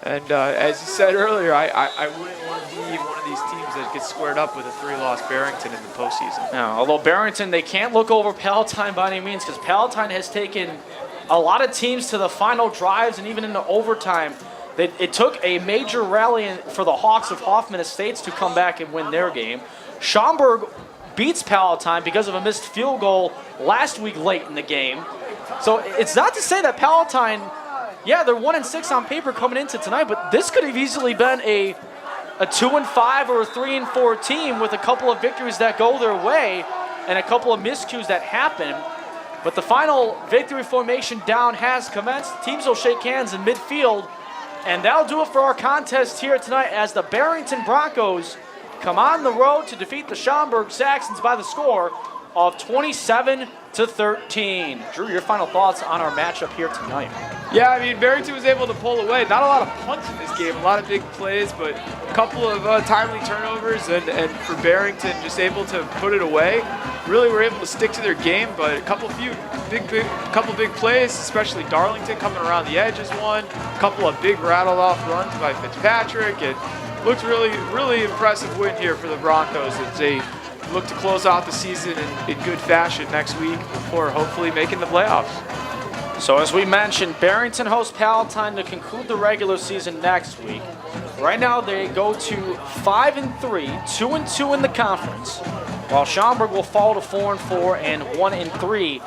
And as you said earlier, I wouldn't want to be one of these teams that gets squared up with a 3-loss Barrington in the postseason. No, although Barrington, they can't look over Palatine by any means because Palatine has taken a lot of teams to the final drives and even into overtime. It took a major rally for the Hawks of Hoffman Estates to come back and win their game. Schaumburg beats Palatine because of a missed field goal last week late in the game. So it's not to say that Palatine, yeah, they're 1-6 on paper coming into tonight, but this could have easily been a 2-5 or a 3-4 team with a couple of victories that go their way and a couple of miscues that happen. But the final victory formation down has commenced. Teams will shake hands in midfield, and that'll do it for our contest here tonight as the Barrington Broncos come on the road to defeat the Schaumburg Saxons by the score of 27-13. Drew, your final thoughts on our matchup here tonight? Yeah, I mean, Barrington was able to pull away. Not a lot of punts in this game, a lot of big plays, but a couple of timely turnovers, and for Barrington, just able to put it away. Really were able to stick to their game, but a couple big plays, especially Darlington coming around the edges one. A couple of big rattled off runs by Fitzpatrick, and looked really impressive win here for the Broncos as they look to close out the season in good fashion next week before hopefully making the playoffs. So as we mentioned, Barrington hosts Palatine to conclude the regular season next week. Right now they go to 5-3, 2-2 in the conference, while Schaumburg will fall to 4-4 and 1-3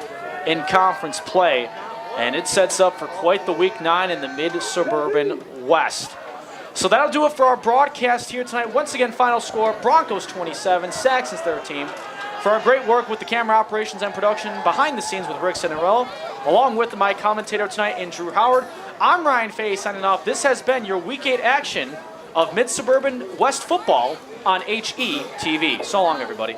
in conference play. And it sets up for quite the week 9 in the mid-suburban West. So that'll do it for our broadcast here tonight. Once again, final score, Broncos 27, Saxons 13. For our great work with the camera operations and production behind the scenes with Rick Cinderella, along with my commentator tonight and Drew Howard, I'm Ryan Fay signing off. This has been your Week 8 action of Mid-Suburban West Football on HE TV. So long, everybody.